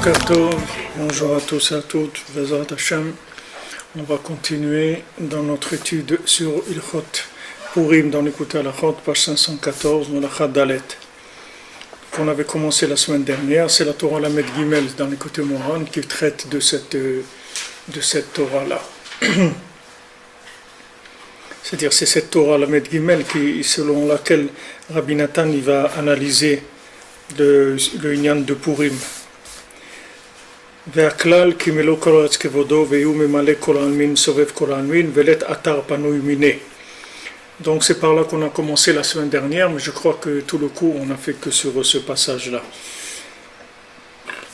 Boker Tov, bonjour à tous et à toutes, Bezrat Hashem. On va continuer dans notre étude sur Ilchot Purim dans l'écoute à la Chot, page 514, dans la Chad Dalet. Qu'on avait commencé la semaine dernière, c'est la Torah Lamed Gimel dans l'écoute Moran qui traite de cette Torah-là. C'est-à-dire c'est cette Torah Lamed Gimel selon laquelle Rabbi Nathan il va analyser le Inyan de Purim. והכלל כי מלוא כל ארץ כבודו והוא ממלא כל העלמין סובב כל העלמין ולית אתר פנוי מיני. Donc c'est par là qu'on a commencé la semaine dernière, mais je crois que tout le cours on n'a fait que sur ce passage-là.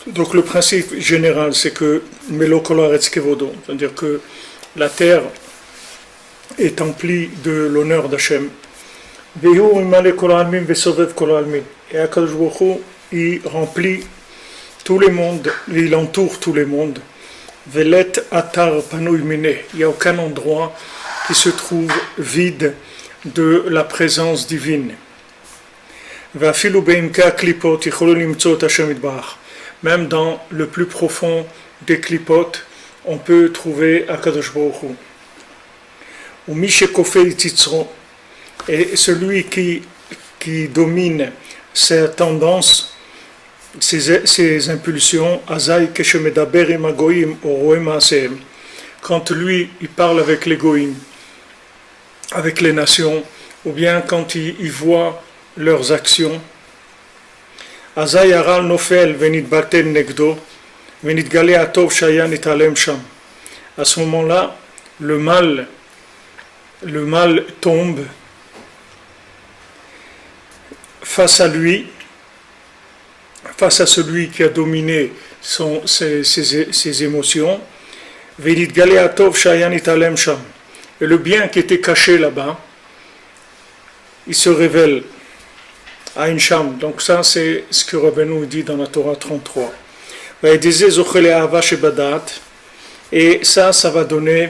Donc le principe général c'est que melo kol haaretz kevodo, c'est-à-dire que la terre est emplie de l'honneur d'Hachem. והוא ממלא כל העלמין וסובב כל העלמין. Et Akadosh Baruch Hu, il remplit tous les mondes, il entoure tous les mondes. Velet atar panouy mine. Il n'y a aucun endroit qui se trouve vide de la présence divine. Vafilu beimka klipot yicholu limtzot Hashem yitbarach. Même dans le plus profond des klipot, on peut trouver Akadosh Baruch Hu. Ou mi shekofei tzitzro. Et celui qui domine ses tendances, ses impulsions, Azaï Keshemedaber im Agoyim Oroem Aseem. Quand lui, il parle avec les Goïm, avec les nations, ou bien quand il voit leurs actions, Azaï Aral Nofel Venit Baten Negdo, Venit Gale Atov Shayan Italem Sham. À ce moment-là, le mal tombe face à lui, face à celui qui a dominé ses émotions, et le bien qui était caché là-bas, il se révèle à une Sham. Donc ça c'est ce que Rabbeinu dit dans la Torah 33. Et ça va donner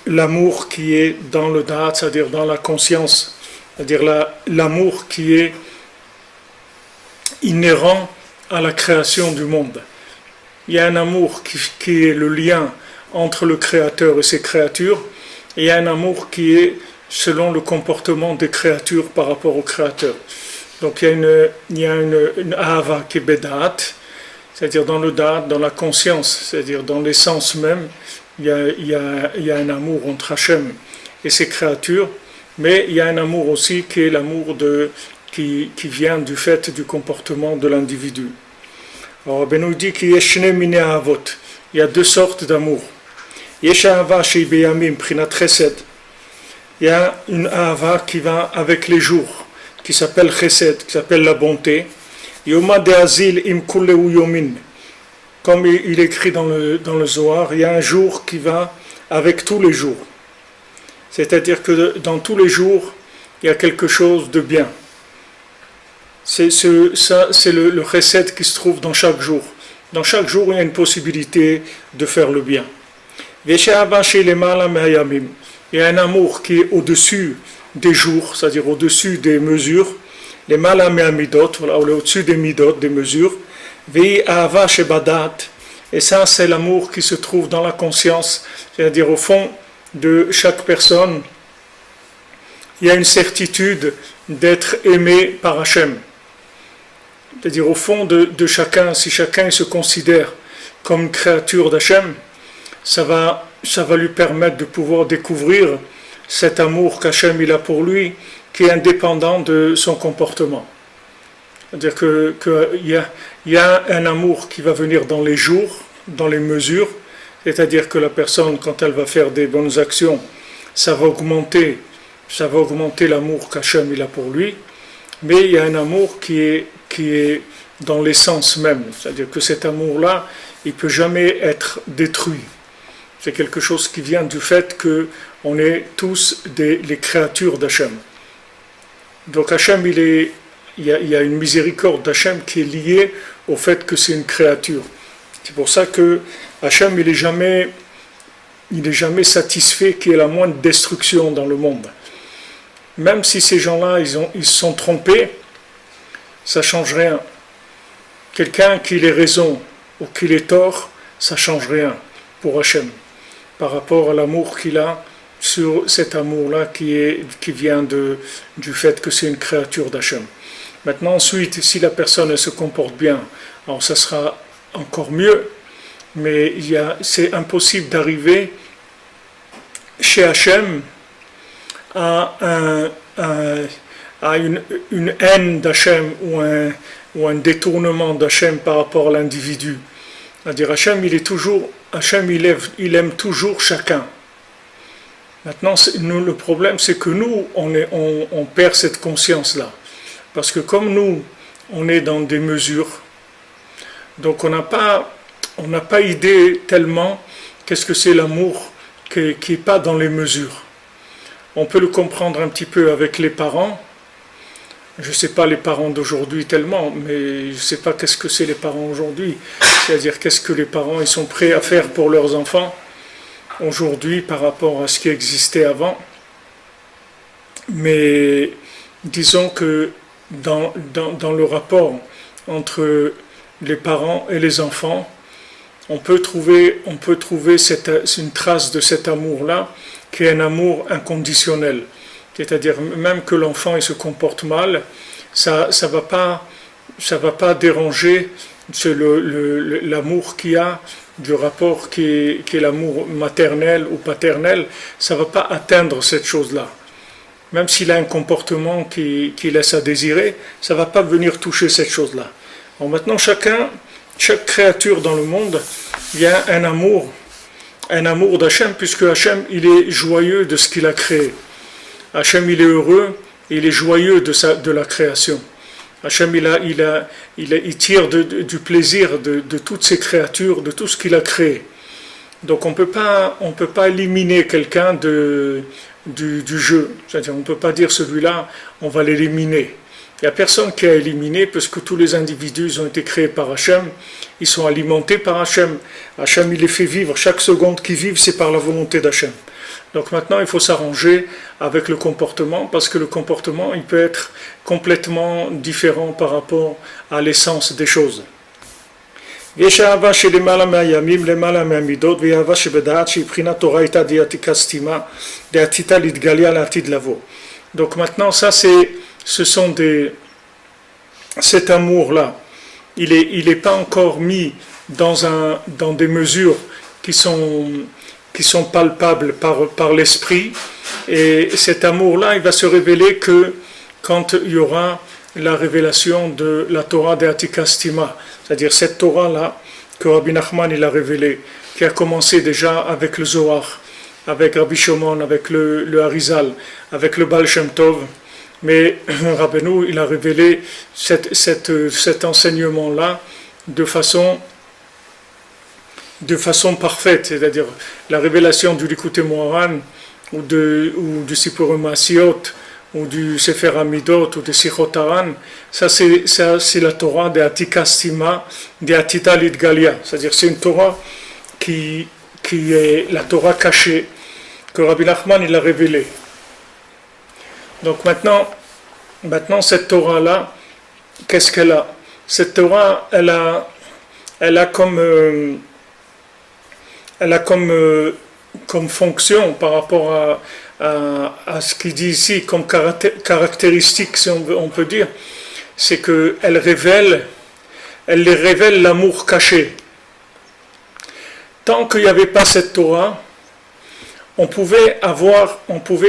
l'amour qui est dans le Da'at, c'est-à-dire dans la conscience, c'est-à-dire l'amour qui est inhérent à la création du monde. Il y a un amour qui est le lien entre le Créateur et ses créatures, et il y a un amour qui est selon le comportement des créatures par rapport au Créateur. Donc il y a une ahava qui est bedat, c'est-à-dire dans le da'at, dans la conscience, c'est-à-dire dans l'essence même, il y a un amour entre Hachem et ses créatures, mais il y a un amour aussi qui est l'amour qui vient du fait du comportement de l'individu. Alors Rabbeinu dit qu'il y a deux sortes d'amour. Il y a une ahava qui va avec les jours, qui s'appelle chesed, qui s'appelle la bonté. Comme il écrit dans le Zohar, il y a un jour qui va avec tous les jours. C'est-à-dire que dans tous les jours, il y a quelque chose de bien. C'est le chesed qui se trouve dans chaque jour. Dans chaque jour, il y a une possibilité de faire le bien. Il y a un amour qui est au-dessus des jours, c'est-à-dire au-dessus des mesures, les malamidot, au-dessus des midot, des mesures. Et ça, c'est l'amour qui se trouve dans la conscience, c'est-à-dire au fond de chaque personne, il y a une certitude d'être aimé par Hachem. C'est-à-dire au fond de chacun, si chacun se considère comme une créature d'Hachem, ça va lui permettre de pouvoir découvrir cet amour qu'Hachem il a pour lui, qui est indépendant de son comportement. C'est-à-dire qu'il y a un amour qui va venir dans les jours, dans les mesures, c'est-à-dire que la personne, quand elle va faire des bonnes actions, ça va augmenter l'amour qu'Hachem il a pour lui, mais il y a un amour qui est dans l'essence même, c'est-à-dire que cet amour-là, il ne peut jamais être détruit. C'est quelque chose qui vient du fait qu'on est tous les créatures d'Hachem. Donc Hachem, il y a une miséricorde d'Hachem qui est liée au fait que c'est une créature. C'est pour ça que Hachem, il est jamais satisfait qu'il y ait la moindre destruction dans le monde. Même si ces gens-là, ils se sont trompés, ça ne change rien. quelqu'un qu'il ait raison ou qu'il ait tort, ça ne change rien pour Hachem, par rapport à l'amour qu'il a sur cet amour-là qui vient du fait que c'est une créature d'Hachem. Maintenant, ensuite, si la personne elle se comporte bien, alors ça sera encore mieux, mais c'est impossible d'arriver chez Hachem à une haine d'Hachem ou un détournement d'Hachem par rapport à l'individu. C'est-à-dire Hachem, il aime toujours chacun. Maintenant, le problème, c'est que nous, on perd cette conscience-là. Parce que comme nous, on est dans des mesures, donc on n'a pas idée tellement qu'est-ce que c'est l'amour qui n'est pas dans les mesures. On peut le comprendre un petit peu avec les parents. Je ne sais pas les parents d'aujourd'hui tellement, mais je ne sais pas qu'est-ce que c'est les parents aujourd'hui. C'est-à-dire qu'est-ce que les parents ils sont prêts à faire pour leurs enfants aujourd'hui par rapport à ce qui existait avant. Mais disons que dans le rapport entre les parents et les enfants, on peut trouver une trace de cet amour-là, qui est un amour inconditionnel. C'est-à-dire même que l'enfant il se comporte mal, ça va pas déranger l'amour qu'il y a, du rapport qui est l'amour maternel ou paternel, ça va pas atteindre cette chose-là. Même s'il a un comportement qui laisse à désirer, ça va pas venir toucher cette chose-là. Alors maintenant, chaque créature dans le monde, il y a un amour d'Hachem, puisque Hachem, il est joyeux de ce qu'il a créé. Hachem, il est heureux, il est joyeux de la création. Hachem, il tire du plaisir de toutes ces créatures, de tout ce qu'il a créé. Donc on peut pas éliminer quelqu'un du jeu. C'est-à-dire on ne peut pas dire celui-là, on va l'éliminer. Il n'y a personne qui a éliminé, parce que tous les individus ils ont été créés par Hachem, ils sont alimentés par Hachem. Hachem, il les fait vivre, chaque seconde qu'ils vivent, c'est par la volonté d'Hachem. Donc maintenant, il faut s'arranger avec le comportement, parce que le comportement, il peut être complètement différent par rapport à l'essence des choses. Donc maintenant, cet amour-là, il est pas encore mis dans des mesures qui sont palpables par l'esprit, et cet amour-là, il va se révéler que quand il y aura la révélation de la Torah de Atikastima, c'est-à-dire cette Torah-là que Rabbi Nachman il a révélée, qui a commencé déjà avec le Zohar, avec Rabbi Shimon, avec le Harizal, avec le Baal Shem Tov, mais Rabbeinu il a révélé cet enseignement-là de façon parfaite, c'est-à-dire la révélation du Likutei Moharan ou du Sipurim Asiot ou du Sefer Amidot ou du Sichot Haran, ça c'est la Torah de Atikastima, de Atita Lidgalia, c'est-à-dire c'est une Torah qui est la Torah cachée que Rabbi Nachman il a révélée. Donc maintenant cette Torah-là, qu'est-ce qu'elle a? Cette Torah, elle a comme fonction par rapport à ce qu'il dit ici, comme caractéristique, si on peut dire, c'est qu'elle les révèle l'amour caché. Tant qu'il n'y avait pas cette Torah, on pouvait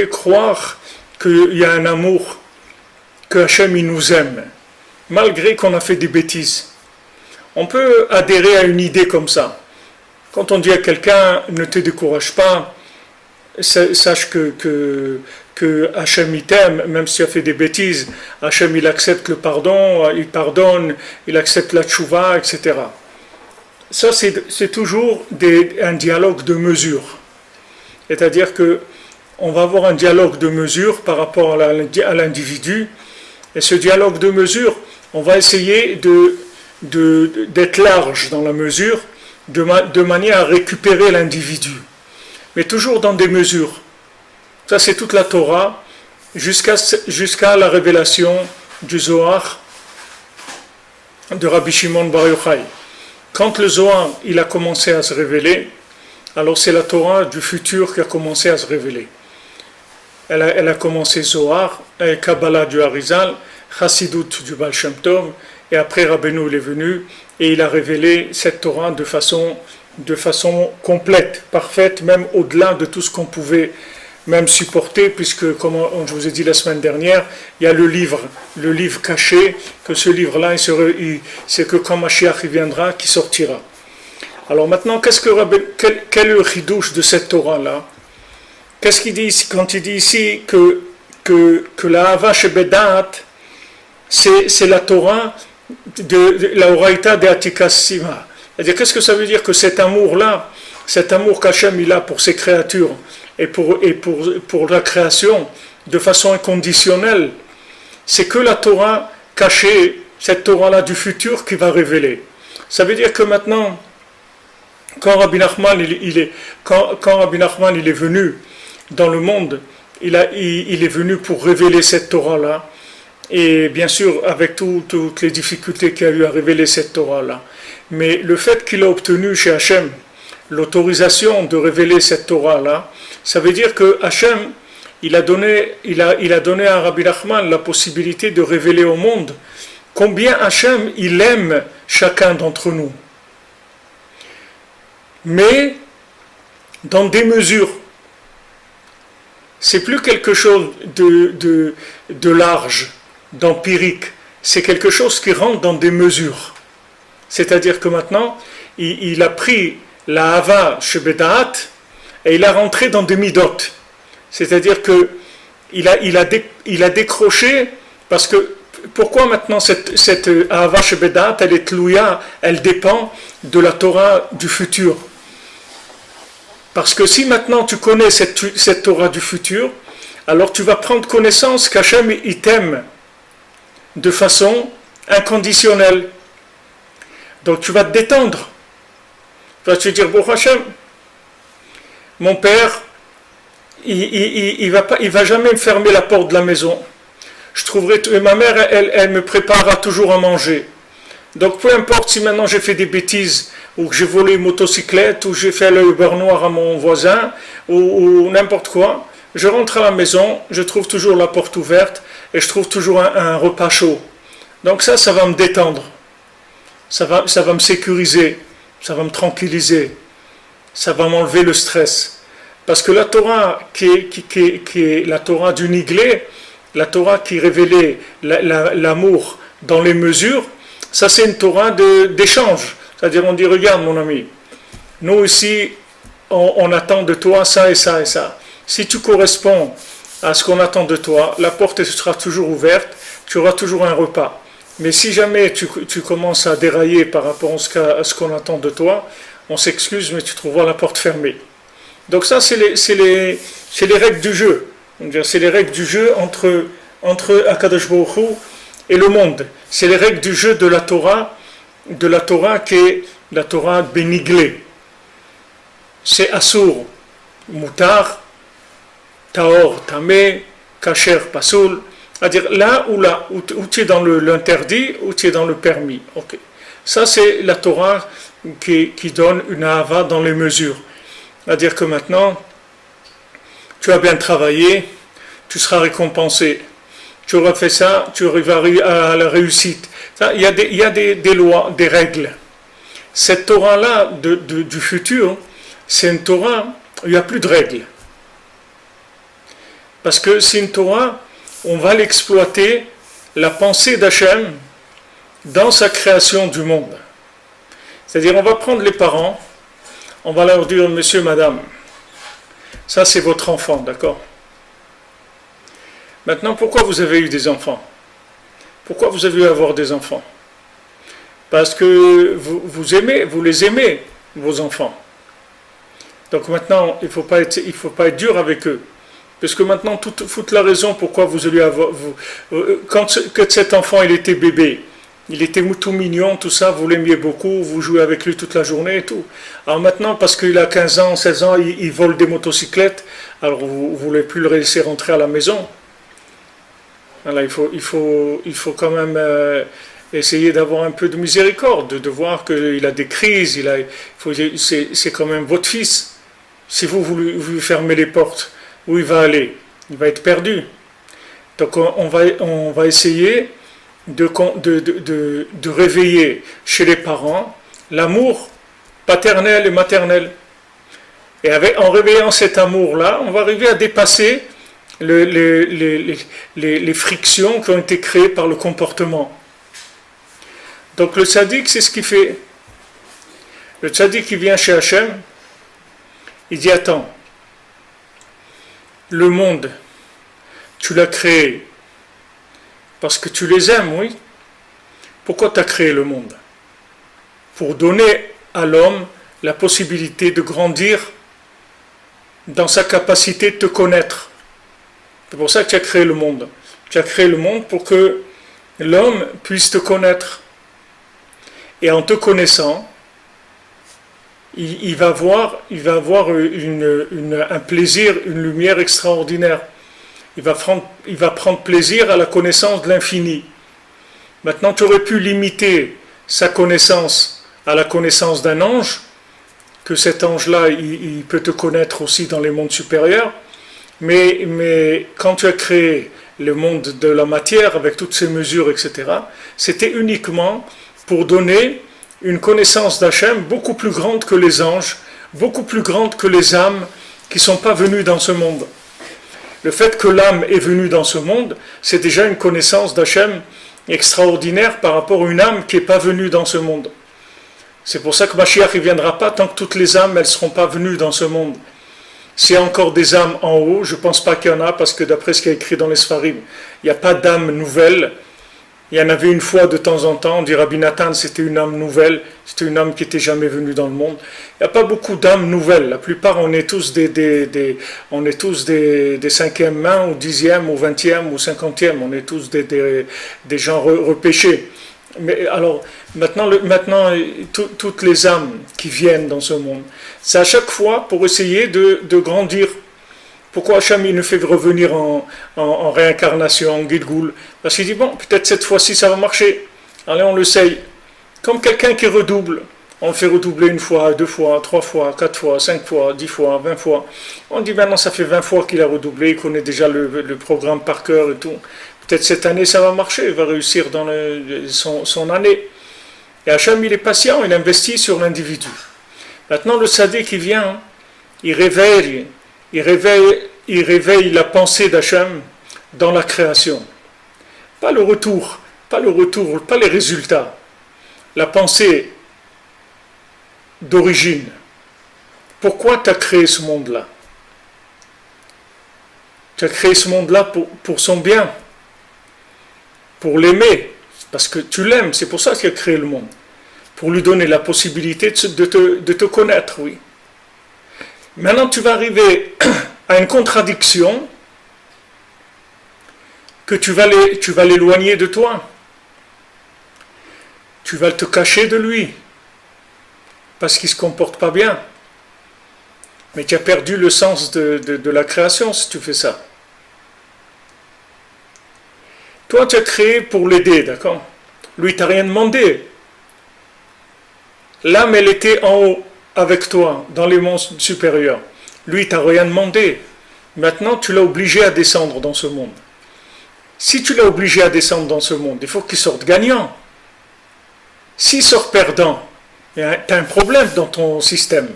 croire qu'il y a un amour, que Hachem il nous aime, malgré qu'on a fait des bêtises. On peut adhérer à une idée comme ça. Quand on dit à quelqu'un ne te décourage pas, sache que Hachem il t'aime, même si tu as fait des bêtises, Hachem il accepte le pardon, il pardonne, il accepte la tchouva, etc. Ça c'est toujours un dialogue de mesure. C'est-à-dire qu'on va avoir un dialogue de mesure par rapport à l'individu, et ce dialogue de mesure, on va essayer d'être large dans la mesure, de manière à récupérer l'individu, mais toujours dans des mesures. Ça c'est toute la Torah, jusqu'à la révélation du Zohar de Rabbi Shimon Bar Yochai. Quand le Zohar il a commencé à se révéler, alors c'est la Torah du futur qui a commencé à se révéler. Elle a commencé Zohar, Kabbalah du Harizal, Chassidut du Baal Shem Tov, et après Rabbeinu il est venu et il a révélé cette Torah de façon complète, parfaite, même au-delà de tout ce qu'on pouvait même supporter, puisque, comme je vous ai dit la semaine dernière, il y a le livre caché, que ce livre-là, c'est que quand Mashiach viendra, qui sortira. Alors maintenant, quel est le chidouche de cette Torah-là? Qu'est-ce qu'il dit quand il dit ici que la Hava Shebedat, c'est la Torah de la Oraita de Atikas Sima? C'est-à-dire, qu'est-ce que ça veut dire que cet amour-là, cet amour qu'Hachem il a pour ses créatures et pour la création de façon inconditionnelle, c'est que la Torah cachée, cette Torah-là du futur qui va révéler. Ça veut dire que maintenant, quand Rabbi Nachman il est venu dans le monde, il est venu pour révéler cette Torah-là, et bien sûr avec toutes les difficultés qu'il y a eu à révéler cette Torah-là. Mais le fait qu'il a obtenu chez Hachem l'autorisation de révéler cette Torah-là, ça veut dire que Hachem, il a donné à Rabbi Nachman la possibilité de révéler au monde combien Hachem, il aime chacun d'entre nous. Mais dans des mesures. C'est plus quelque chose de large, d'empirique. C'est quelque chose qui rentre dans des mesures. C'est-à-dire que maintenant, il a pris la Hava Shebedaat et il a rentré dans des midot. C'est-à-dire que il a décroché, parce que pourquoi maintenant cette Hava Shebedaat, elle est tlouya, elle dépend de la Torah du futur. Parce que si maintenant tu connais cette Torah du futur, alors tu vas prendre connaissance qu'Hachem il t'aime de façon inconditionnelle. Donc tu vas te détendre. Tu vas te dire, bon Hachem, mon père, il va jamais me fermer la porte de la maison. Et ma mère, elle me préparera toujours à manger. Donc peu importe si maintenant j'ai fait des bêtises, ou que j'ai volé une motocyclette, ou j'ai fait le beurre noir à mon voisin, ou n'importe quoi, je rentre à la maison, je trouve toujours la porte ouverte, et je trouve toujours un repas chaud. Donc ça va me détendre. Ça va me sécuriser, ça va me tranquilliser, ça va m'enlever le stress. Parce que la Torah qui est la Torah du Niglé, la Torah qui révélait l'amour dans les mesures, ça c'est une Torah d'échange. C'est-à-dire on dit, regarde mon ami, nous ici, on attend de toi ça et ça et ça. Si tu corresponds à ce qu'on attend de toi, la porte sera toujours ouverte, tu auras toujours un repas. Mais si jamais tu commences à dérailler par rapport à ce qu'on attend de toi, on s'excuse, mais tu trouveras la porte fermée. Donc ça, c'est les règles du jeu. C'est les règles du jeu entre Akadosh Baruch Hu et le monde. C'est les règles du jeu de la Torah qui est la Torah béniglée. C'est Asur, Mutar, Taor, Tamé, Kacher, Pasoul. C'est-à-dire là où tu es dans l'interdit, où tu es dans le permis. Okay. Ça, c'est la Torah qui donne une ahava dans les mesures. C'est-à-dire que maintenant, tu as bien travaillé, tu seras récompensé. Tu auras fait ça, tu arriveras à la réussite. Ça, il y a des lois, des règles. Cette Torah-là du futur, c'est une Torah où il n'y a plus de règles. Parce que c'est une Torah, on va l'exploiter, la pensée d'Hachem, dans sa création du monde. C'est-à-dire, on va prendre les parents, on va leur dire, monsieur, madame, ça c'est votre enfant, d'accord? Maintenant, pourquoi vous avez eu des enfants? Pourquoi vous avez eu à avoir des enfants? Parce que vous les aimez, vos enfants. Donc maintenant, il ne faut pas être dur avec eux. Parce que maintenant, toute la raison pourquoi vous allez avoir... Quand cet enfant il était bébé, il était tout mignon, tout ça, vous l'aimiez beaucoup, vous jouez avec lui toute la journée et tout. Alors maintenant, parce qu'il a 15 ans, 16 ans, il vole des motocyclettes, alors vous ne voulez plus le laisser rentrer à la maison. Alors il faut quand même essayer d'avoir un peu de miséricorde, de voir qu'il a des crises, c'est quand même votre fils. Si vous fermez les portes, où il va aller? Il va être perdu. Donc on va essayer de réveiller chez les parents l'amour paternel et maternel. Et en réveillant cet amour-là, on va arriver à dépasser les frictions qui ont été créées par le comportement. Donc le tzaddik, c'est ce qu'il fait. Le tzaddik, il vient chez Hachem, il dit, attends, le monde, tu l'as créé parce que tu les aimes, oui. Pourquoi tu as créé le monde? Pour donner à l'homme la possibilité de grandir dans sa capacité de te connaître. C'est pour ça que tu as créé le monde. Tu as créé le monde pour que l'homme puisse te connaître. Et en te connaissant, il va avoir un plaisir, une lumière extraordinaire. Il va prendre plaisir à la connaissance de l'infini. Maintenant, tu aurais pu limiter sa connaissance à la connaissance d'un ange, que cet ange-là, il peut te connaître aussi dans les mondes supérieurs, mais quand tu as créé le monde de la matière avec toutes ces mesures, etc., c'était uniquement pour donner une connaissance d'Hachem beaucoup plus grande que les anges, beaucoup plus grande que les âmes qui ne sont pas venues dans ce monde. Le fait que l'âme est venue dans ce monde, c'est déjà une connaissance d'Hachem extraordinaire par rapport à une âme qui n'est pas venue dans ce monde. C'est pour ça que Mashiach ne viendra pas tant que toutes les âmes ne seront pas venues dans ce monde. S'il y a encore des âmes en haut, je ne pense pas qu'il y en a, parce que d'après ce qui est écrit dans les Sfarim, il n'y a pas d'âme nouvelle. Il y en avait une fois de temps en temps, on dit Rabbi Nathan, c'était une âme nouvelle, c'était une âme qui n'était jamais venue dans le monde. Il n'y a pas beaucoup d'âmes nouvelles. La plupart, on est tous des cinquièmes mains, ou dixièmes, ou vingtièmes, ou cinquantièmes. On est tous des gens repêchés. Mais alors, maintenant toutes les âmes qui viennent dans ce monde, c'est à chaque fois pour essayer de grandir. Pourquoi Hachem il nous fait revenir en réincarnation, en Gilgoul? Parce qu'il dit, bon, peut-être cette fois-ci ça va marcher. Allez, on l'essaye. Comme quelqu'un qui redouble. On le fait redoubler une fois, deux fois, trois fois, quatre fois, 5 fois, 10 fois, 20 fois. On dit, maintenant ça fait 20 fois qu'il a redoublé, il connaît déjà le programme par cœur et tout. Peut-être cette année ça va marcher, il va réussir dans son année. Et Hachem il est patient, il investit sur l'individu. Maintenant le tzaddik qui vient, il réveille la pensée d'Hachem dans la création. Pas le retour, pas les résultats. La pensée d'origine. Pourquoi tu as créé ce monde-là? Tu as créé ce monde-là pour son bien, pour l'aimer, parce que tu l'aimes, c'est pour ça qu'il a créé le monde. Pour lui donner la possibilité de te connaître, oui. Maintenant, tu vas arriver à une contradiction que tu vas l'éloigner de toi. Tu vas te cacher de lui parce qu'il ne se comporte pas bien. Mais tu as perdu le sens de la création si tu fais ça. Toi, tu as créé pour l'aider, d'accord? Lui, tu n'as rien demandé. L'âme, elle était en haut avec toi, dans les mondes supérieurs. Lui, tu n'as rien demandé. Maintenant, tu l'as obligé à descendre dans ce monde. Si tu l'as obligé à descendre dans ce monde, il faut qu'il sorte gagnant. S'il sort perdant, tu as un problème dans ton système.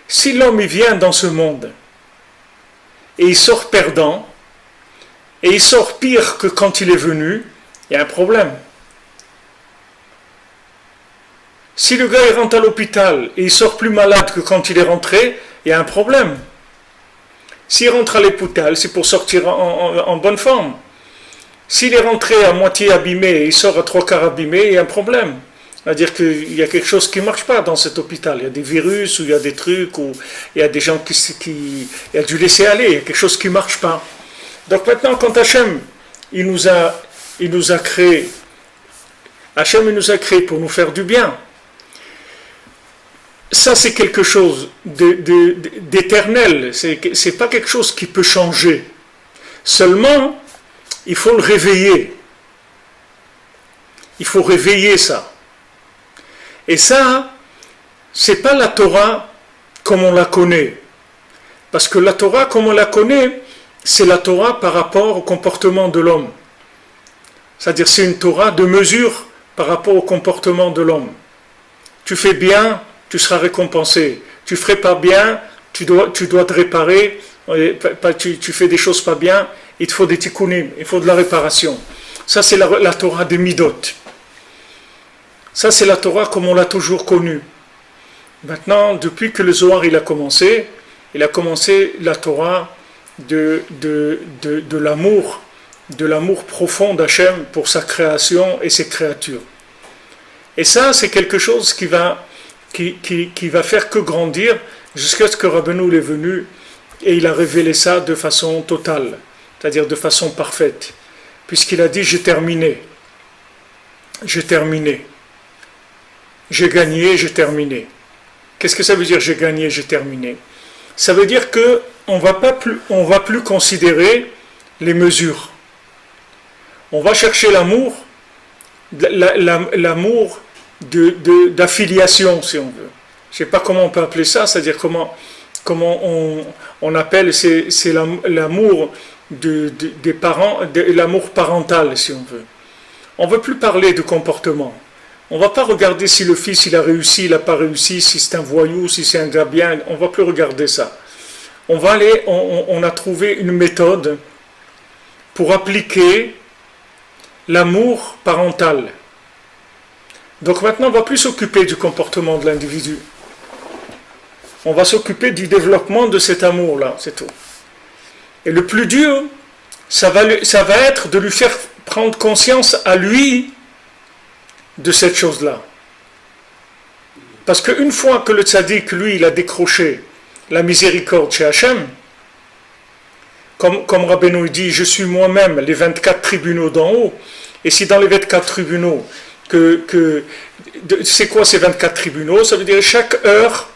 Si l'homme il vient dans ce monde et il sort perdant, et il sort pire que quand il est venu, il y a un problème. Si le gars il rentre à l'hôpital et il sort plus malade que quand il est rentré, il y a un problème. S'il rentre à l'hôpital, c'est pour sortir en bonne forme. S'il est rentré à moitié abîmé et il sort à 3/4 abîmé, il y a un problème. C'est-à-dire qu'il y a quelque chose qui ne marche pas dans cet hôpital. Il y a des virus, ou il y a des trucs, ou il y a des gens il y a du laisser-aller, il y a quelque chose qui ne marche pas. Donc maintenant, quand Hachem, il nous a créé, Hachem il nous a créé pour nous faire du bien. Ça, c'est quelque chose d'éternel. C'est pas quelque chose qui peut changer. Seulement, il faut le réveiller. Il faut réveiller ça. Et ça, c'est pas la Torah comme on la connaît. Parce que la Torah comme on la connaît, c'est la Torah par rapport au comportement de l'homme. C'est-à-dire c'est une Torah de mesure par rapport au comportement de l'homme. Tu fais bien, tu seras récompensé. Tu ferais pas bien, tu dois te réparer. Tu fais des choses pas bien, il te faut des tikkunim, il faut de la réparation. Ça c'est la Torah des midot. Ça c'est la Torah comme on l'a toujours connue. Maintenant, depuis que le Zohar il a commencé la Torah de l'amour profond d'Hachem pour sa création et ses créatures. Et ça, c'est quelque chose qui va faire que grandir jusqu'à ce que Rabbeinu est venu et il a révélé ça de façon totale, c'est-à-dire de façon parfaite, puisqu'il a dit j'ai terminé, j'ai gagné, j'ai terminé. Qu'est-ce que ça veut dire j'ai gagné, j'ai terminé? Ça veut dire que on va plus considérer les mesures. On va chercher l'amour, l'amour d'affiliation, si on veut. Je ne sais pas comment on peut appeler ça, c'est-à-dire comment on appelle, c'est l'amour des parents, l'amour parental, si on veut. On ne veut plus parler de comportement. On ne va pas regarder si le fils il a réussi, il n'a pas réussi, si c'est un voyou, si c'est un gars bien. On ne va plus regarder ça. On a trouvé une méthode pour appliquer l'amour parental. Donc maintenant, on ne va plus s'occuper du comportement de l'individu. On va s'occuper du développement de cet amour-là, c'est tout. Et le plus dur, ça va être de lui faire prendre conscience à lui de cette chose-là. Parce qu'une fois que le tzaddik, lui, il a décroché la miséricorde chez Hachem, comme Rabbeinu dit, je suis moi-même les 24 tribunaux d'en haut, et si dans les 24 tribunaux, c'est quoi ces 24 tribunaux? Ça veut dire chaque heure,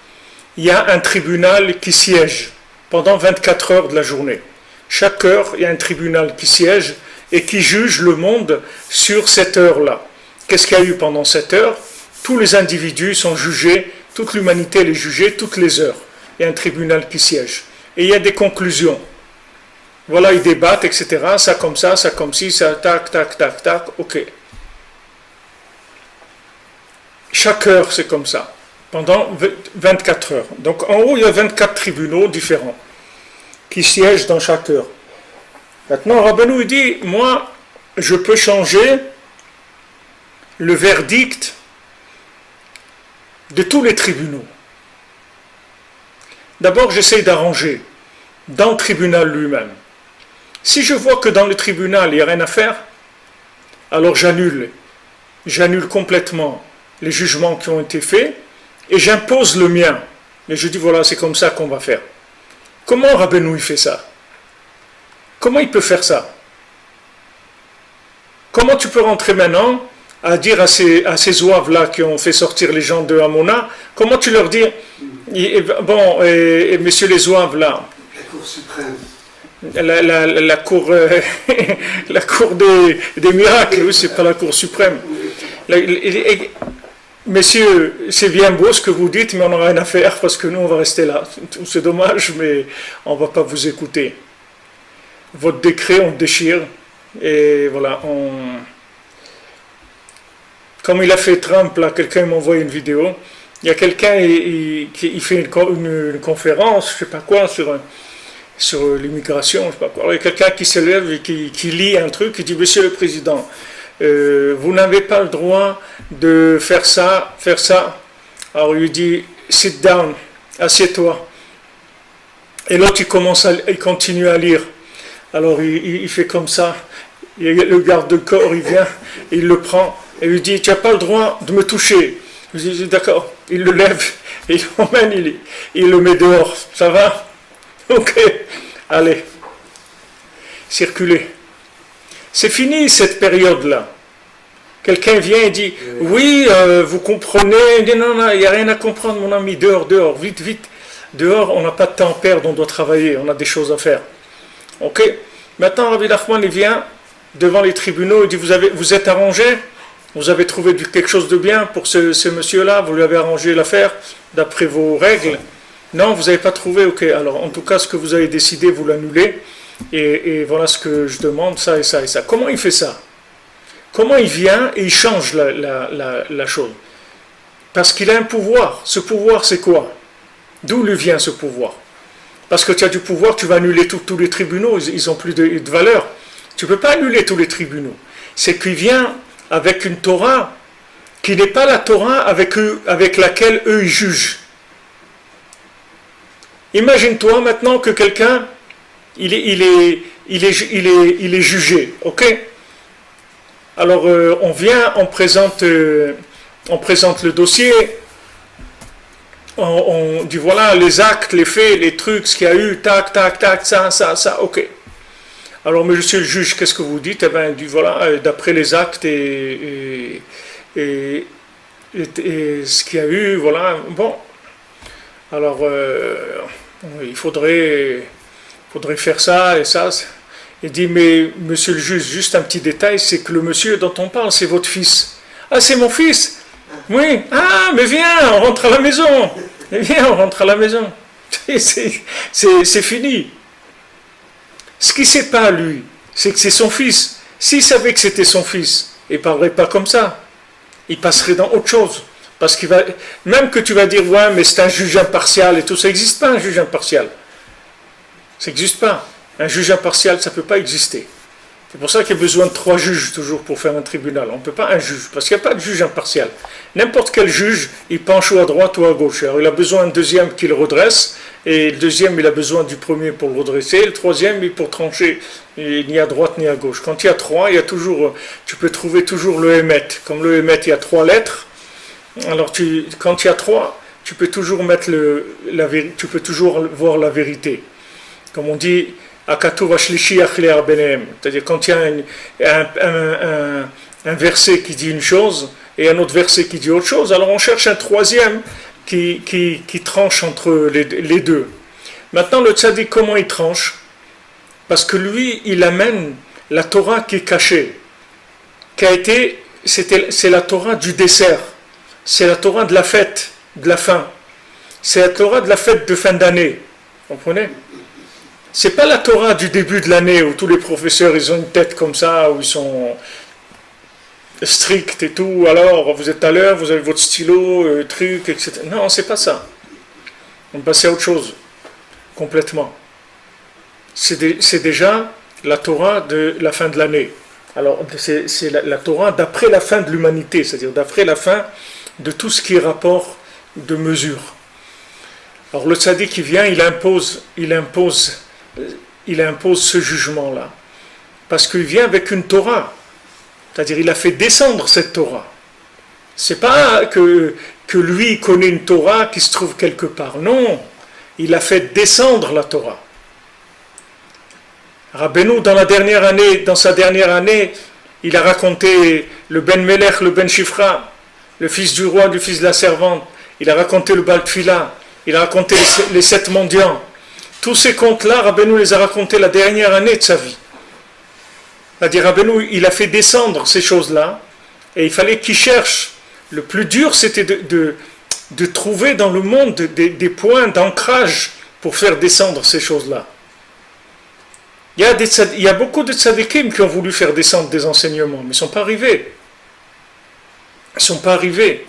il y a un tribunal qui siège pendant 24 heures de la journée. Chaque heure, il y a un tribunal qui siège et qui juge le monde sur cette heure-là. Qu'est-ce qu'il y a eu pendant cette heure? Tous les individus sont jugés, toute l'humanité est jugée toutes les heures. Il y a un tribunal qui siège. Et il y a des conclusions. Voilà, ils débattent, etc. Ça comme ça comme ci, ça tac, tac, tac, tac, ok. Chaque heure, c'est comme ça. Pendant 24 heures. Donc en haut, il y a 24 tribunaux différents qui siègent dans chaque heure. Maintenant, Rabbeinu dit, moi, je peux changer le verdict de tous les tribunaux. D'abord, j'essaie d'arranger dans le tribunal lui-même. Si je vois que dans le tribunal, il n'y a rien à faire, alors j'annule complètement les jugements qui ont été faits et j'impose le mien. Et je dis, voilà, c'est comme ça qu'on va faire. Comment Rabbeinu il fait ça? Comment il peut faire ça? Comment tu peux rentrer maintenant à dire à ces ouaves-là qui ont fait sortir les gens de Hamona, comment tu leur dis, bon, messieurs les ouaves là, la Cour suprême, la cour, la cour des miracles, oui, c'est pas la Cour suprême. Messieurs, c'est bien beau ce que vous dites, mais on n'a rien à faire parce que nous on va rester là. C'est dommage, mais on va pas vous écouter. Votre décret, on déchire, et voilà, comme il a fait Trump, là, quelqu'un m'a envoyé une vidéo. Il y a quelqu'un qui fait une conférence, je ne sais pas quoi, sur l'immigration, je ne sais pas quoi. Alors, il y a quelqu'un qui se lève et qui lit un truc, qui dit, Monsieur le Président, vous n'avez pas le droit de faire ça. Alors il lui dit, sit down, assieds-toi. Et l'autre, il continue à lire. Alors il fait comme ça. Et le garde de corps, il vient, il le prend. Et lui dit, tu n'as pas le droit de me toucher. Je dis, d'accord. Il le lève, et il l'emmène, il le met dehors. Ça va? Ok. Allez. Circulez. C'est fini cette période-là. Quelqu'un vient et dit, oui, vous comprenez. Il dit, non, il n'y a rien à comprendre, mon ami. Dehors, vite. Dehors, on n'a pas de temps à perdre, on doit travailler, on a des choses à faire. Ok. Maintenant, Rabbi Nachman, il vient devant les tribunaux, il dit, vous êtes arrangés? Vous avez trouvé quelque chose de bien pour ce monsieur-là, vous lui avez arrangé l'affaire d'après vos règles. Non, vous n'avez pas trouvé, ok. Alors, en tout cas, ce que vous avez décidé, vous l'annulez. Et voilà ce que je demande, ça et ça et ça. Comment il fait ça? Comment il vient et il change la chose? Parce qu'il a un pouvoir. Ce pouvoir, c'est quoi? D'où lui vient ce pouvoir? Parce que tu as du pouvoir, tu vas annuler tous les tribunaux, ils n'ont plus de valeur. Tu ne peux pas annuler tous les tribunaux. C'est qu'il vient avec une Torah qui n'est pas la Torah avec laquelle eux ils jugent. Imagine-toi maintenant que quelqu'un, il est jugé, ok? Alors on vient, on présente le dossier, on dit voilà les actes, les faits, les trucs, ce qu'il y a eu, tac, tac, tac, ça, ok. Alors monsieur le juge, qu'est-ce que vous dites? Eh bien, il dit voilà, d'après les actes et ce qu'il y a eu, voilà, bon. Alors il faudrait faire ça et ça. Il dit, mais monsieur le juge, juste un petit détail, c'est que le monsieur dont on parle, c'est votre fils. Ah, c'est mon fils? Oui. Ah, mais viens, on rentre à la maison. Mais viens, on rentre à la maison. C'est fini. Ce qu'il ne sait pas, lui, c'est que c'est son fils. S'il savait que c'était son fils, il ne parlerait pas comme ça. Il passerait dans autre chose. Parce qu'il va, même que tu vas dire, ouais, mais c'est un juge impartial et tout, ça n'existe pas un juge impartial. Ça n'existe pas. Un juge impartial, ça ne peut pas exister. C'est pour ça qu'il y a besoin de 3 juges toujours pour faire un tribunal. On ne peut pas un juge, parce qu'il n'y a pas de juge impartial. N'importe quel juge, il penche ou à droite ou à gauche. Alors il a besoin d'un deuxième qui le redresse, et le deuxième, il a besoin du premier pour le redresser, le troisième, pour trancher, ni à droite ni à gauche. Quand il y a 3, il y a toujours, tu peux trouver toujours le émet. Comme le émet, il y a 3 lettres. Alors quand il y a 3, tu peux toujours mettre tu peux toujours voir la vérité. Comme on dit, c'est-à-dire quand il y a un verset qui dit une chose et un autre verset qui dit autre chose, alors on cherche un troisième qui tranche entre les deux. Maintenant le tzaddik, comment il tranche? Parce que lui, il amène la Torah qui est cachée, c'est la Torah du dessert, c'est la Torah de la fête, de la fin, c'est la Torah de la fête de fin d'année, vous comprenez? C'est pas la Torah du début de l'année où tous les professeurs ils ont une tête comme ça, où ils sont stricts et tout, alors vous êtes à l'heure, vous avez votre stylo, truc, etc. Non, c'est pas ça. On passe à autre chose, complètement. C'est déjà la Torah de la fin de l'année. Alors c'est la Torah d'après la fin de l'humanité, c'est-à-dire d'après la fin de tout ce qui est rapport de mesure. Alors le tzaddik qui vient, il impose ce jugement-là. Parce qu'il vient avec une Torah. C'est-à-dire il a fait descendre cette Torah. C'est pas que lui connaît une Torah qui se trouve quelque part. Non, il a fait descendre la Torah. Rabbeinu, dans sa dernière année, il a raconté le Ben Melech, le Ben Shifra, le fils du roi, le fils de la servante. Il a raconté le Baal Tfila. Il a raconté les 7 mendiants. Tous ces contes-là, Rabbeinu les a racontés la dernière année de sa vie. C'est-à-dire, Rabbeinu, il a fait descendre ces choses-là, et il fallait qu'il cherche. Le plus dur, c'était de trouver dans le monde des points d'ancrage pour faire descendre ces choses-là. Il y a beaucoup de tzadikim qui ont voulu faire descendre des enseignements, mais ils ne sont pas arrivés. Ils ne sont pas arrivés.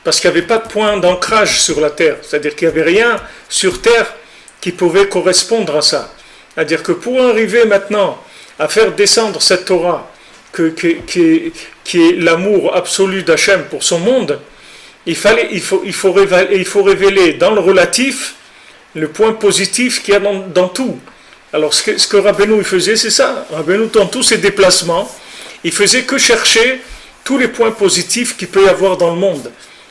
Parce qu'il n'y avait pas de point d'ancrage sur la terre. C'est-à-dire qu'il n'y avait rien sur terre qui pouvait correspondre à ça. C'est-à-dire que pour arriver maintenant à faire descendre cette Torah, qui est l'amour absolu d'Hachem pour son monde, il faut révéler dans le relatif le point positif qu'il y a dans tout. Alors ce que Rabbeinu faisait, c'est ça. Rabbeinu, dans tous ses déplacements, il faisait que chercher tous les points positifs qu'il peut y avoir dans le monde.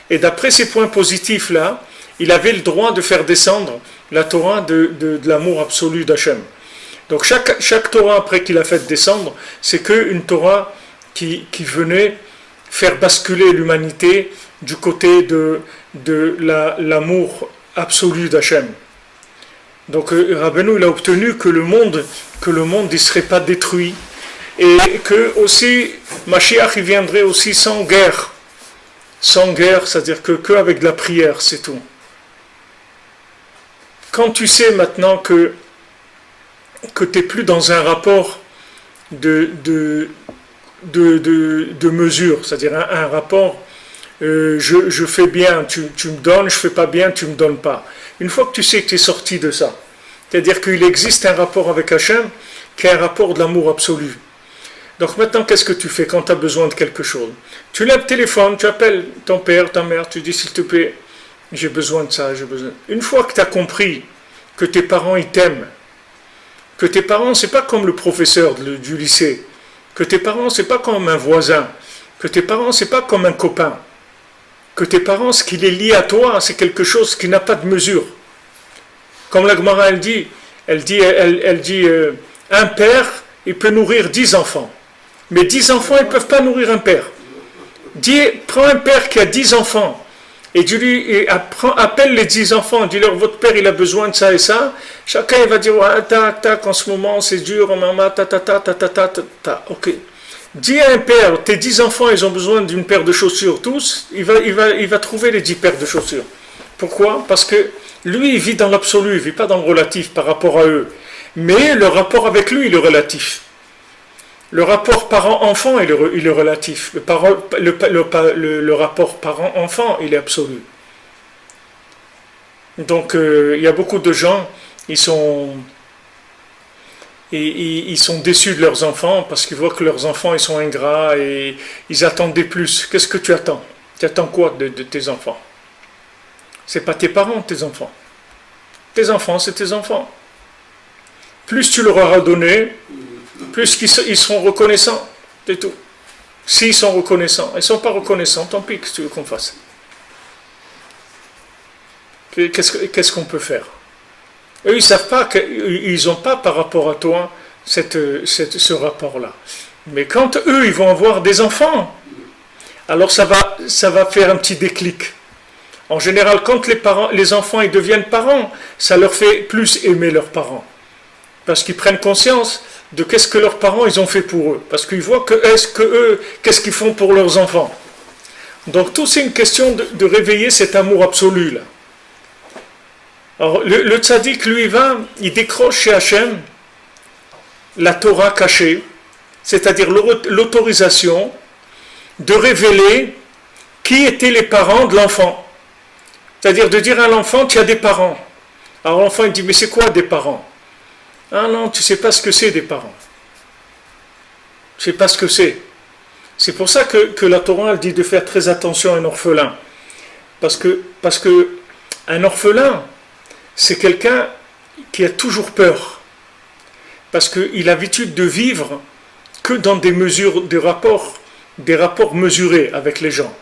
Et d'après ces points positifs-là, il avait le droit de faire descendre la Torah de l'amour absolu d'Hachem. Donc chaque Torah après qu'il a fait descendre, c'est qu'une Torah qui venait faire basculer l'humanité du côté de l'amour absolu d'Hachem. Donc Rabbeinu, il a obtenu que le monde ne serait pas détruit, Et que aussi, Mashiach, il viendrait aussi sans guerre. Sans guerre, c'est-à-dire que avec de la prière, c'est tout. Quand tu sais maintenant que tu n'es plus dans un rapport de mesure, c'est-à-dire un rapport je fais bien, tu me donnes, je fais pas bien, tu me donnes pas. Une fois que tu sais que tu es sorti de ça, c'est-à-dire qu'il existe un rapport avec Hachem qui est un rapport de l'amour absolu. Donc maintenant, qu'est-ce que tu fais quand tu as besoin de quelque chose? Tu lèves le téléphone, tu appelles ton père, ta mère, tu dis s'il te plaît, j'ai besoin de ça, j'ai besoin. Une fois que tu as compris que tes parents ils t'aiment, que tes parents c'est pas comme le professeur du lycée, que tes parents c'est pas comme un voisin, que tes parents c'est pas comme un copain, que tes parents ce qui les lie à toi c'est quelque chose qui n'a pas de mesure. Comme la Gemara elle dit un père il peut nourrir 10 enfants, mais 10 enfants ils ne peuvent pas nourrir un père. Prends un père qui a 10 enfants et appelle les 10 enfants, dis-leur votre père il a besoin de ça et ça. Chacun il va dire ouais, tac, en ce moment c'est dur, maman, ok. Dis à un père, tes 10 enfants ils ont besoin d'une paire de chaussures tous, il va trouver les 10 paires de chaussures. Pourquoi? Parce que lui il vit dans l'absolu, il ne vit pas dans le relatif par rapport à eux. Mais le rapport avec lui il est relatif. Le rapport parent-enfant il est relatif. Le rapport parent-enfant il est absolu. Donc il y a beaucoup de gens, ils sont déçus de leurs enfants parce qu'ils voient que leurs enfants ils sont ingrats et ils attendaient plus. Qu'est-ce que tu attends? Tu attends quoi de tes enfants? C'est pas tes parents, tes enfants. Tes enfants, c'est tes enfants. Plus tu leur auras donné, plus ils seront reconnaissants, c'est tout. S'ils sont reconnaissants, ils ne sont pas reconnaissants, tant pis, qu'est-ce que tu veux qu'on fasse? Qu'est-ce qu'on peut faire? Eux, ils ne savent pas, ils n'ont pas par rapport à toi ce rapport-là. Mais quand eux, ils vont avoir des enfants, alors ça va faire un petit déclic. En général, quand les enfants ils deviennent parents, ça leur fait plus aimer leurs parents. Parce qu'ils prennent conscience de qu'est-ce que leurs parents ils ont fait pour eux. Parce qu'ils voient qu'est-ce qu'ils font pour leurs enfants. Donc tout c'est une question de réveiller cet amour absolu là. Alors le tzaddik lui il décroche chez Hachem la Torah cachée, c'est-à-dire l'autorisation de révéler qui étaient les parents de l'enfant. C'est-à-dire de dire à l'enfant tu as des parents. Alors l'enfant il dit mais c'est quoi des parents? Ah non, tu ne sais pas ce que c'est des parents. Tu ne sais pas ce que c'est. C'est pour ça que la Torah elle dit de faire très attention à un orphelin. Parce que un orphelin, c'est quelqu'un qui a toujours peur. Parce qu'il a l'habitude de vivre que dans des rapports mesurés avec les gens.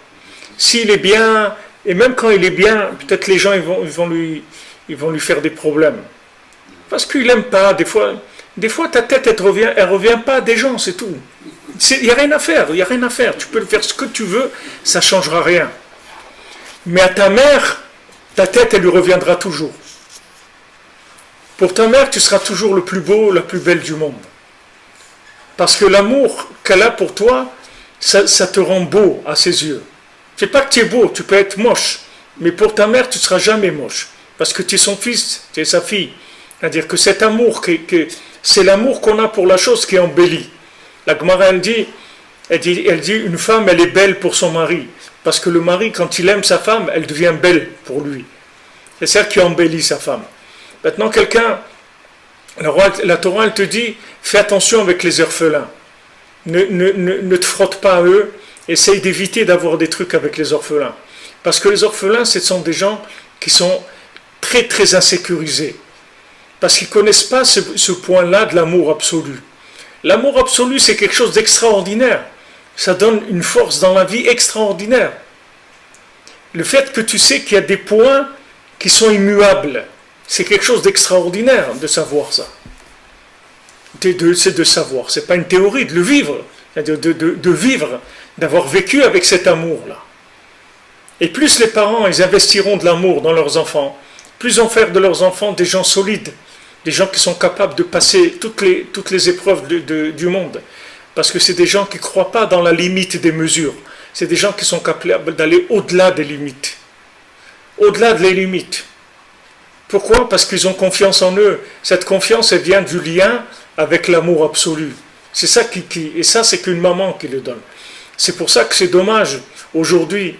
S'il est bien, et même quand il est bien, peut-être les gens ils vont lui faire des problèmes. Parce qu'il n'aime pas, des fois ta tête elle revient pas à des gens, c'est tout. Il n'y a rien à faire, tu peux faire ce que tu veux, ça ne changera rien. Mais à ta mère, ta tête elle lui reviendra toujours. Pour ta mère, tu seras toujours le plus beau, la plus belle du monde. Parce que l'amour qu'elle a pour toi, ça te rend beau à ses yeux. C'est pas que tu es beau, tu peux être moche, mais pour ta mère, tu ne seras jamais moche. Parce que tu es son fils, tu es sa fille. C'est-à-dire que cet amour, c'est l'amour qu'on a pour la chose qui embellit. La Gemara, elle dit, une femme, elle est belle pour son mari. Parce que le mari, quand il aime sa femme, elle devient belle pour lui. C'est ça qui embellit sa femme. Maintenant, la Torah, elle te dit, fais attention avec les orphelins. Ne te frotte pas à eux. Essaye d'éviter d'avoir des trucs avec les orphelins. Parce que les orphelins, ce sont des gens qui sont très, très insécurisés. Parce qu'ils ne connaissent pas ce point-là de l'amour absolu. L'amour absolu, c'est quelque chose d'extraordinaire. Ça donne une force dans la vie extraordinaire. Le fait que tu sais qu'il y a des points qui sont immuables, c'est quelque chose d'extraordinaire de savoir ça. C'est de savoir, c'est pas une théorie, de le vivre. C'est-à-dire de vivre, d'avoir vécu avec cet amour-là. Et plus les parents, ils investiront de l'amour dans leurs enfants, plus ils vont faire de leurs enfants des gens solides, des gens qui sont capables de passer toutes les épreuves du monde. Parce que c'est des gens qui ne croient pas dans la limite des mesures. C'est des gens qui sont capables d'aller au-delà des limites. Au-delà des limites. Pourquoi? Parce qu'ils ont confiance en eux. Cette confiance, elle vient du lien avec l'amour absolu. C'est ça et ça, c'est qu'une maman qui le donne. C'est pour ça que c'est dommage, aujourd'hui,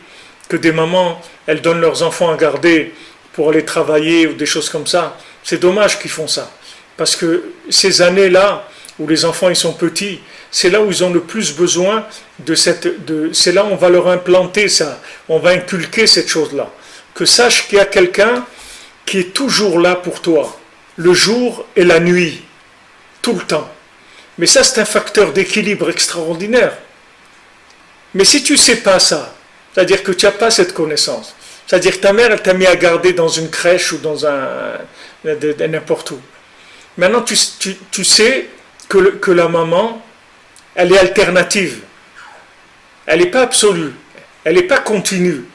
que des mamans, elles donnent leurs enfants à garder pour aller travailler ou des choses comme ça. C'est dommage qu'ils font ça. Parce que ces années-là, où les enfants ils sont petits, c'est là où ils ont le plus besoin c'est là où on va leur implanter ça, on va inculquer cette chose-là. Que sache qu'il y a quelqu'un qui est toujours là pour toi, le jour et la nuit, tout le temps. Mais ça, c'est un facteur d'équilibre extraordinaire. Mais si tu ne sais pas ça, c'est-à-dire que tu n'as pas cette connaissance, c'est-à-dire que ta mère, elle t'a mis à garder dans une crèche ou dans n'importe où. Maintenant, tu sais que la maman, elle est alternative. Elle n'est pas absolue. Elle n'est pas continue.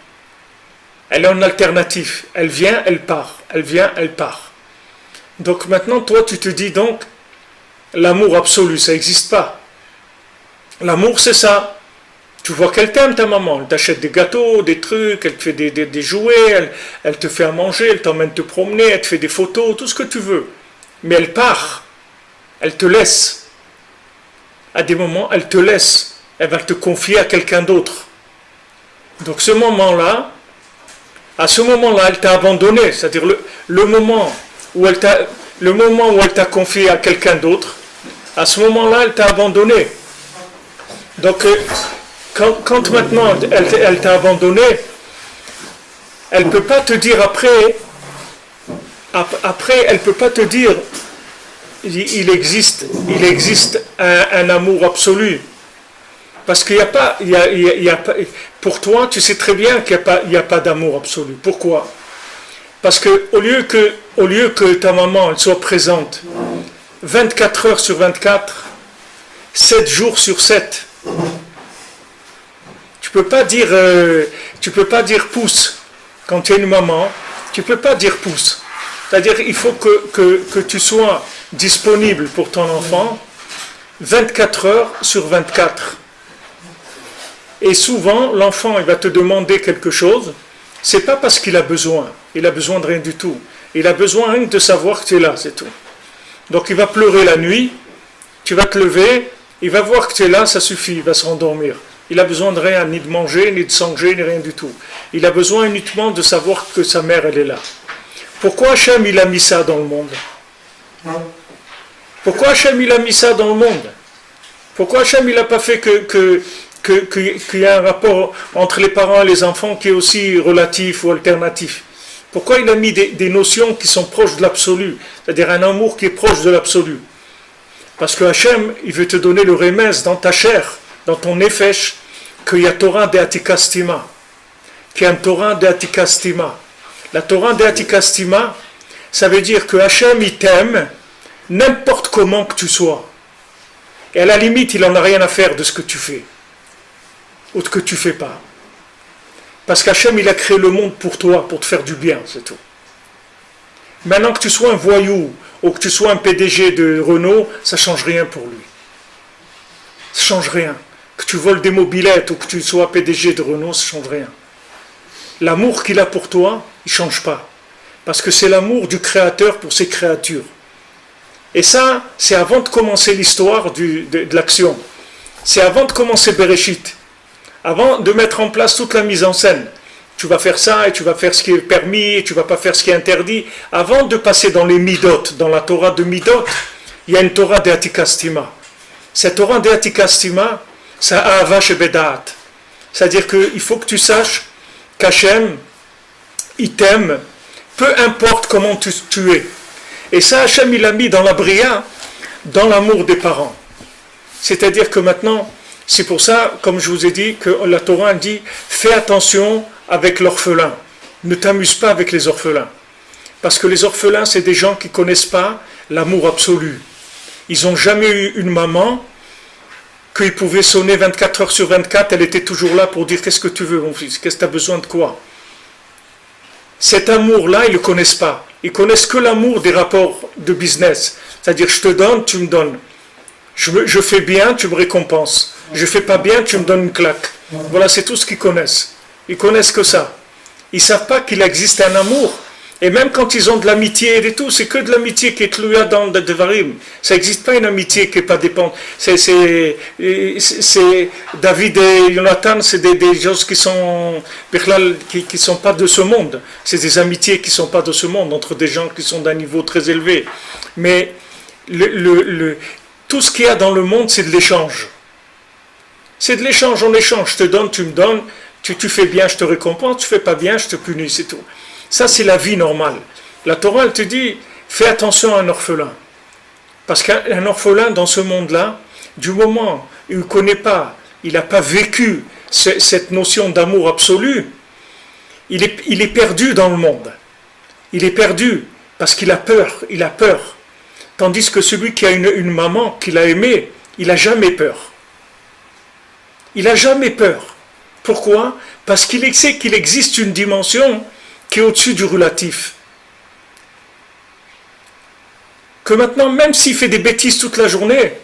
Elle est en alternative. Elle vient, elle part. Elle vient, elle part. Donc maintenant, toi, tu te dis donc, l'amour absolu, ça n'existe pas. L'amour, c'est ça. Tu vois qu'elle t'aime, ta maman. Elle t'achète des gâteaux, des trucs, elle te fait des jouets, elle te fait à manger, elle t'emmène te promener, elle te fait des photos, tout ce que tu veux. Mais elle part. Elle te laisse. À des moments, elle te laisse. Elle va te confier à quelqu'un d'autre. Donc à ce moment-là, elle t'a abandonné. C'est-à-dire le moment où elle t'a confié à quelqu'un d'autre, à ce moment-là, elle t'a abandonné. Donc, quand maintenant elle t'a abandonné, elle ne peut pas te dire après, elle ne peut pas te dire il existe un amour absolu. Parce qu'il n'y a pas, pour toi, tu sais très bien qu'il n'y a pas d'amour absolu. Pourquoi? Parce que au lieu que ta maman elle soit présente 24 heures sur 24, 7 jours sur 7, tu peux pas dire pouce. Quand tu es une maman, tu peux pas dire pouce. C'est-à-dire il faut que tu sois disponible pour ton enfant 24 heures sur 24. Et souvent, l'enfant il va te demander quelque chose, c'est pas parce qu'il a besoin de rien du tout. Il a besoin rien que de savoir que tu es là, c'est tout. Donc il va pleurer la nuit, tu vas te lever, il va voir que tu es là, ça suffit, il va se rendormir. Il a besoin de rien, ni de manger, ni de s'engager, ni rien du tout. Il a besoin uniquement de savoir que sa mère, elle est là. Pourquoi Hachem, il a mis ça dans le monde? Pourquoi Hachem, il a mis ça dans le monde? Pourquoi Hachem, il n'a pas fait qu'il y a un rapport entre les parents et les enfants qui est aussi relatif ou alternatif? Pourquoi il a mis des notions qui sont proches de l'absolu, c'est-à-dire un amour qui est proche de l'absolu? Parce que Hachem, il veut te donner le remez dans ta chair, dans ton nefesh, qu'il y a Torah de Atikastima, qu'il y a un Torah de Atikastima. La Torah de Atikastima, ça veut dire que Hachem, il t'aime n'importe comment que tu sois. Et à la limite, il n'en a rien à faire de ce que tu fais, ou de ce que tu ne fais pas. Parce qu'Hachem, il a créé le monde pour toi, pour te faire du bien, c'est tout. Maintenant que tu sois un voyou, ou que tu sois un PDG de Renault, ça ne change rien pour lui. Ça ne change rien. Que tu voles des mobilettes, ou que tu sois PDG de Renault, ça ne change rien. L'amour qu'il a pour toi, il ne change pas. Parce que c'est l'amour du Créateur pour ses créatures. Et ça, c'est avant de commencer l'histoire de l'action. C'est avant de commencer Bereshit. Avant de mettre en place toute la mise en scène. Tu vas faire ça et tu vas faire ce qui est permis et tu ne vas pas faire ce qui est interdit. Avant de passer dans les Midot, dans la Torah de Midot, il y a une Torah de Atikastima. Cette Torah de Atikastima, c'est Ahava Shebedaat. C'est-à-dire qu'il faut que tu saches qu'Hachem, il t'aime, peu importe comment tu es. Et ça, Hachem, il l'a mis dans la bria, dans l'amour des parents. C'est-à-dire que maintenant, c'est pour ça, comme je vous ai dit, que la Torah dit « Fais attention avec l'orphelin. Ne t'amuse pas avec les orphelins. » Parce que les orphelins, c'est des gens qui ne connaissent pas l'amour absolu. Ils n'ont jamais eu une maman qu'ils pouvaient sonner 24 heures sur 24, elle était toujours là pour dire « Qu'est-ce que tu veux, mon fils? Qu'est-ce que tu as besoin de quoi ?» Cet amour-là, ils ne le connaissent pas. Ils connaissent que l'amour des rapports de business. C'est-à-dire, je te donne, tu me donnes. Je fais bien, tu me récompenses. Je fais pas bien, tu me donnes une claque. Voilà, c'est tout ce qu'ils connaissent. Ils connaissent que ça. Ils ne savent pas qu'il existe un amour. Et même quand ils ont de l'amitié et tout, c'est que de l'amitié qui est tlouia dans le Devarim. Ça n'existe pas une amitié qui n'est pas dépendante. C'est David et Jonathan, c'est des choses qui sont pas de ce monde. C'est des amitiés qui ne sont pas de ce monde, entre des gens qui sont d'un niveau très élevé. Mais tout ce qu'il y a dans le monde, c'est de l'échange. C'est de l'échange, on échange. Je te donne, tu me donnes. Tu fais bien, je te récompense. Tu fais pas bien, je te punis, c'est tout. Ça, c'est la vie normale. La Torah, elle te dit, fais attention à un orphelin. Parce qu'un orphelin, dans ce monde-là, du moment où il ne connaît pas, il n'a pas vécu cette notion d'amour absolu, il est perdu dans le monde. Il est perdu parce qu'il a peur, Tandis que celui qui a une maman qu'il a aimée, il n'a jamais peur. Il n'a jamais peur. Pourquoi? Parce qu'il sait qu'il existe une dimension qui est au-dessus du relatif. Que maintenant, même s'il fait des bêtises toute la journée,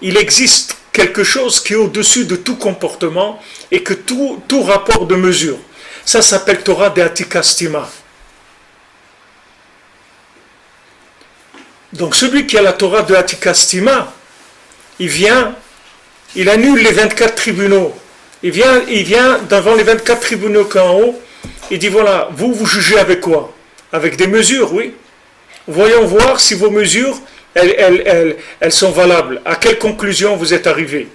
il existe quelque chose qui est au-dessus de tout comportement et que tout rapport de mesure. Ça s'appelle Torah de Atikastima. Donc celui qui a la Torah de Atikastima, il annule les 24 tribunaux. Il vient devant les 24 tribunaux qu'en haut. Il dit voilà, vous jugez avec quoi? Avec des mesures, oui. Voyons voir si vos mesures, elles sont valables. À quelle conclusion vous êtes arrivés?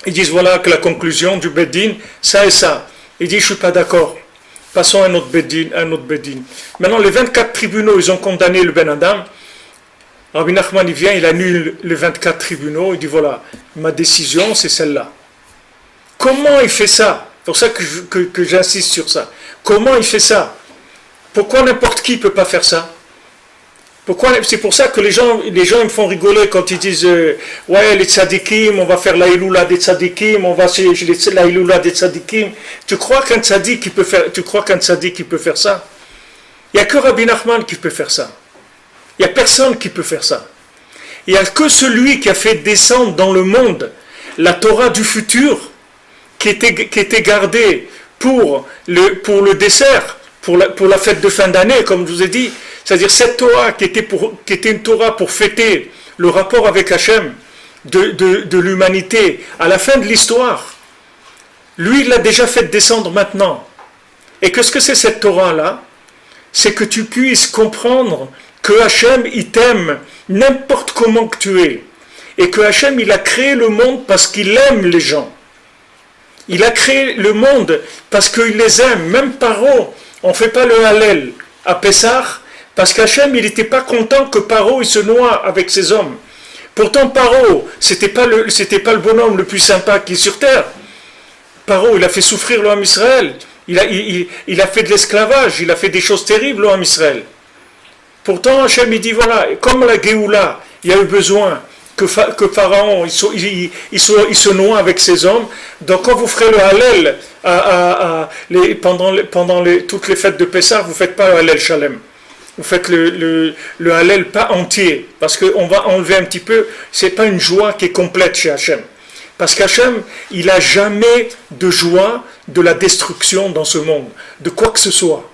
Ils disent voilà que la conclusion du Beddin, ça et ça. Il dit je ne suis pas d'accord. Passons à un autre Beddin. Maintenant, les 24 tribunaux, ils ont condamné le Ben Adam. Rabbi Nachman, il vient, il annule les 24 tribunaux. Il dit voilà, ma décision, c'est celle-là. Comment il fait ça? C'est pour ça que j'insiste sur ça. Comment il fait ça? Pourquoi n'importe qui ne peut pas faire ça? C'est pour ça que les gens ils me font rigoler quand ils disent ouais, les tzadikim, on va faire la Iloula des tzadikim, on va chez la Iloula des tzadikim. Tu crois qu'un tzadik peut faire ça? Il n'y a que Rabbi Nachman qui peut faire ça. Il n'y a personne qui peut faire ça. Il n'y a que celui qui a fait descendre dans le monde la Torah du futur, qui était gardée pour le dessert, pour la fête de fin d'année, comme je vous ai dit. C'est-à-dire cette Torah qui était une Torah pour fêter le rapport avec Hachem de l'humanité à la fin de l'histoire. Lui, il l'a déjà fait descendre maintenant. Et qu'est-ce que c'est cette Torah-là? C'est que tu puisses comprendre que Hachem, il t'aime n'importe comment que tu es. Et que Hachem, il a créé le monde parce qu'il aime les gens. Il a créé le monde parce qu'il les aime. Même Paro, on ne fait pas le Hallel à Pessah, parce qu'Hachem, il n'était pas content que Paro il se noie avec ses hommes. Pourtant, Paro, c'était pas le bonhomme le plus sympa qui est sur terre. Paro, il a fait souffrir l'homme Israël. Il a fait de l'esclavage, il a fait des choses terribles l'homme Israël. Pourtant, Hachem, il dit voilà, comme la Géoula, il y a eu besoin que Pharaon il se noie avec ses hommes. Donc quand vous ferez le Hallel pendant toutes les fêtes de Pessah, vous ne faites pas le Hallel Shalem. Vous faites le Hallel pas entier, parce qu'on va enlever un petit peu, c'est pas une joie qui est complète chez Hachem. Parce qu'Hachem, il n'a jamais de joie de la destruction dans ce monde, de quoi que ce soit.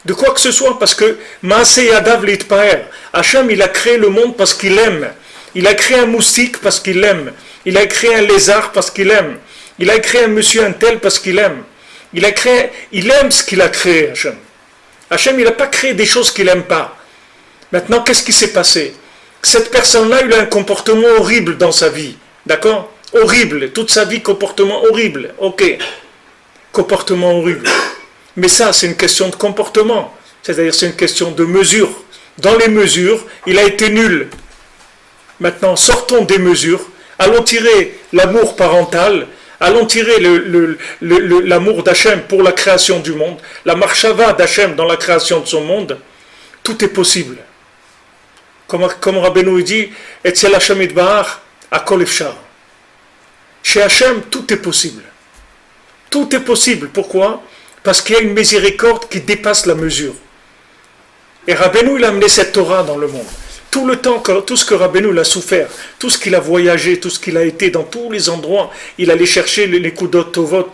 De quoi que ce soit, parce que Maaseh Yadav Litpaer, Hachem, il a créé le monde parce qu'il aime. Il a créé un moustique parce qu'il aime. Il a créé un lézard parce qu'il aime. Il a créé un monsieur un tel parce qu'il aime. Il aime ce qu'il a créé, Hachem. Hachem, il n'a pas créé des choses qu'il n'aime pas. Maintenant, qu'est-ce qui s'est passé? Cette personne-là, il a un comportement horrible dans sa vie. D'accord? Horrible. Toute sa vie, comportement horrible. Ok. Comportement horrible. Mais ça, c'est une question de comportement. C'est-à-dire, c'est une question de mesure. Dans les mesures, il a été nul. Maintenant, sortons des mesures. Allons tirer l'amour parental. Allons tirer l'amour d'Hachem pour la création du monde. La marchava d'Hachem dans la création de son monde. Tout est possible. Comme Rabbeinu dit, Etzel Hachem Yitbarach, Akol Efshar. Chez Hachem, tout est possible. Tout est possible. Pourquoi? Parce qu'il y a une miséricorde qui dépasse la mesure. Et Rabbeinu, il a amené cette Torah dans le monde. tout le temps, tout ce que Rabbeinu a souffert, tout ce qu'il a voyagé, tout ce qu'il a été dans tous les endroits, il allait chercher les Kudot Tovot,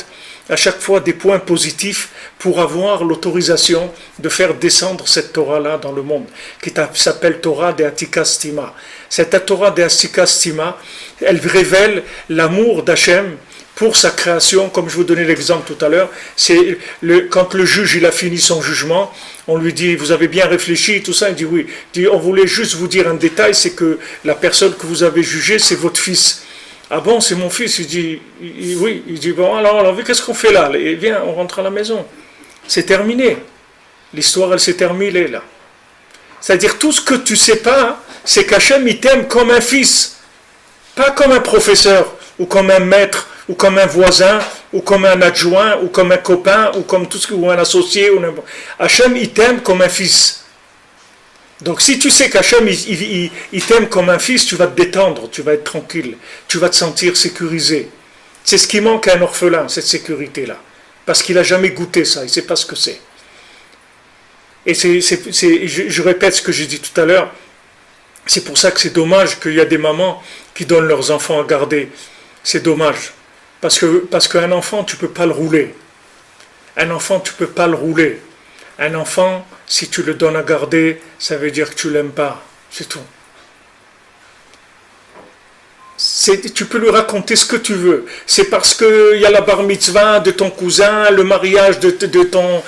à chaque fois des points positifs pour avoir l'autorisation de faire descendre cette Torah-là dans le monde, qui s'appelle Torah de Atika Stima. Cette Torah de Atika Stima, elle révèle l'amour d'Hachem pour sa création, comme je vous donnais l'exemple tout à l'heure. C'est quand le juge il a fini son jugement, on lui dit, vous avez bien réfléchi, tout ça, il dit oui. Il dit, on voulait juste vous dire un détail, c'est que la personne que vous avez jugée, c'est votre fils. Ah bon, c'est mon fils. Il dit, oui. Il dit, bon, alors qu'est-ce qu'on fait là? Et viens, on rentre à la maison. C'est terminé. L'histoire, elle s'est terminée là. C'est-à-dire, tout ce que tu sais pas, c'est qu'Hachem, il t'aime comme un fils. Pas comme un professeur, ou comme un maître, ou comme un voisin, ou comme un adjoint, ou comme un copain, ou comme ou un associé. Hachem, il t'aime comme un fils. Donc si tu sais qu'Hachem, il t'aime comme un fils, tu vas te détendre, tu vas être tranquille, tu vas te sentir sécurisé. C'est ce qui manque à un orphelin, cette sécurité-là. Parce qu'il n'a jamais goûté ça, il ne sait pas ce que c'est. Et je répète ce que j'ai dit tout à l'heure, c'est pour ça que c'est dommage qu'il y a des mamans qui donnent leurs enfants à garder. C'est dommage. Parce qu'un enfant, tu ne peux pas le rouler. Un enfant, tu ne peux pas le rouler. Un enfant, si tu le donnes à garder, ça veut dire que tu ne l'aimes pas. C'est tout. Tu peux lui raconter ce que tu veux. C'est parce qu'il y a la bar mitzvah de ton cousin, le mariage de ton...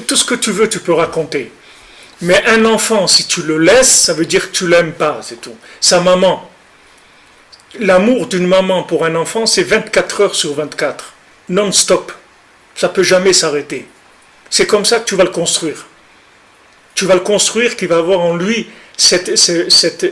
Tout ce que tu veux, tu peux raconter. Mais un enfant, si tu le laisses, ça veut dire que tu ne l'aimes pas. C'est tout. Sa maman. L'amour d'une maman pour un enfant, c'est 24 heures sur 24, non-stop. Ça ne peut jamais s'arrêter. C'est comme ça que tu vas le construire. Tu vas le construire qu'il va avoir en lui,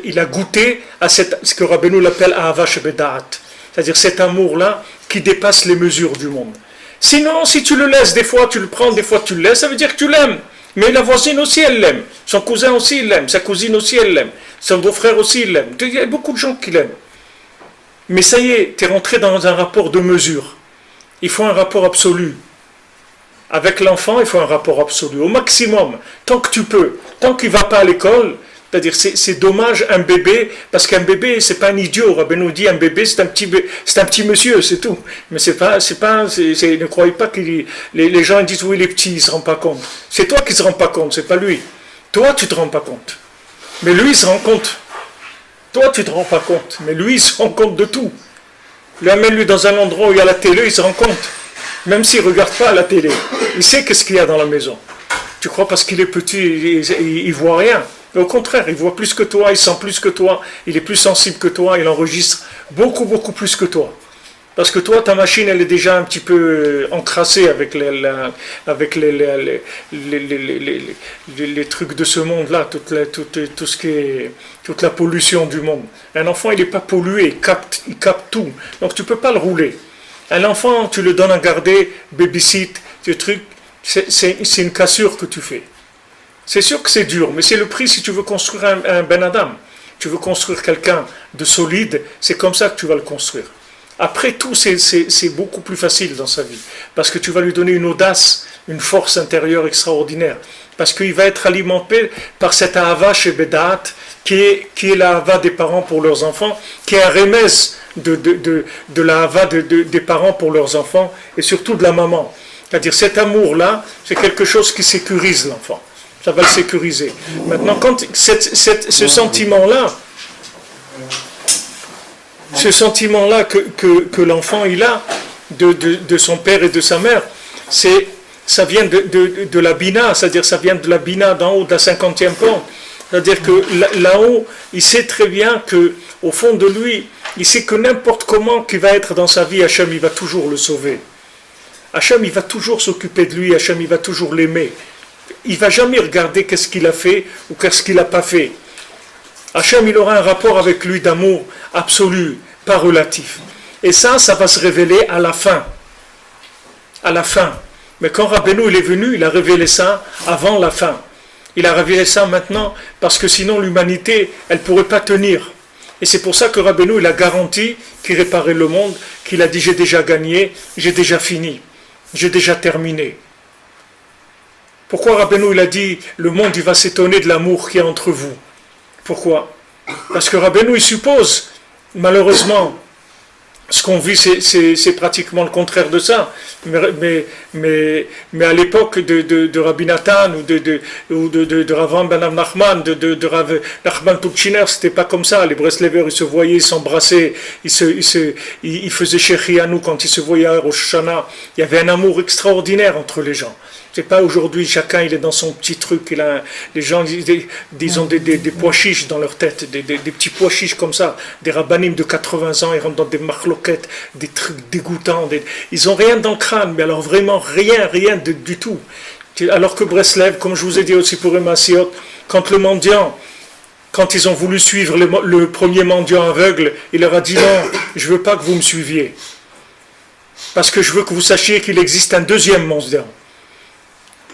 il a goûté à ce que Rabbeinu l'appelle Ahava Shebedaat, c'est-à-dire cet amour-là qui dépasse les mesures du monde. Sinon, si tu le laisses, des fois tu le prends, des fois tu le laisses, ça veut dire que tu l'aimes. Mais la voisine aussi, elle l'aime. Son cousin aussi, il l'aime. Sa cousine aussi, elle l'aime. Son beau-frère aussi, il l'aime. Il y a beaucoup de gens qui l'aiment. Mais ça y est, tu es rentré dans un rapport de mesure. Il faut un rapport absolu. Avec l'enfant, il faut un rapport absolu, au maximum, tant que tu peux. Tant qu'il ne va pas à l'école, c'est-à-dire c'est dommage un bébé, parce qu'un bébé, c'est pas un idiot. Rabbeinu dit un bébé, c'est un petit monsieur, c'est tout. Mais ne croyez pas que les gens disent oui, les petits, ils ne se rendent pas compte. C'est toi qui ne se rends pas compte, c'est pas lui. Toi, tu ne te rends pas compte. Mais lui, il se rend compte. Toi, tu ne te rends pas compte, mais lui, il se rend compte de tout. Lui amène-lui dans un endroit où il y a la télé, il se rend compte. Même s'il ne regarde pas la télé, il sait qu'est-ce qu'il y a dans la maison. Tu crois parce qu'il est petit, il ne voit rien. Mais au contraire, il voit plus que toi, il sent plus que toi, il est plus sensible que toi, il enregistre beaucoup, beaucoup plus que toi. Parce que toi, ta machine, elle est déjà un petit peu encrassée avec les trucs de ce monde-là, tout ce qui est, toute la pollution du monde. Un enfant, il n'est pas pollué, il capte tout. Donc tu ne peux pas le rouler. Un enfant, tu le donnes à garder, babysit, ce truc, c'est une cassure que tu fais. C'est sûr que c'est dur, mais c'est le prix si tu veux construire un Ben Adam. Tu veux construire quelqu'un de solide, c'est comme ça que tu vas le construire. Après tout, c'est beaucoup plus facile dans sa vie, parce que tu vas lui donner une audace, une force intérieure extraordinaire, parce qu'il va être alimenté par cette ahava chez Bedaat, qui est l'ahava des parents pour leurs enfants, qui est un remez de l'ahava des parents pour leurs enfants, et surtout de la maman. C'est-à-dire cet amour-là, c'est quelque chose qui sécurise l'enfant. Ça va le sécuriser. Maintenant, quand ce sentiment-là que l'enfant il a de son père et de sa mère, ça vient de la bina, c'est-à-dire ça vient de la bina d'en haut, de la 50e pente. C'est-à-dire que là-haut, il sait très bien qu'au fond de lui, il sait que n'importe comment qu'il va être dans sa vie, Hachem, il va toujours le sauver. Hachem, il va toujours s'occuper de lui, Hachem, il va toujours l'aimer. Il ne va jamais regarder qu'est-ce qu'il a fait ou qu'est-ce qu'il n'a pas fait. Hachem, il aura un rapport avec lui d'amour absolu, pas relatif. Et ça va se révéler à la fin. À la fin. Mais quand Rabbeinu il est venu, il a révélé ça avant la fin. Il a révélé ça maintenant, parce que sinon l'humanité, elle ne pourrait pas tenir. Et c'est pour ça que Rabbeinu il a garanti qu'il réparait le monde, qu'il a dit j'ai déjà gagné, j'ai déjà fini, j'ai déjà terminé. Pourquoi Rabbeinu il a dit le monde il va s'étonner de l'amour qu'il y a entre vous? Pourquoi? Parce que Rabbeinu, il suppose, malheureusement, ce qu'on vit, c'est pratiquement le contraire de ça. Mais à l'époque de Rabbi Nathan ou de Rav Ben Nachman, de Rav Nachman Tuchiner, c'était pas comme ça. Les Breslevers, ils se voyaient, ils s'embrassaient, ils faisaient Shechianu quand ils se voyaient à Rosh Hashanah. Il y avait un amour extraordinaire entre les gens. C'est pas aujourd'hui, chacun il est dans son petit truc. Les gens ils ont des pois chiches dans leur tête, des petits pois chiches comme ça. Des rabbanim de 80 ans, ils rentrent dans des marloquettes, des trucs dégoûtants. Ils ont rien dans le crâne, mais alors vraiment rien du tout. Alors que Breslev, comme je vous ai dit aussi pour Emasiot, quand ils ont voulu suivre le premier mendiant aveugle, il leur a dit non, je veux pas que vous me suiviez. Parce que je veux que vous sachiez qu'il existe un deuxième mendiant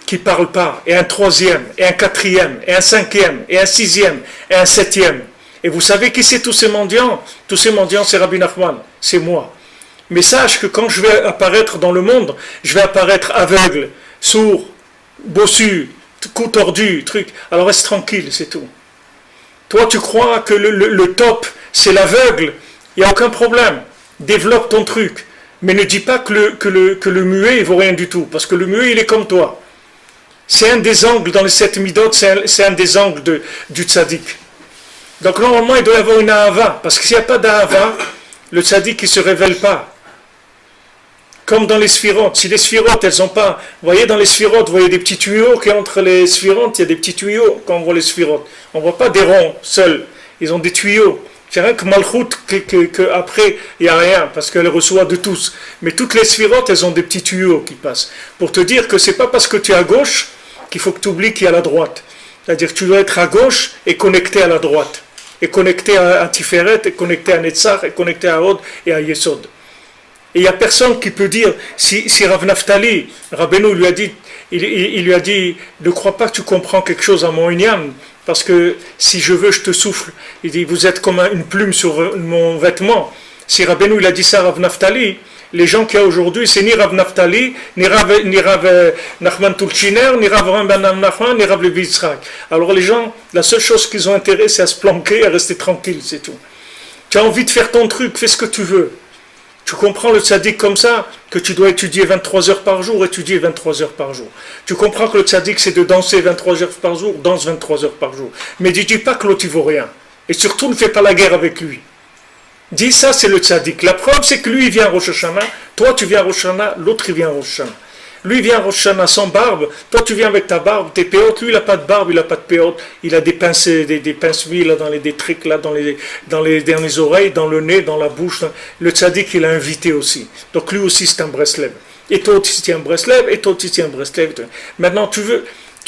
qui ne parle pas, et un troisième, et un quatrième, et un cinquième, et un sixième, et un septième. Et vous savez qui c'est tous ces mendiants? Tous ces mendiants, c'est Rabbi Nachman, c'est moi. Mais sache que quand je vais apparaître dans le monde, je vais apparaître aveugle, sourd, bossu, cou tordu, truc. Alors reste tranquille, c'est tout. Toi, tu crois que le top, c'est l'aveugle, il n'y a aucun problème. Développe ton truc. Mais ne dis pas que le muet, il ne vaut rien du tout, parce que le muet, il est comme toi. C'est un des angles dans les 7 midot, c'est un des angles du tzaddik. Donc normalement, il doit y avoir une ahava, parce que s'il n'y a pas d'ahava, le tzaddik ne se révèle pas. Comme dans les sphirotes. Si les sphirotes, elles n'ont pas... Vous voyez dans les sphirotes, vous voyez des petits tuyaux, qu'entre les sphirotes, il y a des petits tuyaux quand on voit les sphirotes. On ne voit pas des ronds seuls, ils ont des tuyaux. C'est rien que Malchut, qu'après, il n'y a rien, parce qu'elle reçoit de tous. Mais toutes les sphirotes, elles ont des petits tuyaux qui passent. Pour te dire que ce n'est pas parce que tu es à gauche qu'il faut que tu oublies qu'il y a la droite. C'est-à-dire que tu dois être à gauche et connecté à la droite. Et connecté à Tiferet, et connecté à Netzach, et connecté à Hod et à Yesod. Et il n'y a personne qui peut dire, si Rav Naftali, Rabbeinu lui a dit, il lui a dit, ne crois pas que tu comprends quelque chose à mon Inyan, parce que si je veux, je te souffle. Il dit, vous êtes comme une plume sur mon vêtement. Si Rabbeinu il a dit ça à Rav Naftali, les gens qu'il y a aujourd'hui, c'est ni Rav Naftali, ni Rav Nachman Tulchiner, ni Rav Ben Nachman, ni Rav Levi Yitzhak. Alors les gens, la seule chose qu'ils ont intérêt, c'est à se planquer, à rester tranquille, c'est tout. Tu as envie de faire ton truc, fais ce que tu veux. Tu comprends le tzaddik comme ça, que tu dois étudier 23 heures par jour, étudier 23 heures par jour. Tu comprends que le tzaddik c'est de danser 23 heures par jour, danse 23 heures par jour. Mais ne dis pas que l'autre il vaut rien. Et surtout ne fais pas la guerre avec lui. Dis ça c'est le tzaddik. La preuve c'est que lui il vient à Rosh Hashanah, toi tu viens à Rosh Hashanah, l'autre il vient à Rosh Hashanah. Lui vient à Rosh Hashanah sans barbe, toi tu viens avec ta barbe, tes péotes, lui il n'a pas de barbe, il n'a pas de péotes, il a des pinces, des pinces-billes là, des trucs là, dans les oreilles, dans le nez, dans la bouche. Le tzaddik il a invité aussi. Donc lui aussi c'est un Breslev. Et toi aussi tu es un Breslev, et toi aussi tu es un Breslev. Maintenant tu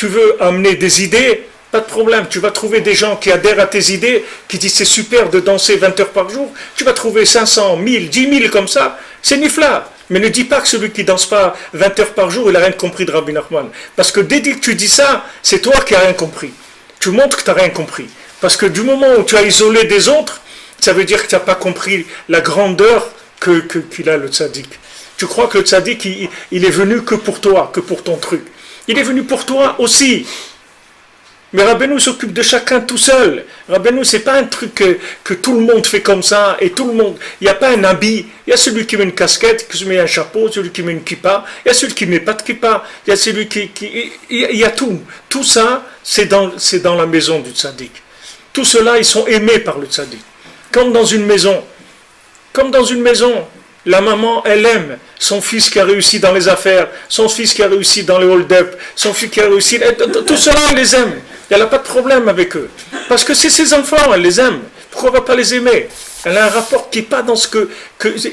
veux amener des idées, pas de problème, tu vas trouver des gens qui adhèrent à tes idées, qui disent c'est super de danser 20 heures par jour, tu vas trouver 500, 1000, 10 000 comme ça, c'est nifla. Mais ne dis pas que celui qui ne danse pas 20 heures par jour, il n'a rien compris de Rabbi Nachman. Parce que dès que tu dis ça, c'est toi qui n'as rien compris. Tu montres que tu n'as rien compris. Parce que du moment où tu as isolé des autres, ça veut dire que tu n'as pas compris la grandeur qu'il a le tzaddik. Tu crois que le tzaddik, il est venu que pour toi, que pour ton truc. Il est venu pour toi aussi. Mais Rabbeinu s'occupe de chacun tout seul. Rabbeinu, c'est pas un truc que tout le monde fait comme ça, et tout le monde, il n'y a pas un habit. Il y a celui qui met une casquette, qui se met un chapeau, celui qui met une kippa, il y a celui qui ne met pas de kippa, il y a celui il y a tout. Tout ça, c'est dans la maison du tzaddik. Tout cela, ils sont aimés par le tzaddik. Comme dans une maison. La maman, elle aime son fils qui a réussi dans les affaires, son fils qui a réussi dans les hold-up, son fils qui a réussi... Tout cela, elle les aime. Elle n'a pas de problème avec eux. Parce que c'est ses enfants, elle les aime. Pourquoi elle ne va pas les aimer? Elle a un rapport qui n'est pas dans ce que...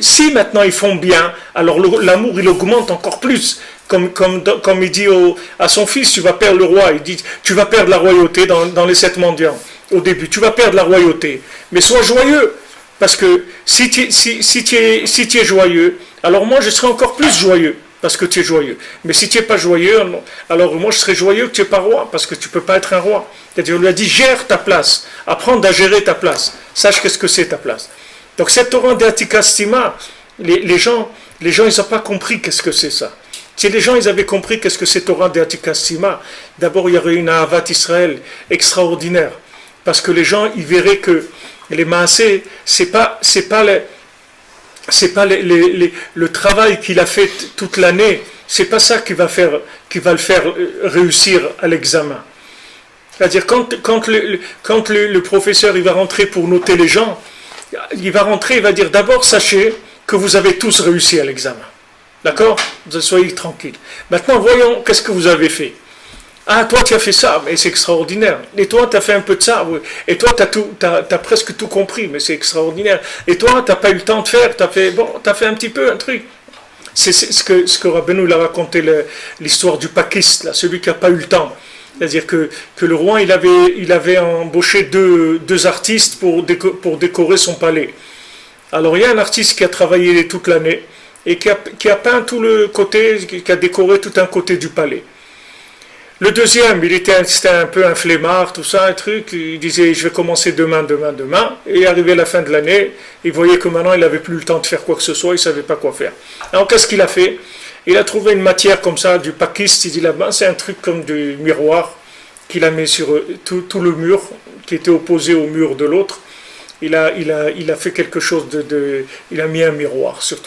Si maintenant ils font bien, alors l'amour, il augmente encore plus. Comme il dit à son fils, tu vas perdre le roi. Il dit, tu vas perdre la royauté dans les 7 mendiants. Au début, tu vas perdre la royauté. Mais sois joyeux. Parce que si tu es joyeux, alors moi je serai encore plus joyeux, parce que tu es joyeux. Mais si tu n'es pas joyeux, alors moi je serai joyeux que tu n'es pas roi, parce que tu ne peux pas être un roi. C'est-à-dire, on lui a dit, gère ta place, apprends à gérer ta place, sache qu'est-ce que c'est ta place. Donc cette Torah d'Atikastima, les gens ils n'ont pas compris qu'est-ce que c'est ça. Si les gens ils avaient compris qu'est-ce que c'est Torah d'Atikastima, d'abord il y aurait une Ahavat Israël extraordinaire. Parce que les gens, ils verraient que les maasés, c'est pas le travail qu'il a fait toute l'année, c'est pas ça qui va le faire réussir à l'examen. C'est-à-dire quand le professeur il va rentrer pour noter les gens, il va rentrer, il va dire d'abord sachez que vous avez tous réussi à l'examen. D'accord? Soyez tranquille. Maintenant voyons qu'est-ce que vous avez fait. Ah, toi tu as fait ça, mais c'est extraordinaire. Et toi tu as fait un peu de ça. Et toi tu as presque tout compris, mais c'est extraordinaire. Et toi tu n'as pas eu le temps de faire, tu as fait un petit peu un truc. C'est ce que Rabbeinu il a raconté l'histoire du pakiste, là, celui qui n'a pas eu le temps. C'est-à-dire que le roi il avait embauché deux artistes pour décorer son palais. Alors il y a un artiste qui a travaillé toute l'année et qui a peint tout le côté, qui a décoré tout un côté du palais. Le deuxième, c'était un peu un flemmard, tout ça, un truc, il disait je vais commencer demain, et arrivé à la fin de l'année, il voyait que maintenant il n'avait plus le temps de faire quoi que ce soit, il ne savait pas quoi faire. Alors qu'est-ce qu'il a fait? Il a trouvé une matière comme ça, du pakiste, il dit là-bas, c'est un truc comme du miroir, qu'il a mis sur tout le mur, qui était opposé au mur de l'autre. Il a fait quelque chose il a mis un miroir sur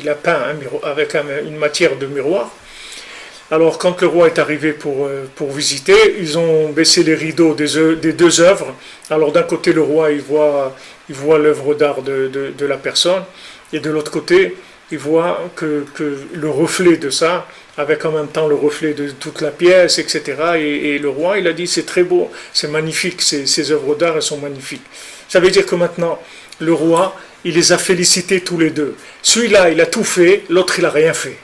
il a peint un miroir avec une matière de miroir. Alors quand le roi est arrivé pour visiter, ils ont baissé les rideaux des deux œuvres. Alors d'un côté le roi il voit l'œuvre d'art de la personne, et de l'autre côté il voit que le reflet de ça, avec en même temps le reflet de toute la pièce, etc. Et le roi il a dit c'est très beau, c'est magnifique, ces œuvres d'art elles sont magnifiques. Ça veut dire que maintenant le roi il les a félicités tous les deux. Celui-là il a tout fait, l'autre il a rien fait.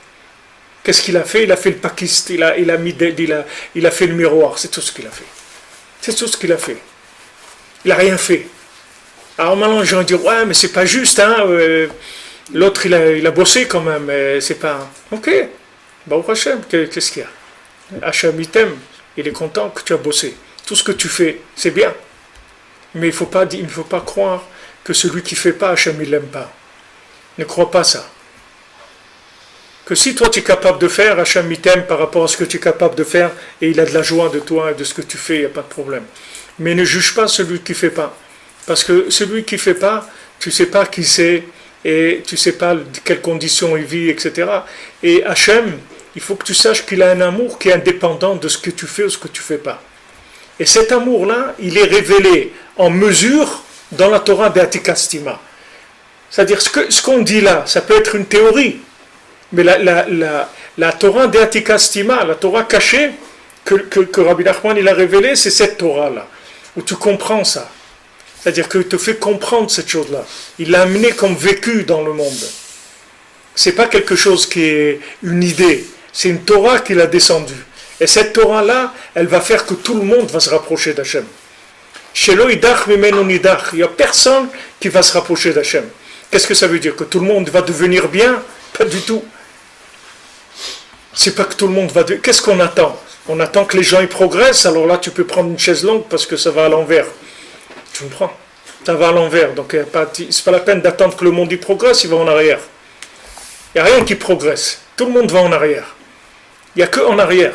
Qu'est-ce qu'il a fait? Il a fait le pakiste, il a fait le miroir, c'est tout ce qu'il a fait. C'est tout ce qu'il a fait. Il n'a rien fait. Alors maintenant les gens disent ouais mais c'est pas juste, hein, l'autre il a bossé quand même, c'est pas... Ok, Baruch Hashem, qu'est-ce qu'il y a? Hashem il t'aime, il est content que tu as bossé. Tout ce que tu fais, c'est bien. Mais il ne faut pas croire que celui qui ne fait pas, Hashem il l'aime pas. Ne crois pas ça. Que si toi tu es capable de faire, Hashem il t'aime par rapport à ce que tu es capable de faire, et il a de la joie de toi et de ce que tu fais, il n'y a pas de problème. Mais ne juge pas celui qui ne fait pas. Parce que celui qui ne fait pas, tu ne sais pas qui c'est, et tu ne sais pas de quelles conditions il vit, etc. Et Hashem, il faut que tu saches qu'il a un amour qui est indépendant de ce que tu fais ou ce que tu ne fais pas. Et cet amour-là, il est révélé en mesure dans la Torah Be'atikastima. C'est-à-dire, ce qu'on dit là, ça peut être une théorie, mais la Torah Be'atikastima, la Torah cachée, que Rabbi Nachman il a révélée, c'est cette Torah-là, où tu comprends ça. C'est-à-dire qu'il te fait comprendre cette chose-là. Il l'a amené comme vécu dans le monde. Ce n'est pas quelque chose qui est une idée, c'est une Torah qu'il a descendue. Et cette Torah-là, elle va faire que tout le monde va se rapprocher d'Hachem. Shelo idach mimenu nidach. Il n'y a personne qui va se rapprocher d'Hachem. Qu'est-ce que ça veut dire? Que tout le monde va devenir bien? Pas du tout. C'est pas que tout le monde va... Qu'est-ce qu'on attend? On attend que les gens y progressent, alors là tu peux prendre une chaise longue parce que ça va à l'envers. Tu me prends? Ça va à l'envers, donc c'est pas la peine d'attendre que le monde y progresse, il va en arrière. Il n'y a rien qui progresse. Tout le monde va en arrière. Il n'y a que en arrière.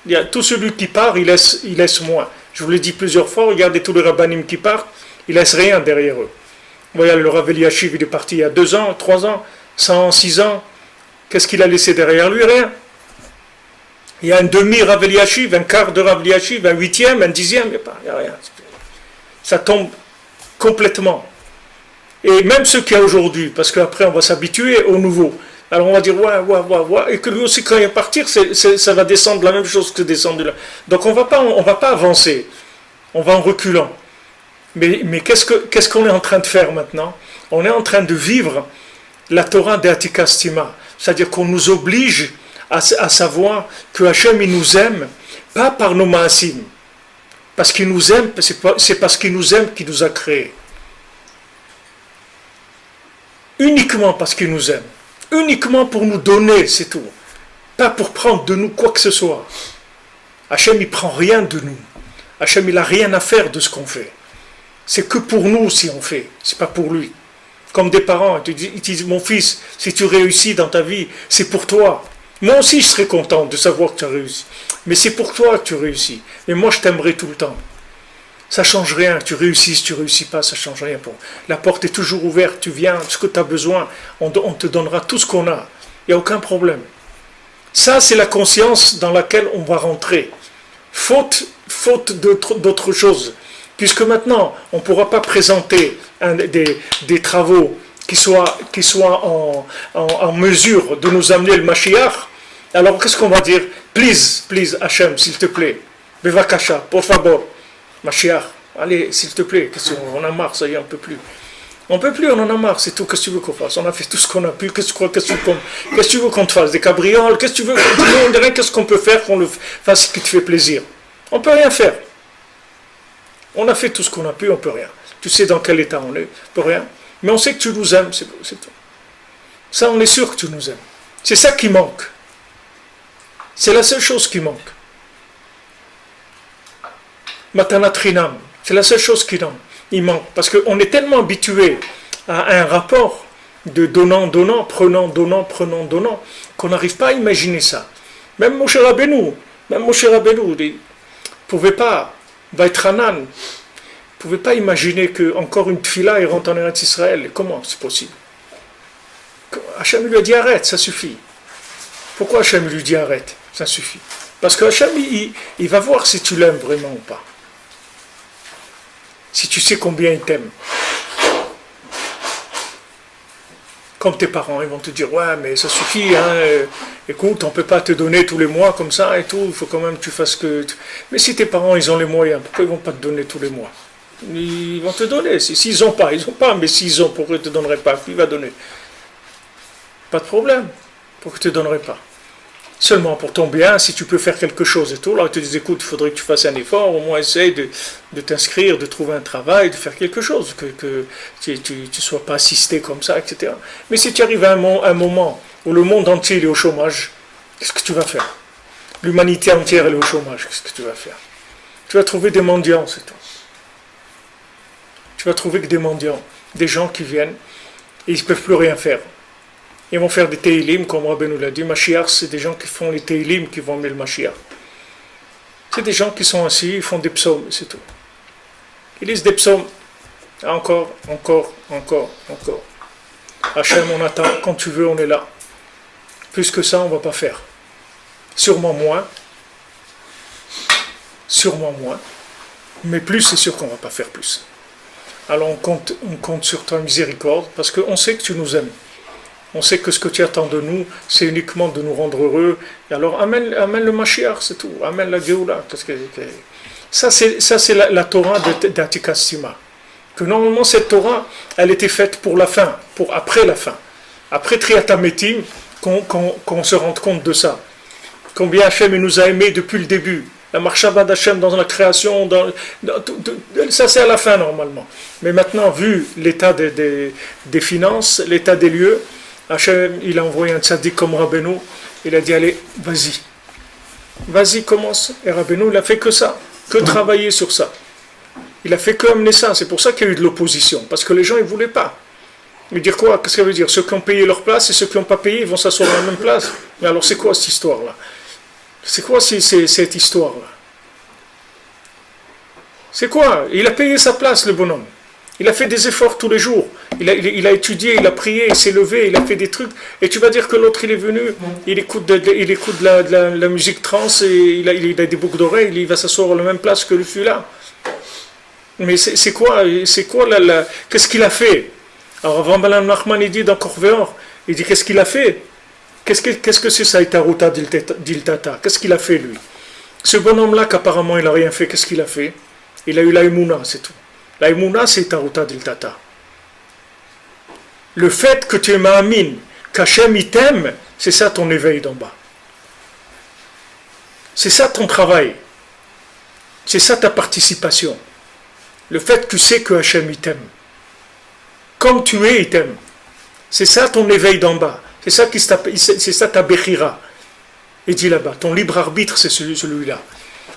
Il y a tout celui qui part, il laisse moins. Je vous l'ai dit plusieurs fois, regardez tous les rabbanim qui partent, ils ne laissent rien derrière eux. Vous voyez, le Rav Eliashiv, il est parti il y a 2 ans, 3 ans, 106 ans. Qu'est-ce qu'il a laissé derrière lui? Rien. Il y a un demi Rav Eliashiv, un quart de Rav Eliashiv, un 8e, un 10e, il n'y a rien. Ça tombe complètement. Et même ceux qu'il y a aujourd'hui, parce qu'après on va s'habituer au nouveau. Alors on va dire ouais, et que lui aussi quand il va partir, ça va descendre la même chose que descendre là. Donc on va pas avancer, on va en reculant. Mais qu'est-ce qu'on est en train de faire maintenant? On est en train de vivre la Torah d'Atikastima, c'est-à-dire qu'on nous oblige à savoir que Hachem il nous aime, pas par nos maasim, parce qu'il nous aime, c'est parce qu'il nous aime qu'il nous a créés. Uniquement parce qu'il nous aime. Uniquement pour nous donner, c'est tout. Pas pour prendre de nous quoi que ce soit. Hachem, il ne prend rien de nous. Hachem, il n'a rien à faire de ce qu'on fait. C'est que pour nous si on fait, c'est pas pour lui. Comme des parents, ils disent, mon fils, si tu réussis dans ta vie, c'est pour toi. Moi aussi, je serais content de savoir que tu as réussi. Mais c'est pour toi que tu réussis. Mais moi, je t'aimerai tout le temps. Ça change rien, tu réussis pas, ça change rien. La porte est toujours ouverte, tu viens, ce que tu as besoin, on te donnera tout ce qu'on a. Il n'y a aucun problème. Ça, c'est la conscience dans laquelle on va rentrer. Faute d'autre chose. Puisque maintenant, on ne pourra pas présenter des travaux qui soient en mesure de nous amener le Mashiach. Alors, qu'est-ce qu'on va dire? Please, Hachem, s'il te plaît. Bevakasha, por favor. Mashiach, allez, s'il te plaît. On a marre, ça y est, on ne peut plus. On ne peut plus, on en a marre, c'est tout. Qu'est-ce que tu veux qu'on fasse? On a fait tout ce qu'on a pu. Qu'est-ce que tu veux qu'on te fasse? Des cabrioles? Qu'est-ce que tu veux? Qu'est-ce qu'on peut faire qu'on le fasse ce qui te fait plaisir? On ne peut rien faire. On a fait tout ce qu'on a pu, on ne peut rien. Tu sais dans quel état on est, on ne peut rien. Mais on sait que tu nous aimes, c'est tout. Ça, on est sûr que tu nous aimes. C'est ça qui manque. C'est la seule chose qui manque. Matanat Rinam, c'est la seule chose qui manque. Parce qu'on est tellement habitué à un rapport de donnant, prenant, qu'on n'arrive pas à imaginer ça. Même Moshe Rabbeinu, il ne pouvait pas, Vaïtranan, ne pouvait pas imaginer qu'encore une tfila rentre en Eretz Israël. Comment c'est possible? Hachem lui a dit arrête, ça suffit. Pourquoi Hachem lui dit arrête? Ça suffit. Parce que Hachem, il va voir si tu l'aimes vraiment ou pas. Si tu sais combien il t'aime. Comme tes parents, ils vont te dire ouais, mais ça suffit, hein, écoute, on ne peut pas te donner tous les mois comme ça et tout, il faut quand même que tu fasses que. Mais si tes parents, ils ont les moyens, pourquoi ils ne vont pas te donner tous les mois? Ils vont te donner. S'ils n'ont pas, ils n'ont pas, mais s'ils ont, pourquoi ils ne te donneraient pas? Qui va donner? Pas de problème. Pourquoi ils ne te donneraient pas? Seulement pour ton bien, si tu peux faire quelque chose et tout, alors ils te disent écoute, il faudrait que tu fasses un effort, au moins essaye de t'inscrire, de trouver un travail, de faire quelque chose, que tu ne sois pas assisté comme ça, etc. Mais si tu arrives à un moment où le monde entier est au chômage, qu'est-ce que tu vas faire? L'humanité entière est au chômage, qu'est-ce que tu vas faire? Tu vas trouver des mendiants, c'est tout. Tu vas trouver que des mendiants, des gens qui viennent et ils ne peuvent plus rien faire. Ils vont faire des Teilim, comme Rabbi nous l'a dit. Mashiach, c'est des gens qui font les Teilim qui vont mettre le Mashiach. C'est des gens qui sont assis, ils font des psaumes, c'est tout. Ils lisent des psaumes. Encore. Hachem, on attend, quand tu veux, on est là. Plus que ça, on ne va pas faire. Sûrement moins. Mais plus, c'est sûr qu'on ne va pas faire plus. Alors on compte sur ta miséricorde, parce qu'on sait que tu nous aimes. On sait que ce que tu attends de nous, c'est uniquement de nous rendre heureux. Et alors, amène le Mashiach, c'est tout. Amène la Géoula. Ça, c'est la Torah d'Atikas Sima. Que normalement, cette Torah, elle était faite pour la fin, pour après la fin. Après Triat HaMetim, qu'on se rende compte de ça. Combien Hachem nous a aimés depuis le début. La marchava d'Hachem dans la création, ça c'est à la fin normalement. Mais maintenant, vu l'état des finances, l'état des lieux, Hachem, il a envoyé un tzaddik comme Rabbeinu, il a dit allez, vas-y, commence. Et Rabbeinu, il a fait que ça, que travailler sur ça. Il a fait que amener ça, c'est pour ça qu'il y a eu de l'opposition, parce que les gens, ils ne voulaient pas. Il veut dire quoi? Qu'est-ce que ça veut dire? Ceux qui ont payé leur place et ceux qui n'ont pas payé, ils vont s'asseoir à la même place. Mais alors c'est quoi cette histoire-là? C'est quoi cette histoire-là? C'est quoi? Il a payé sa place, le bonhomme. Il a fait des efforts tous les jours. Il a étudié, il a prié, il s'est levé, il a fait des trucs. Et tu vas dire que l'autre, il est venu, il écoute de la musique trans, et il a des boucles d'oreilles, il va s'asseoir à la même place que celui-là. Mais c'est quoi qu'est-ce qu'il a fait? Alors, Rambalan Nachman, il dit dans Korveor, il dit qu'est-ce qu'il a fait? Qu'est-ce que c'est ça, Itaruta Diltata? Qu'est-ce qu'il a fait, lui? Ce bonhomme-là, qu'apparemment, il n'a rien fait, qu'est-ce qu'il a fait? Il a eu la Emouna, c'est tout. La Emouna, c'est Itaruta Diltata. Le fait que tu es ma'amin, qu'Hachem il t'aime, c'est ça ton éveil d'en bas. C'est ça ton travail. C'est ça ta participation. Le fait que tu sais que Hachem il t'aime. Comme tu es, il t'aime. C'est ça ton éveil d'en bas. C'est ça ta Bechira. Il dit là-bas, ton libre arbitre, c'est celui-là.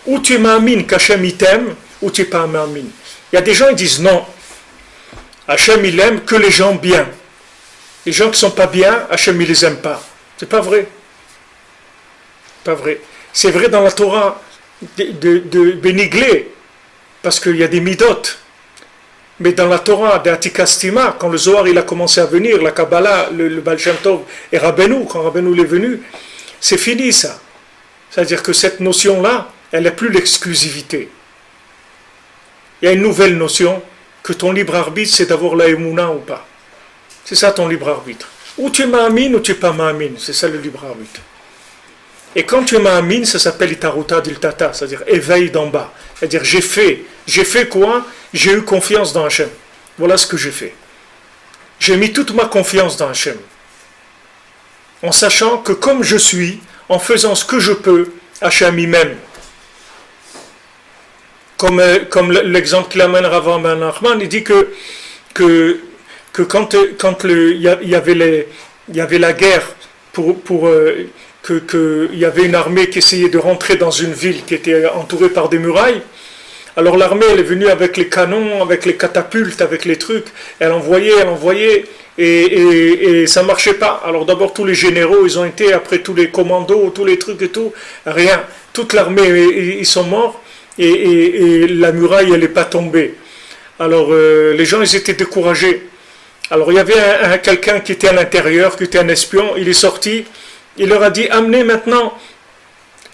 Ou tu es ma'amin qu'Hachem il t'aime, ou tu n'es pas ma'amin. Il y a des gens qui disent non. Hachem il aime que les gens bien. Les gens qui ne sont pas bien, Hachem il les aime pas. C'est pas vrai. Pas vrai. C'est vrai dans la Torah de Béniglé. parce qu'il y a des midot. Mais dans la Torah d'Atika Stima, quand le Zohar il a commencé à venir, la Kabbalah, le Baal Shem Tov et Rabbeinu, quand Rabbeinu est venu, c'est fini ça. C'est-à-dire que cette notion-là, elle n'a plus l'exclusivité. Il y a une nouvelle notion, que ton libre arbitre, c'est d'avoir la Emouna ou pas. C'est ça ton libre arbitre. Ou tu es ma'amin ou tu n'es pas ma'amin, c'est ça le libre arbitre. Et quand tu es ma'amin, ça s'appelle itaruta diltata, c'est-à-dire éveil d'en bas. C'est-à-dire j'ai fait quoi? J'ai eu confiance dans Hachem. Voilà ce que j'ai fait. J'ai mis toute ma confiance dans Hachem. En sachant que comme je suis, en faisant ce que je peux, Hachem il m'aime. Comme l'exemple qu'il amène Rav Ben Nachman, il dit que quand il y avait la guerre il y avait une armée qui essayait de rentrer dans une ville qui était entourée par des murailles. Alors l'armée elle est venue avec les canons, avec les catapultes, avec les trucs, elle envoyait et ça marchait pas. Alors d'abord tous les généraux ils ont été, après tous les commandos, tous les trucs et tout, rien. Toute l'armée ils sont morts et la muraille elle n'est pas tombée. Alors les gens ils étaient découragés. Alors il y avait quelqu'un qui était à l'intérieur, qui était un espion, il est sorti, il leur a dit amenez maintenant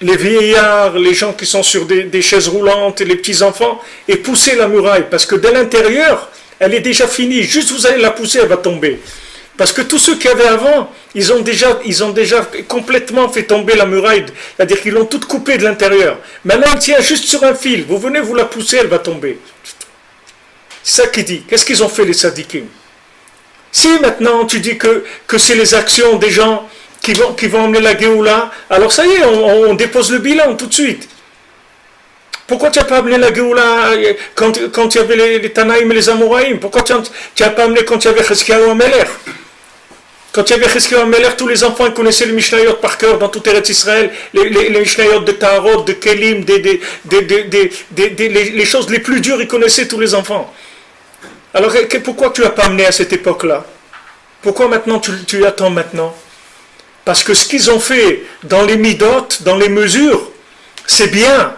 les vieillards, les gens qui sont sur des chaises roulantes et les petits-enfants, et poussez la muraille, parce que de l'intérieur, elle est déjà finie, juste vous allez la pousser, elle va tomber. Parce que tous ceux qui avaient avant, ils ont déjà complètement fait tomber la muraille, c'est-à-dire qu'ils l'ont toute coupée de l'intérieur. Maintenant, elle tient juste sur un fil, vous venez vous la pousser, elle va tomber. C'est ça qu'il dit. Qu'est-ce qu'ils ont fait les sadikim? Si maintenant tu dis que c'est les actions des gens qui vont emmener la Géoula, alors ça y est, on dépose le bilan tout de suite. Pourquoi tu n'as pas amené la Géoula quand il y avait les Tanaïm et les Amoraïm? Pourquoi tu n'as pas amené quand il y avait Cheskia Ameler? Quand il y avait Cheskia Ameler, tous les enfants connaissaient les Mishnayot par cœur dans tout Eretz Israël, les Mishnayot de Taharot, de Kelim, les choses les plus dures, ils connaissaient tous les enfants. Alors pourquoi tu ne l'as pas amené à cette époque-là? Pourquoi maintenant tu attends maintenant? Parce que ce qu'ils ont fait dans les midot, dans les mesures, c'est bien,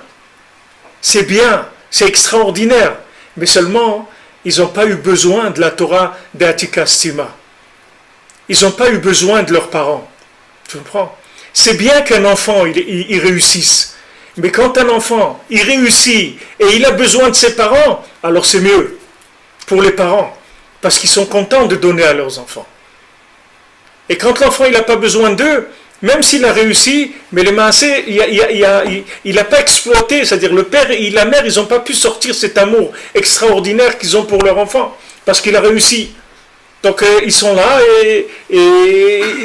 c'est extraordinaire. Mais seulement, ils n'ont pas eu besoin de la Torah d'Atika Stima. Ils n'ont pas eu besoin de leurs parents. Tu comprends? C'est bien qu'un enfant, il réussisse. Mais quand un enfant, il réussit et il a besoin de ses parents, alors c'est mieux pour les parents. Parce qu'ils sont contents de donner à leurs enfants. Et quand l'enfant il n'a pas besoin d'eux, même s'il a réussi, mais les maasés, il n'a pas exploité, c'est-à-dire le père et la mère, ils n'ont pas pu sortir cet amour extraordinaire qu'ils ont pour leur enfant, parce qu'il a réussi. Donc ils sont là et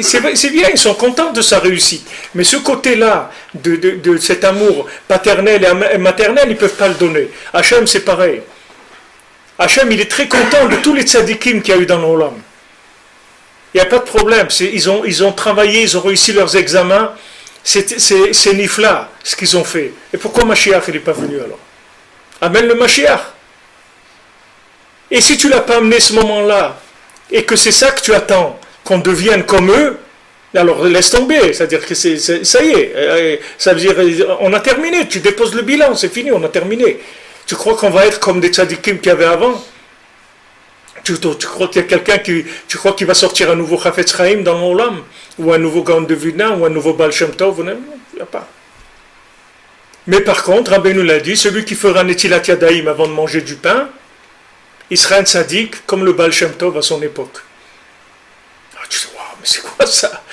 c'est bien, ils sont contents de sa réussite. Mais ce côté-là, de cet amour paternel et maternel, ils ne peuvent pas le donner. Hachem, c'est pareil. Hachem, il est très content de tous les tzadikim qu'il y a eu dans l'Olam. Il n'y a pas de problème, ils ont travaillé, ils ont réussi leurs examens, c'est nifla ce qu'ils ont fait. Et pourquoi Mashiach n'est pas venu alors? Amène le Mashiach. Et si tu ne l'as pas amené ce moment-là, et que c'est ça que tu attends, qu'on devienne comme eux, alors laisse tomber, c'est-à-dire que ça y est, ça veut dire on a terminé, tu déposes le bilan, c'est fini, on a terminé. Tu crois qu'on va être comme des tzadikim qu'il y avait avant? Tu crois qu'il y a quelqu'un tu crois qu'il va sortir un nouveau Chafetz Chaim dans l'Olam? Ou un nouveau Gaon de Vilna? Ou un nouveau Baal Shem Tov? Non, il n'y a pas. Mais par contre, Rabbeinu l'a dit, celui qui fera Netilat Yadayim avant de manger du pain, il sera un tzaddik comme le Baal Shem Tov à son époque. Ah, tu dis, waouh, mais c'est quoi ça?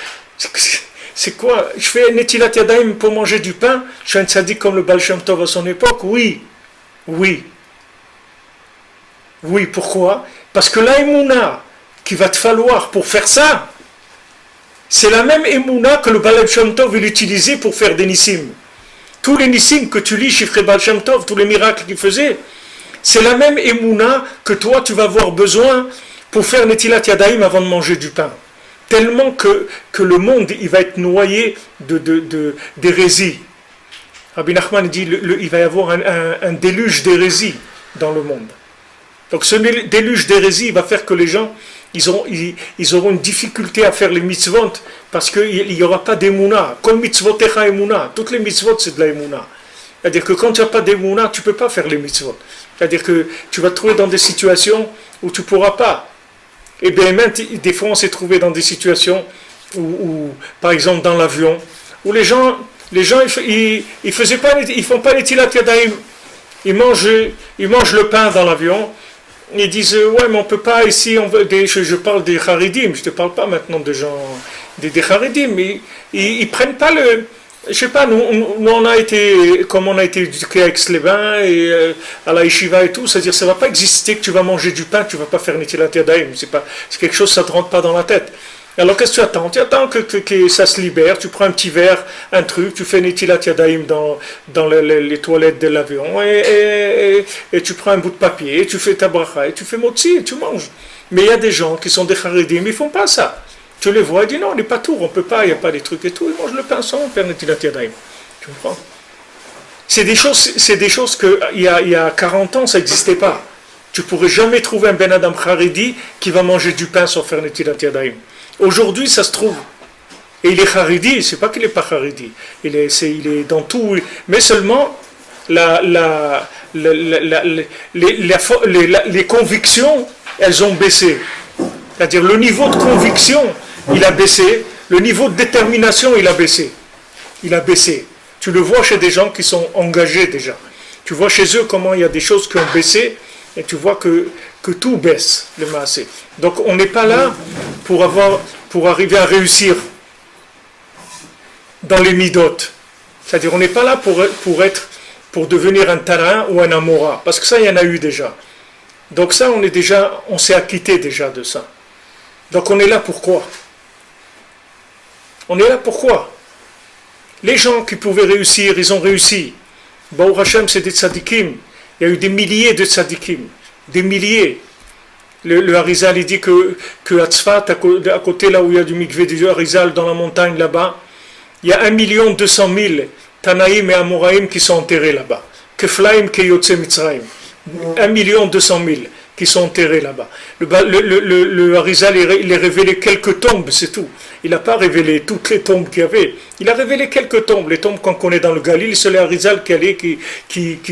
C'est quoi? Je fais Netilat Yadayim pour manger du pain, je suis un tzaddik comme le Baal Shem Tov à son époque? Oui. Oui, pourquoi? Parce que la émouna qu'il va te falloir pour faire ça, c'est la même émouna que le Baal Shem Tov il utilisait pour faire des nissim. Tous les nissim que tu lis, chiffré Baal Shem Tov, tous les miracles qu'il faisait, c'est la même émouna que toi tu vas avoir besoin pour faire Netilat Yadayim avant de manger du pain. Tellement que le monde il va être noyé d'hérésie. Rabbi Nachman dit il va y avoir un déluge d'hérésie dans le monde. Donc ce déluge d'hérésie va faire que les gens ils auront une difficulté à faire les mitzvot parce qu'il n'y aura pas d'émouna. Comme mitzvotecha émouna. Toutes les mitzvot c'est de la émouna. C'est-à-dire que quand tu n'as pas d'émouna, tu ne peux pas faire les mitzvot. C'est-à-dire que tu vas te trouver dans des situations où tu ne pourras pas. Et bien même, des fois, on s'est trouvé dans des situations où, par exemple, dans l'avion, où les gens ils font pas les tilat yadayim. Ils mangent le pain dans l'avion. Ils disent, ouais, mais on ne peut pas ici, je parle des Haridim, je ne te parle pas maintenant de gens, des Haridim, mais ils prennent pas le... Je sais pas, nous on a été, comme on a été éduqués à Aix-les-Bains et à la Yeshiva et tout, c'est-à-dire ça ne va pas exister que tu vas manger du pain, tu ne vas pas faire Netilat Yadayim, c'est quelque chose, ça ne te rentre pas dans la tête. Alors qu'est-ce que tu attends? Tu attends que ça se libère, tu prends un petit verre, un truc, tu fais Netilat Yadayim dans les toilettes de l'avion et tu prends un bout de papier, et tu fais ta bracha et tu fais motzi et tu manges. Mais il y a des gens qui sont des Haridim, ils ne font pas ça. Tu les vois, ils disent non, on n'est pas tour, on ne peut pas, il n'y a pas des trucs et tout, ils mangent le pain sans faire Netilat Yadayim. Tu comprends? C'est des choses que il y a 40 ans, ça n'existait pas. Tu ne pourrais jamais trouver un Ben Adam Haridi qui va manger du pain sans faire Netilat Yadayim. Aujourd'hui, ça se trouve. Et il est Haridi, c'est pas qu'il n'est pas Haridi. Il est dans tout. Mais seulement, les convictions, elles ont baissé. C'est-à-dire, le niveau de conviction, il a baissé. Le niveau de détermination, il a baissé. Il a baissé. Tu le vois chez des gens qui sont engagés déjà. Tu vois chez eux comment il y a des choses qui ont baissé. Et tu vois que tout baisse, le maasé. Donc on n'est pas là pour arriver à réussir dans les midot. C'est-à-dire on n'est pas là pour devenir un tarin ou un amora. Parce que ça, il y en a eu déjà. Donc ça, on s'est acquitté déjà de ça. Donc on est là pourquoi? On est là pourquoi? Les gens qui pouvaient réussir, ils ont réussi. Baruch Hashem, c'est des tzadikim. Il y a eu des milliers de tzadikim, des milliers. Le Harizal, il dit que à Tzfat, à côté là où il y a du mikvé du Harizal, dans la montagne là-bas, il y a 1 200 000 Tanaïm et Amoraïm qui sont enterrés là-bas. Keflaim Keyotse Mitzrayim. 1 200 000 qui sont enterrés là-bas. Le Harizal, il a révélé quelques tombes, c'est tout. Il n'a pas révélé toutes les tombes qu'il y avait. Il a révélé quelques tombes. Les tombes qu'on connaît dans le Galil, c'est le Harizal qui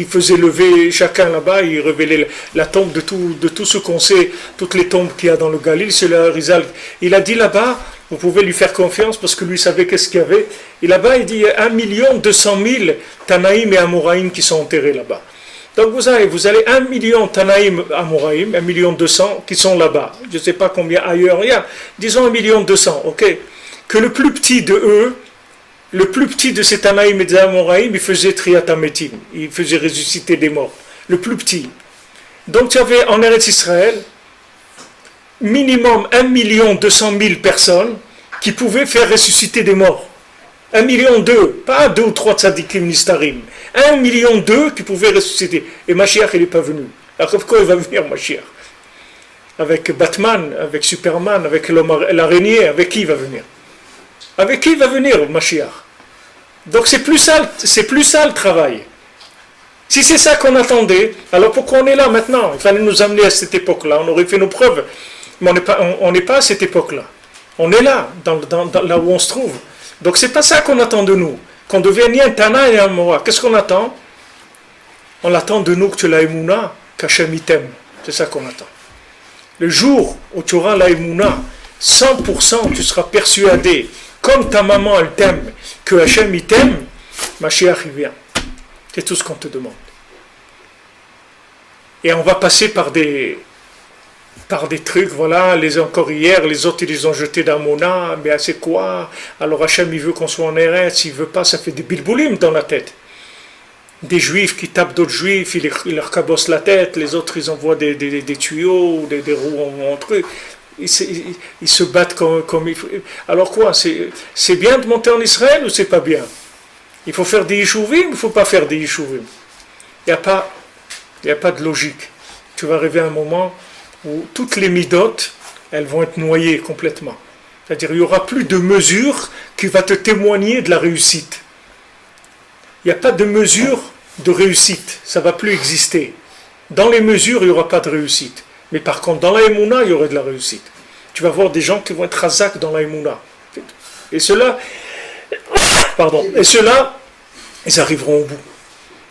faisait lever chacun là-bas. Il révélait la tombe de tout ce qu'on sait, toutes les tombes qu'il y a dans le Galil, c'est le Harizal. Il a dit là-bas, vous pouvez lui faire confiance parce que lui savait qu'est-ce qu'il y avait. Et là-bas, il dit 1 200 000 Tanaïm et Amoraïm qui sont enterrés là-bas. Donc vous allez 1 million Tanaïm Amoraïm, 1 200 000 qui sont là-bas. Je ne sais pas combien ailleurs il y a. Disons 1 200 000, ok. Que le plus petit de eux, le plus petit de ces Tanaïm et Amoraïm, il faisait Triatametim. Il faisait ressusciter des morts. Le plus petit. Donc tu avais en Eretz Israël, minimum 1 200 000 personnes qui pouvaient faire ressusciter des morts. 1 million, pas 2 ou 3 tzadikim nistarim. 1 million qui pouvaient ressusciter. Et Mashiach, il n'est pas venu. Alors pourquoi il va venir, Mashiach? Avec Batman, avec Superman, avec l'araignée, avec qui il va venir? Avec qui il va venir, Mashiach? Donc c'est plus ça le travail. Si c'est ça qu'on attendait, alors pourquoi on est là maintenant? Il fallait nous amener à cette époque-là, on aurait fait nos preuves. Mais on n'est pas à cette époque-là. On est là, là où on se trouve. Donc c'est pas ça qu'on attend de nous. Qu'on devienne un Tana et un Mora. Qu'est-ce qu'on attend? On attend de nous que tu l'as émouna, qu'Hachem t'aime. C'est ça qu'on attend. Le jour où tu auras la émouna, 100% tu seras persuadé, comme ta maman elle t'aime, que Hachem t'aime, Mashiach il vient. C'est tout ce qu'on te demande. Et on va passer par des trucs, voilà, encore hier, les autres ils les ont jetés dans Mona, mais c'est quoi? Alors Hachem il veut qu'on soit en Eretz, s'il veut pas, ça fait des bilboulim dans la tête. Des juifs qui tapent d'autres juifs, ils leur cabossent la tête, les autres ils envoient des tuyaux, des roues en truc, ils se battent comme il faut. Alors quoi, c'est bien de monter en Israël ou c'est pas bien? Il faut faire des yishuvim, il ne faut pas faire des yishuvim. Il n'y a pas de logique. Tu vas arriver à un moment où toutes les midot, elles vont être noyées complètement. C'est-à-dire, il n'y aura plus de mesure qui va te témoigner de la réussite. Il n'y a pas de mesure de réussite. Ça ne va plus exister. Dans les mesures, il n'y aura pas de réussite. Mais par contre, dans la Emouna, il y aurait de la réussite. Tu vas voir des gens qui vont être razak dans la Emouna. Et ceux-là, ils arriveront au bout.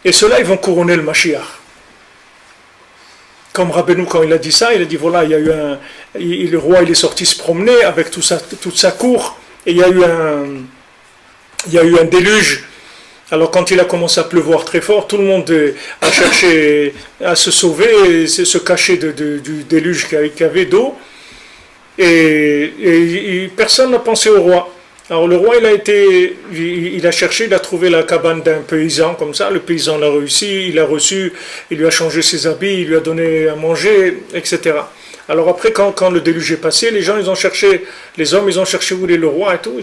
Et ceux-là, ils vont couronner le Mashiach. Comme Rabbeinu, quand il a dit ça, il a dit voilà, il y a eu le roi il est sorti se promener avec toute sa cour, et il y a eu un déluge. Alors quand il a commencé à pleuvoir très fort, tout le monde a cherché à se sauver, et se cacher du déluge qu'il y avait d'eau, et personne n'a pensé au roi. Alors le roi il a cherché, il a trouvé la cabane d'un paysan comme ça, le paysan l'a réussi, il l'a reçu, il lui a changé ses habits, il lui a donné à manger, etc. Alors après quand le déluge est passé, les gens ils ont cherché, les hommes ils ont cherché où est le roi et tout,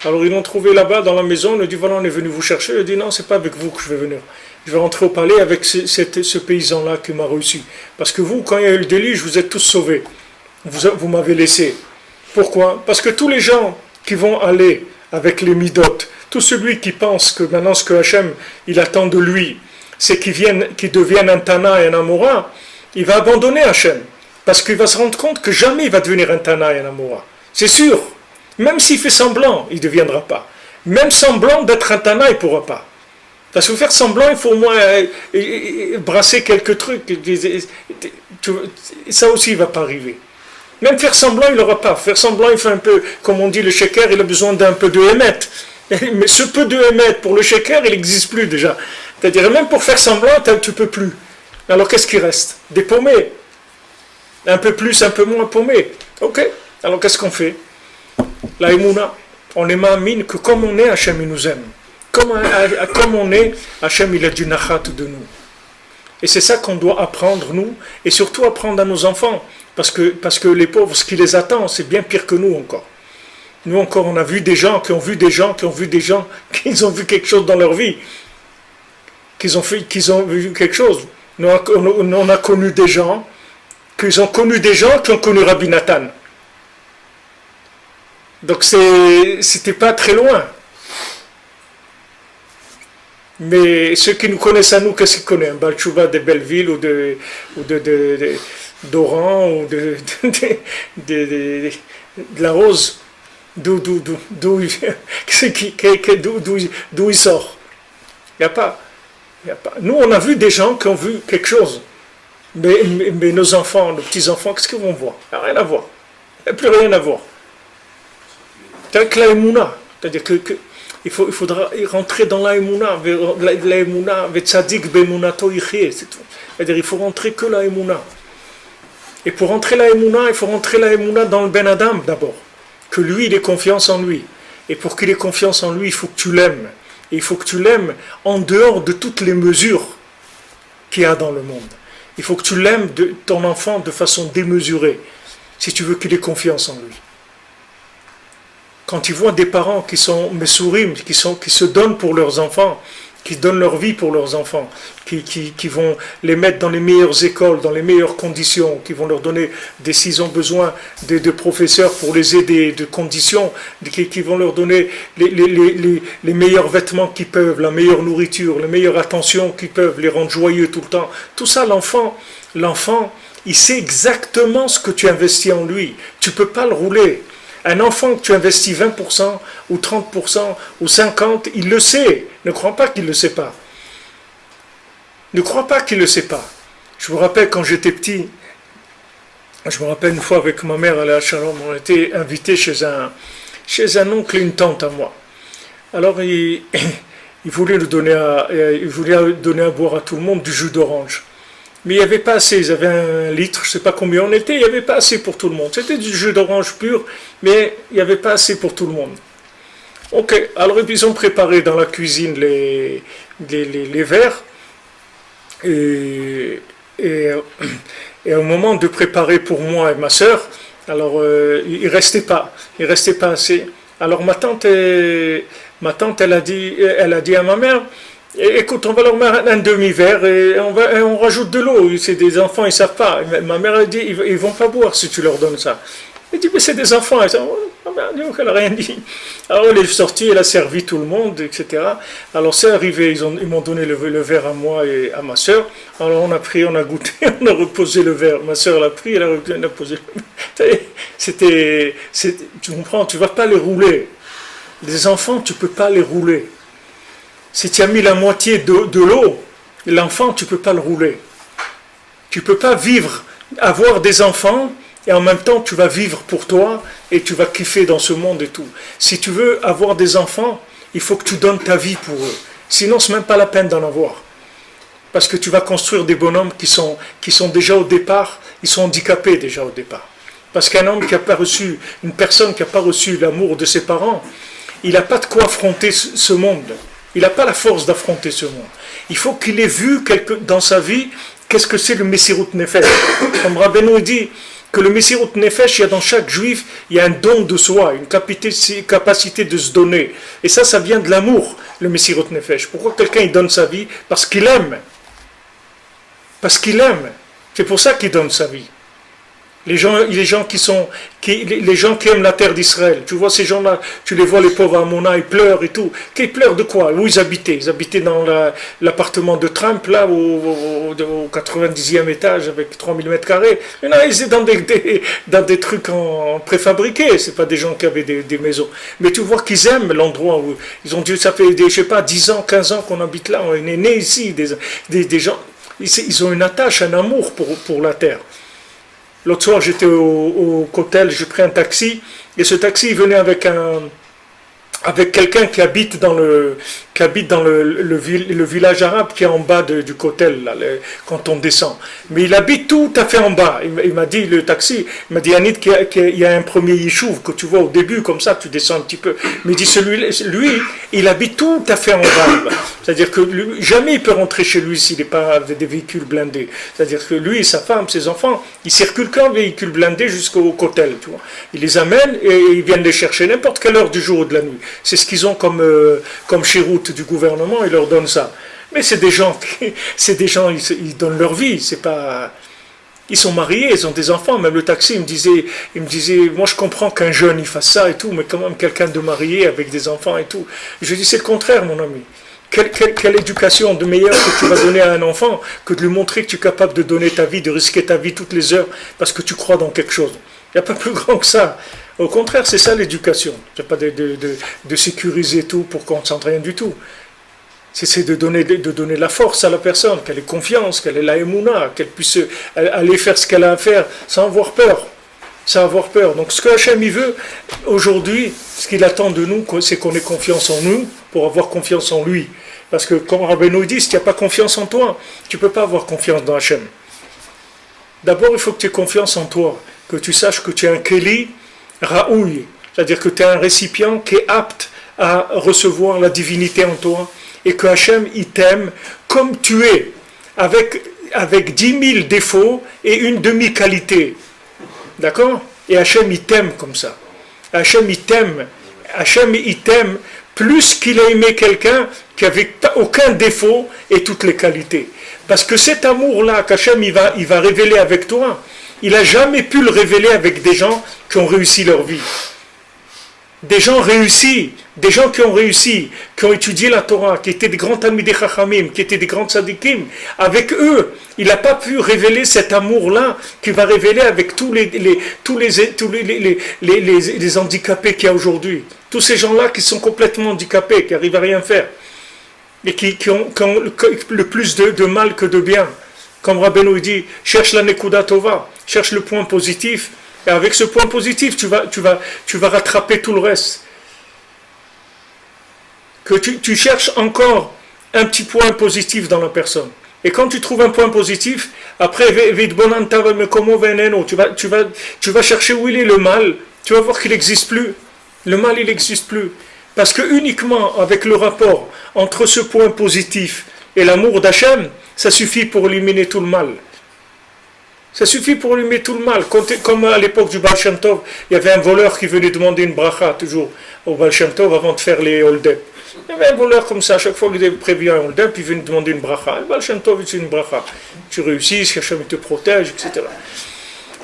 alors ils l'ont trouvé là-bas dans la maison, il a dit voilà on est venu vous chercher, il a dit non c'est pas avec vous que je vais venir, je vais rentrer au palais avec ce paysan-là qui m'a reçu, parce que vous quand il y a eu le déluge vous êtes tous sauvés, vous m'avez laissé. Pourquoi? Parce que tous les gens qui vont aller avec les midot, tout celui qui pense que maintenant ce que Hachem il attend de lui, c'est qu'il devienne un Tana et un Amora, il va abandonner Hachem, parce qu'il va se rendre compte que jamais il va devenir un Tana et un Amora. C'est sûr, même s'il fait semblant, il ne deviendra pas. Même semblant d'être un Tana, il ne pourra pas. Parce que pour faire semblant, il faut au moins brasser quelques trucs, ça aussi il ne va pas arriver. Même faire semblant, il n'aura pas. Faire semblant, il fait un peu, comme on dit, le sheker, il a besoin d'un peu de émet. Mais ce peu de émet, pour le sheker, il n'existe plus déjà. C'est-à-dire, même pour faire semblant, tu ne peux plus. Alors, qu'est-ce qui reste? Des paumés. Un peu plus, un peu moins paumés. Ok. Alors, qu'est-ce qu'on fait? La Emouna. On est ma'amine que comme on est, Hachem, il nous aime. Comme on est, Hachem, il a du nachat de nous. Et c'est ça qu'on doit apprendre, nous, et surtout apprendre à nos enfants. Parce que les pauvres, ce qui les attend, c'est bien pire que nous encore. Nous encore, on a vu des gens qui ont vu des gens qui ont vu quelque chose dans leur vie. Qu'ils ont vu quelque chose. Nous, on a connu des gens, qui ont connu Rabbi Nathan. Donc c'était pas très loin. Mais ceux qui nous connaissent à nous, qu'est-ce qu'ils connaissent? Un Balchouva de Belleville ou d'Oran ou de la Rose, d'où il sort. Il n'y a pas. Nous, on a vu des gens qui ont vu quelque chose. Mais nos enfants, nos petits-enfants, qu'est-ce qu'ils vont voir? Il n'y a rien à voir. Il n'y a plus rien à voir. C'est que la Emouna. C'est-à-dire il faudra rentrer dans la Emouna. La Emouna, Vetzadik Bemunato Yichye, c'est tout. C'est-à-dire il faut rentrer que la Emouna. Et pour rentrer la Emouna, il faut rentrer la Emouna dans le Ben Adam d'abord. Que lui, il ait confiance en lui. Et pour qu'il ait confiance en lui, il faut que tu l'aimes. Et il faut que tu l'aimes en dehors de toutes les mesures qu'il y a dans le monde. Il faut que tu l'aimes ton enfant de façon démesurée, si tu veux qu'il ait confiance en lui. Quand tu vois des parents qui sont mesourim, qui se donnent pour leurs enfants, qui donnent leur vie pour leurs enfants, qui vont les mettre dans les meilleures écoles, dans les meilleures conditions, qui vont leur donner, s'ils ont besoin de professeurs pour les aider, de conditions, qui vont leur donner les meilleurs vêtements qu'ils peuvent, la meilleure nourriture, la meilleure attention qu'ils peuvent, les rendre joyeux tout le temps. Tout ça, l'enfant, il sait exactement ce que tu investis en lui. Tu ne peux pas le rouler. Un enfant que tu investis 20% ou 30% ou 50%, il le sait. Ne crois pas qu'il ne le sait pas. Ne crois pas qu'il ne le sait pas. Je me rappelle quand j'étais petit, je me rappelle une fois avec ma mère à la Shalom, on était invités chez un oncle et une tante à moi. Alors il voulait donner à boire à tout le monde du jus d'orange. Mais il n'y avait pas assez, ils avaient 1 litre, je ne sais pas combien on était, il n'y avait pas assez pour tout le monde. C'était du jus d'orange pur, mais il n'y avait pas assez pour tout le monde. Ok, alors ils ont préparé dans la cuisine les verres, et au moment de préparer pour moi et ma sœur, alors il ne restait pas assez. Alors ma tante elle a dit à ma mère, écoute, on va leur mettre un demi-verre et on rajoute de l'eau. C'est des enfants, ils ne savent pas. Ma mère a dit, ils ne vont pas boire si tu leur donnes ça. Elle dit, mais c'est des enfants. Elle n'a rien dit. Alors elle est sortie, elle a servi tout le monde, etc. Alors c'est arrivé, ils m'ont donné le verre à moi et à ma soeur. Alors on a pris, on a goûté, on a reposé le verre. Ma soeur l'a pris, elle a posé le verre. Tu comprends, tu ne vas pas les rouler. Les enfants, tu ne peux pas les rouler. Si tu as mis la moitié de l'eau, l'enfant, tu ne peux pas le rouler. Tu ne peux pas vivre, avoir des enfants, et en même temps, tu vas vivre pour toi, et tu vas kiffer dans ce monde et tout. Si tu veux avoir des enfants, il faut que tu donnes ta vie pour eux. Sinon, ce n'est même pas la peine d'en avoir. Parce que tu vas construire des bonhommes qui sont déjà au départ, ils sont handicapés déjà au départ. Parce qu'un homme qui n'a pas reçu, une personne qui n'a pas reçu l'amour de ses parents, il n'a pas de quoi affronter ce monde. Il n'a pas la force d'affronter ce monde. Il faut qu'il ait vu dans sa vie, qu'est-ce que c'est le Messirut Nefesh. Comme Rabbeinu dit que le Messirut Nefesh, il y a dans chaque juif, il y a un don de soi, une capacité de se donner. Et ça vient de l'amour, le Messirut Nefesh. Pourquoi quelqu'un il donne sa vie? Parce qu'il aime. Parce qu'il aime. C'est pour ça qu'il donne sa vie. Les gens qui aiment la terre d'Israël, tu vois ces gens-là, tu les vois, les pauvres Amona, ils pleurent et tout. Ils pleurent de quoi? Où ils habitaient? Ils habitaient dans l'appartement de Trump, là, au 90e étage, avec 3000 mètres carrés. Et là, ils étaient dans des trucs préfabriqués. C'est pas des gens qui avaient des maisons. Mais tu vois qu'ils aiment l'endroit où ils ont dû, ça fait, je sais pas, 10 ans, 15 ans qu'on habite là. On est né ici. Des gens, ils ont une attache, un amour pour la terre. L'autre soir, j'étais au Kotel, j'ai pris un taxi, et ce taxi il venait avec quelqu'un qui habite dans le village arabe qui est en bas du Kotel, là, quand on descend. Mais il habite tout à fait en bas. Il m'a dit, le taxi, il m'a dit, Yannick, qu'il y a un premier yishuv que tu vois au début, comme ça, tu descends un petit peu. Mais il dit, lui, il habite tout à fait en bas. C'est-à-dire que jamais il peut rentrer chez lui s'il n'est pas avec des véhicules blindés. C'est-à-dire que lui, sa femme, ses enfants, ils circulent qu'en véhicule blindé jusqu'au Kotel. Tu vois. Ils les amènent et ils viennent les chercher n'importe quelle heure du jour ou de la nuit. C'est ce qu'ils ont comme chéroute du gouvernement, ils leur donnent ça. Mais c'est des gens, ils donnent leur vie, c'est pas... Ils sont mariés, ils ont des enfants, même le taxi, il me disait, moi je comprends qu'un jeune il fasse ça et tout, mais quand même quelqu'un de marié avec des enfants et tout. Je lui dis, c'est le contraire mon ami. Quelle éducation de meilleure que tu vas donner à un enfant que de lui montrer que tu es capable de donner ta vie, de risquer ta vie toutes les heures parce que tu crois dans quelque chose. Il n'y a pas plus grand que ça. Au contraire, c'est ça l'éducation. C'est pas de sécuriser tout pour qu'on ne sente rien du tout. C'est de donner la force à la personne, qu'elle ait confiance, qu'elle ait la émouna, qu'elle puisse aller faire ce qu'elle a à faire sans avoir peur. Sans avoir peur. Donc ce que Hachem il veut, aujourd'hui, ce qu'il attend de nous, c'est qu'on ait confiance en nous pour avoir confiance en lui. Parce que comme Rabbeinu dit, si tu n'as pas confiance en toi, tu ne peux pas avoir confiance dans Hachem. D'abord, il faut que tu aies confiance en toi, que tu saches que tu es un Keli Raoui, c'est-à-dire que tu es un récipient qui est apte à recevoir la divinité en toi, et que Hachem, il t'aime comme tu es, avec 10 000 défauts et une demi-qualité. D'accord? Et Hachem, il t'aime comme ça. Hachem, il t'aime. Hachem, il t'aime plus qu'il a aimé quelqu'un qui n'avait aucun défaut et toutes les qualités. Parce que cet amour-là qu'Hachem, il va révéler avec toi, il n'a jamais pu le révéler avec des gens qui ont réussi leur vie. Des gens réussis, des gens qui ont réussi, qui ont étudié la Torah, qui étaient des grands Talmidei Chachamim, qui étaient des grands tzadikim, avec eux, il n'a pas pu révéler cet amour-là qu'il va révéler avec tous les handicapés qu'il y a aujourd'hui. Tous ces gens-là qui sont complètement handicapés, qui n'arrivent à rien faire, et qui ont le plus de mal que de bien. Comme Rabbeinu dit, cherche la Nekuda Tova, cherche le point positif, et avec ce point positif, tu vas rattraper tout le reste. Que tu cherches encore un petit point positif dans la personne. Et quand tu trouves un point positif, après, tu vas chercher où il est le mal, tu vas voir qu'il n'existe plus. Le mal, il n'existe plus. Parce que uniquement avec le rapport entre ce point positif et l'amour d'Hachem, ça suffit pour éliminer tout le mal. Ça suffit pour éliminer tout le mal. Comme à l'époque du Baal Shem Tov, il y avait un voleur qui venait demander une bracha, toujours, au Baal Shem Tov, avant de faire les hold-up. Il y avait un voleur comme ça, à chaque fois qu'il avait prévu un hold-up, il venait demander une bracha. Le Baal Shem Tov, c'est une bracha. Tu réussis, Hachem te protège, etc.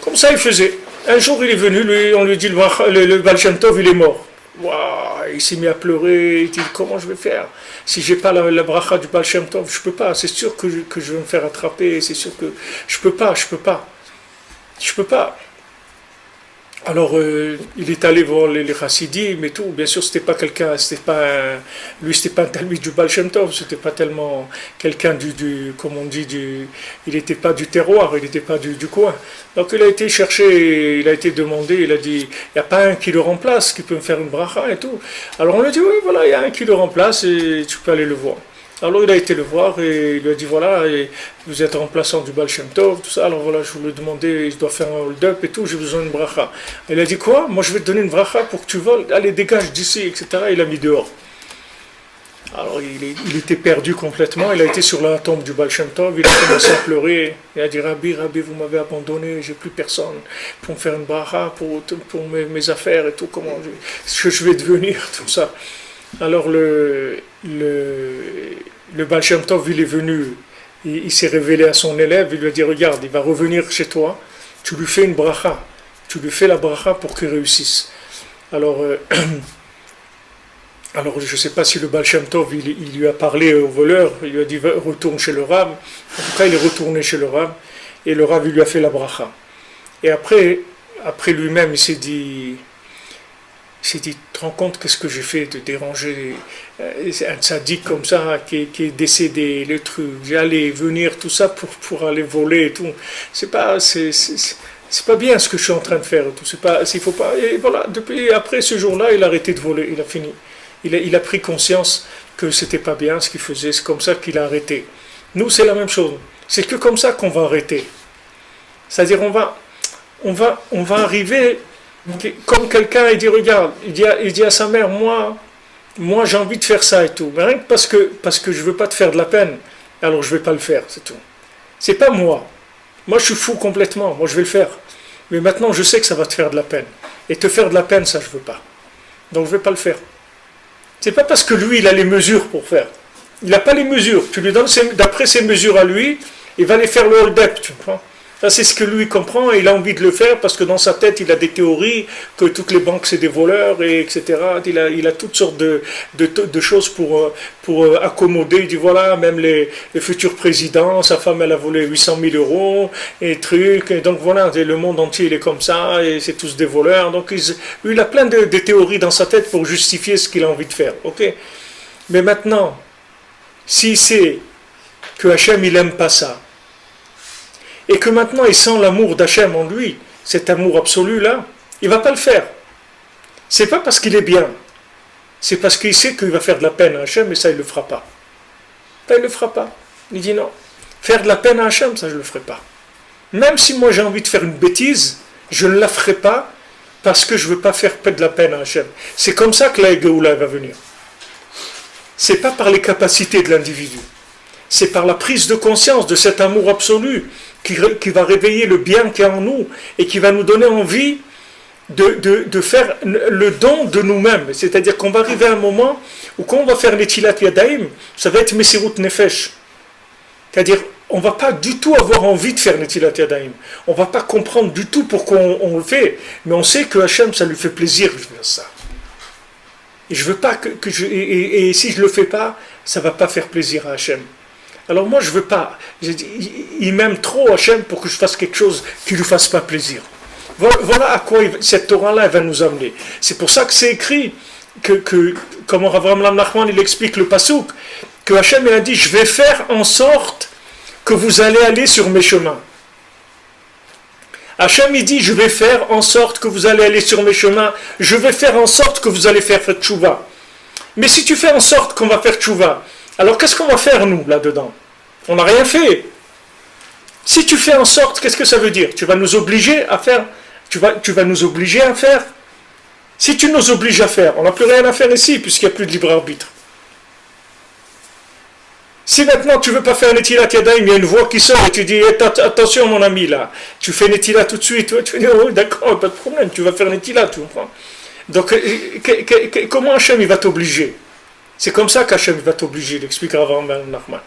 Comme ça, il faisait. Un jour, il est venu, on lui dit, le Baal Shem Tov, il est mort. Waouh, il s'est mis à pleurer, il dit, comment je vais faire? Si je n'ai pas la bracha du Baal Shem Tov, je ne peux pas, c'est sûr que je vais me faire attraper, c'est sûr que je ne peux pas. Alors, il est allé voir les chassidim et tout. Bien sûr, c'était pas quelqu'un, lui, c'était pas un talmide du Baal Shem Tov, c'était pas tellement quelqu'un comme on dit, il n'était pas du terroir, il n'était pas du coin. Donc, il a été cherché, il a été demandé, il a dit, il n'y a pas un qui le remplace, qui peut me faire une bracha et tout. Alors, on lui a dit, oui, voilà, il y a un qui le remplace et tu peux aller le voir. Alors il a été le voir et il lui a dit voilà, et vous êtes remplaçant du Baal Shem Tov, tout ça, alors voilà, je voulais demander, je dois faire un hold-up et tout, j'ai besoin d'une bracha. Il a dit quoi? Moi je vais te donner une bracha pour que tu voles, allez dégage d'ici, etc. Il a mis dehors. Alors il était perdu complètement, il a été sur la tombe du Baal Shem Tov, il a commencé à pleurer, il a dit Rabbi, vous m'avez abandonné, j'ai plus personne pour me faire une bracha, pour mes affaires et tout, ce que je vais devenir, tout ça. Alors le Baal Shem Tov, il est venu, il s'est révélé à son élève, il lui a dit regarde, il va revenir chez toi, tu lui fais une bracha, tu lui fais la bracha pour qu'il réussisse. Alors, alors je ne sais pas si le Baal Shem Tov, il lui a parlé au voleur, il lui a dit retourne chez le Rav, en tout cas il est retourné chez le Rav, et le Rav il lui a fait la bracha. Et après lui-même, il s'est dit, tu te rends compte qu'est-ce que j'ai fait de déranger un tzaddik comme ça qui est décédé, le truc, j'allais venir, tout ça pour aller voler et tout. C'est pas bien ce que je suis en train de faire. Tout. Il faut pas. Et voilà, après ce jour-là, il a arrêté de voler, il a fini. Il a pris conscience que c'était pas bien ce qu'il faisait, c'est comme ça qu'il a arrêté. Nous, c'est la même chose. C'est que comme ça qu'on va arrêter. C'est-à-dire, on va arriver. Comme quelqu'un, il dit, regarde, il dit à sa mère, moi j'ai envie de faire ça et tout, mais rien que parce que je veux pas te faire de la peine, alors je vais pas le faire, c'est tout. C'est pas moi je suis fou complètement, moi je vais le faire, mais maintenant je sais que ça va te faire de la peine, et te faire de la peine, ça je veux pas, donc je vais pas le faire. C'est pas parce que lui il a les mesures pour faire, il n'a pas les mesures, tu lui donnes d'après ses mesures à lui, il va les faire le hold-up, tu comprends. Ça, c'est ce que lui comprend et il a envie de le faire parce que dans sa tête, il a des théories que toutes les banques, c'est des voleurs, et etc. Il a toutes sortes de choses pour accommoder. Il dit voilà, même les futurs présidents, sa femme, elle a volé 800 000 euros et trucs. Et donc voilà, le monde entier, il est comme ça et c'est tous des voleurs. Donc lui, il a plein de théories dans sa tête pour justifier ce qu'il a envie de faire. Ok. Mais maintenant, s'il sait que Hachem, il n'aime pas ça, et que maintenant il sent l'amour d'Hachem en lui, cet amour absolu-là, il ne va pas le faire. C'est pas parce qu'il est bien, c'est parce qu'il sait qu'il va faire de la peine à Hachem, et ça il ne le fera pas. Ça il ne le fera pas. Il dit non, faire de la peine à Hachem, ça je ne le ferai pas. Même si moi j'ai envie de faire une bêtise, je ne la ferai pas parce que je ne veux pas faire de la peine à Hachem. C'est comme ça que la Géoula va venir. C'est pas par les capacités de l'individu. C'est par la prise de conscience de cet amour absolu qui va réveiller le bien qu'il y a en nous et qui va nous donner envie de faire le don de nous-mêmes. C'est-à-dire qu'on va arriver à un moment où quand on va faire Netilat Yadayim, ça va être Mesirut Nefesh. C'est-à-dire on ne va pas du tout avoir envie de faire Netilat Yadayim. On ne va pas comprendre du tout pourquoi on le fait. Mais on sait que Hachem, ça lui fait plaisir de faire ça. Et je veux pas et si je ne le fais pas, ça ne va pas faire plaisir à Hachem. Alors moi je veux pas, il m'aime trop Hachem pour que je fasse quelque chose qui ne lui fasse pas plaisir. Voilà à quoi cette Torah-là va nous amener. C'est pour ça que c'est écrit, comme Avraham Nachman il explique le Passouk, que Hachem il a dit, je vais faire en sorte que vous allez aller sur mes chemins. Hachem il dit, je vais faire en sorte que vous allez aller sur mes chemins, je vais faire en sorte que vous allez faire tchouva. Mais si tu fais en sorte qu'on va faire tchouva, alors qu'est-ce qu'on va faire nous là-dedans? On n'a rien fait. Si tu fais en sorte, qu'est-ce que ça veut dire? Tu vas nous obliger à faire. Tu vas nous obliger à faire. Si tu nous obliges à faire, on n'a plus rien à faire ici puisqu'il n'y a plus de libre arbitre. Si maintenant tu ne veux pas faire Netilat Yadayim, il y a une voix qui sort et tu dis attention mon ami là, tu fais Netilat tout de suite, tu dis oh, d'accord, pas de problème, tu vas faire Netilat, tu comprends? Donc comment Hachem il va t'obliger? C'est comme ça qu'Hachem va t'obliger, il explique Avraham Nachman.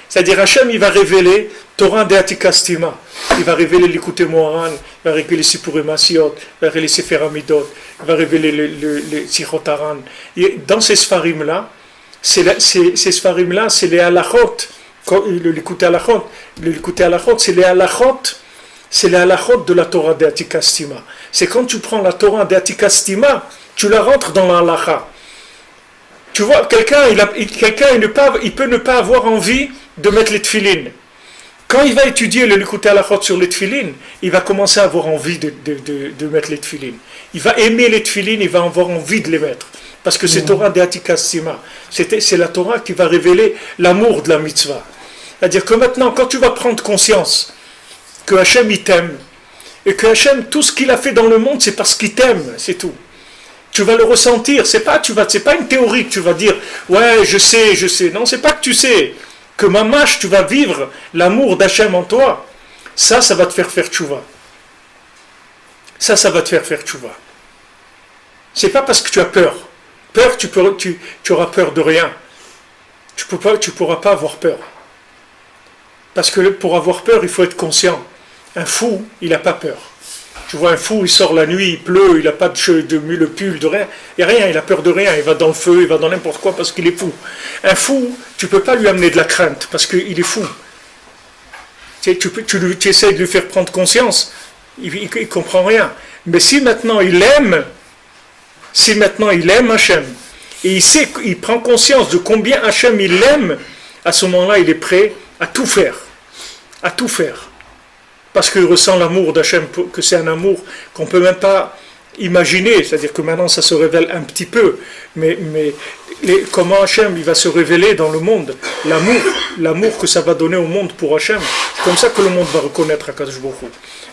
C'est-à-dire Hachem il va révéler Torah de Atikastima, il va révéler l'Ikutei Moharan, il va révéler Sipurim Asiot, il va révéler Sefer Amidot, il va révéler les Sichot Haran. Et dans ces Sfarim-là, ces Sfarim-là, c'est les halachot, l'Ikutei Halachot, c'est les halachot, c'est la halachot de la Torah d'Atikastima. C'est quand tu prends la Torah d'Atikastima, tu la rentres dans la halacha. Tu vois, quelqu'un il peut ne pas avoir envie de mettre les tefilines. Quand il va étudier le Likutei Halachot sur les tefilines, il va commencer à avoir envie de mettre les tefilines. Il va aimer les tefilines, il va avoir envie de les mettre. Parce que c'est Torah d'Atikastima. C'est la Torah qui va révéler l'amour de la mitzvah. C'est-à-dire que maintenant, quand tu vas prendre conscience que Hachem il t'aime, et que Hachem, tout ce qu'il a fait dans le monde, c'est parce qu'il t'aime, c'est tout. Tu vas le ressentir, c'est pas une théorie que tu vas dire, ouais, je sais. Non, c'est pas que tu sais, que mamash, tu vas vivre l'amour d'Hachem en toi. Ça va te faire tchouva. Ça va te faire tchouva. C'est pas parce que tu as peur. Peur, tu auras peur de rien. Tu pourras pas avoir peur. Parce que pour avoir peur, il faut être conscient. Un fou, il n'a pas peur. Tu vois un fou, il sort la nuit, il pleut, il n'a pas de pull, de rien. Il n'y a rien, il a peur de rien. Il va dans le feu, il va dans n'importe quoi parce qu'il est fou. Un fou, tu ne peux pas lui amener de la crainte parce qu'il est fou. Tu essaies de lui faire prendre conscience, il ne comprend rien. Mais si maintenant il aime Hachem, et il prend conscience de combien Hachem il l'aime, à ce moment-là, il est prêt à tout faire. À tout faire. Parce qu'il ressent l'amour d'Hachem, que c'est un amour qu'on ne peut même pas imaginer. C'est-à-dire que maintenant, ça se révèle un petit peu. Mais comment Hachem il va se révéler dans le monde, l'amour que ça va donner au monde pour Hachem, c'est comme ça que le monde va reconnaître Akadosh Baruch Hu.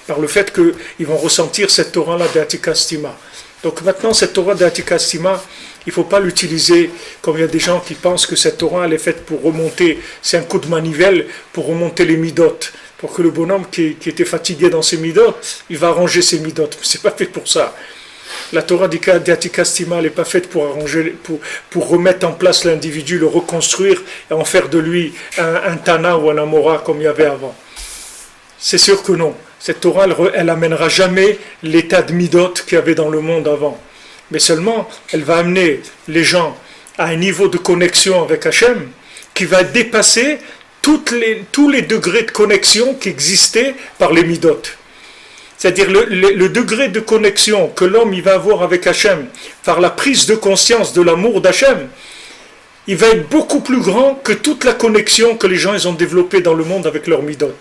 Par le fait qu'ils vont ressentir cette Torah-là d'Atikastima. Donc maintenant, cette Torah d'Atikastima, il ne faut pas l'utiliser comme il y a des gens qui pensent que cette Torah elle est faite pour remonter, c'est un coup de manivelle pour remonter les midotes, pour que le bonhomme qui était fatigué dans ses midotes, il va arranger ses midotes. Mais ce n'est pas fait pour ça. La Torah d'Atikastima, elle n'est pas faite pour remettre en place l'individu, le reconstruire et en faire de lui un Tana ou un Amora comme il y avait avant. C'est sûr que non. Cette Torah, elle n'amènera jamais l'état de midot qu'il y avait dans le monde avant. Mais seulement, elle va amener les gens à un niveau de connexion avec Hachem qui va dépasser tous les degrés de connexion qui existaient par les midot. C'est-à-dire le degré de connexion que l'homme il va avoir avec Hachem par la prise de conscience de l'amour d'Hachem, il va être beaucoup plus grand que toute la connexion que les gens ils ont développée dans le monde avec leurs midot.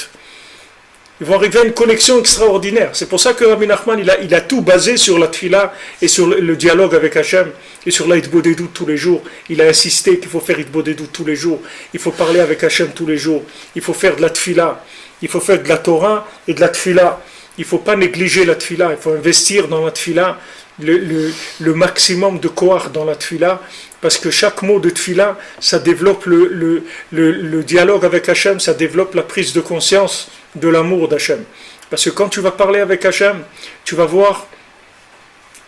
Ils vont arriver à une connexion extraordinaire. C'est pour ça que Rabbi Nachman, il a tout basé sur la tfila et sur le dialogue avec Hachem et sur la hitbodedut tous les jours. Il a insisté qu'il faut faire hitbodedut tous les jours. Il faut parler avec Hachem tous les jours. Il faut faire de la tfila. Il faut faire de la Torah et de la tfila. Il ne faut pas négliger la tfila. Il faut investir dans la tfila le maximum de koach dans la tfila. Parce que chaque mot de tfila, ça développe le dialogue avec Hachem, ça développe la prise de conscience de l'amour d'Hachem. Parce que quand tu vas parler avec Hachem, tu vas voir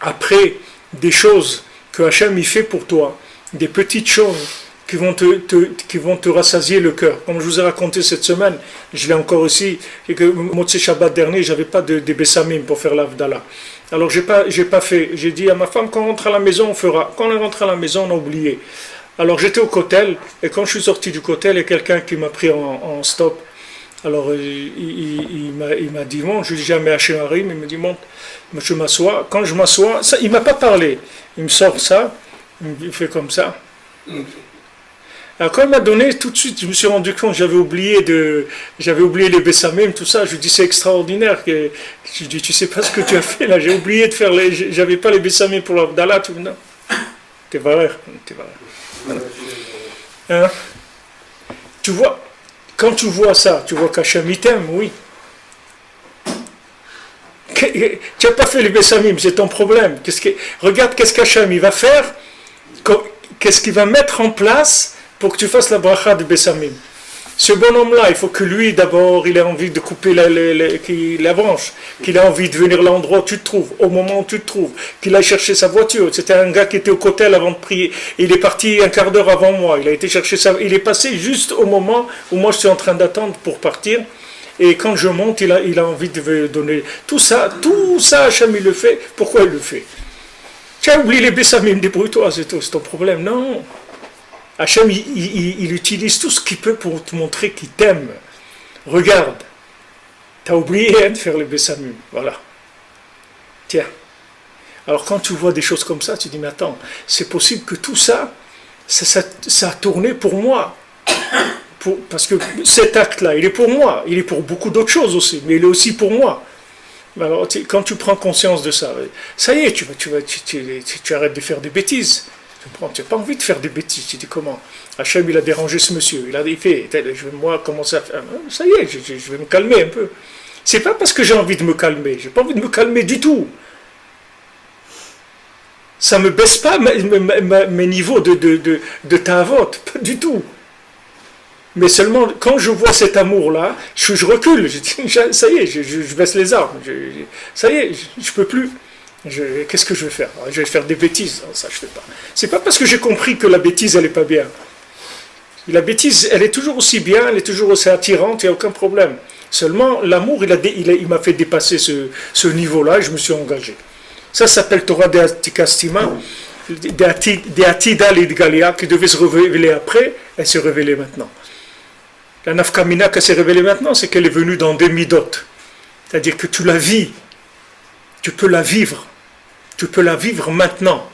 après des choses que Hachem y fait pour toi, des petites choses qui vont te rassasier le cœur. Comme je vous ai raconté cette semaine, je l'ai encore ici, et que Motzei Shabbat dernier, j'avais pas de Bessamim pour faire l'Avdallah. Alors j'ai pas fait, j'ai dit à ma femme, quand on rentre à la maison, on fera. Quand on rentre à la maison, on a oublié. Alors j'étais au kotel, et quand je suis sorti du kotel, il y a quelqu'un qui m'a pris en stop. Alors il m'a dit, monte, je lui ai jamais haché un rime, il me dit, monte, je m'assois. Quand je m'assois, il ne m'a pas parlé. Il me sort ça, il fait comme ça. Alors quand il m'a donné, tout de suite, je me suis rendu compte, j'avais oublié les Bessamim, tout ça. Je lui dis, c'est extraordinaire. Je lui dis, tu sais pas ce que tu as fait là, j'ai oublié de faire j'avais pas les Bessamim pour l'Avdallah. Tu me dis, t'es vrai. Hein? Tu vois, quand tu vois ça, tu vois qu'Hachem il t'aime, oui. Tu n'as pas fait les Bessamim, c'est ton problème. Regarde qu'est-ce qu'Hachem il va faire, qu'est-ce qu'il va mettre en place pour que tu fasses la bracha de Bessamim. Ce bonhomme-là, il faut que lui, d'abord, il ait envie de couper la branche, qu'il ait envie de venir à l'endroit où tu te trouves, au moment où tu te trouves, qu'il aille chercher sa voiture. C'était un gars qui était au kotel avant de prier. Il est parti un quart d'heure avant moi. Il a été chercher il est passé juste au moment où moi je suis en train d'attendre pour partir. Et quand je monte, il a envie de donner tout ça, Hachem, il le fait. Pourquoi il le fait? Tu as oublié les Bessamim, débrouille-toi, c'est ton problème. Non. Hachem, il utilise tout ce qu'il peut pour te montrer qu'il t'aime. Regarde. T'as oublié de faire le Bessamim. Voilà. Tiens. Alors quand tu vois des choses comme ça, tu dis, mais attends, c'est possible que tout ça, ça a tourné pour moi. Parce que cet acte-là, il est pour moi. Il est pour beaucoup d'autres choses aussi, mais il est aussi pour moi. Alors, quand tu prends conscience de ça, ça y est, tu arrêtes de faire des bêtises. Tu n'as pas envie de faire des bêtises. Tu dis comment Hachem, il a dérangé ce monsieur. Il fait, je vais moi commencer à faire. Ça y est, je vais me calmer un peu. C'est pas parce que j'ai envie de me calmer. J'ai pas envie de me calmer du tout. Ça ne me baisse pas mes niveaux de ta'avot, pas du tout. Mais seulement, quand je vois cet amour-là, je recule. Je dis, ça y est, je baisse les armes. Ça y est, je ne peux plus. Qu'est-ce que je vais faire? Je vais faire des bêtises. Non, ça, je ne fais pas. C'est pas parce que j'ai compris que la bêtise, elle n'est pas bien. La bêtise, elle est toujours aussi bien, elle est toujours aussi attirante, il n'y a aucun problème. Seulement, l'amour, il m'a fait dépasser ce niveau-là et je me suis engagé. Ça s'appelle Torah de Atikastima, de Atida l'Idgalia, qui devait se révéler après, elle s'est révélée maintenant. La nafkamina qui s'est révélée maintenant, c'est qu'elle est venue dans des midot. C'est-à-dire que tu la vis, tu peux la vivre maintenant.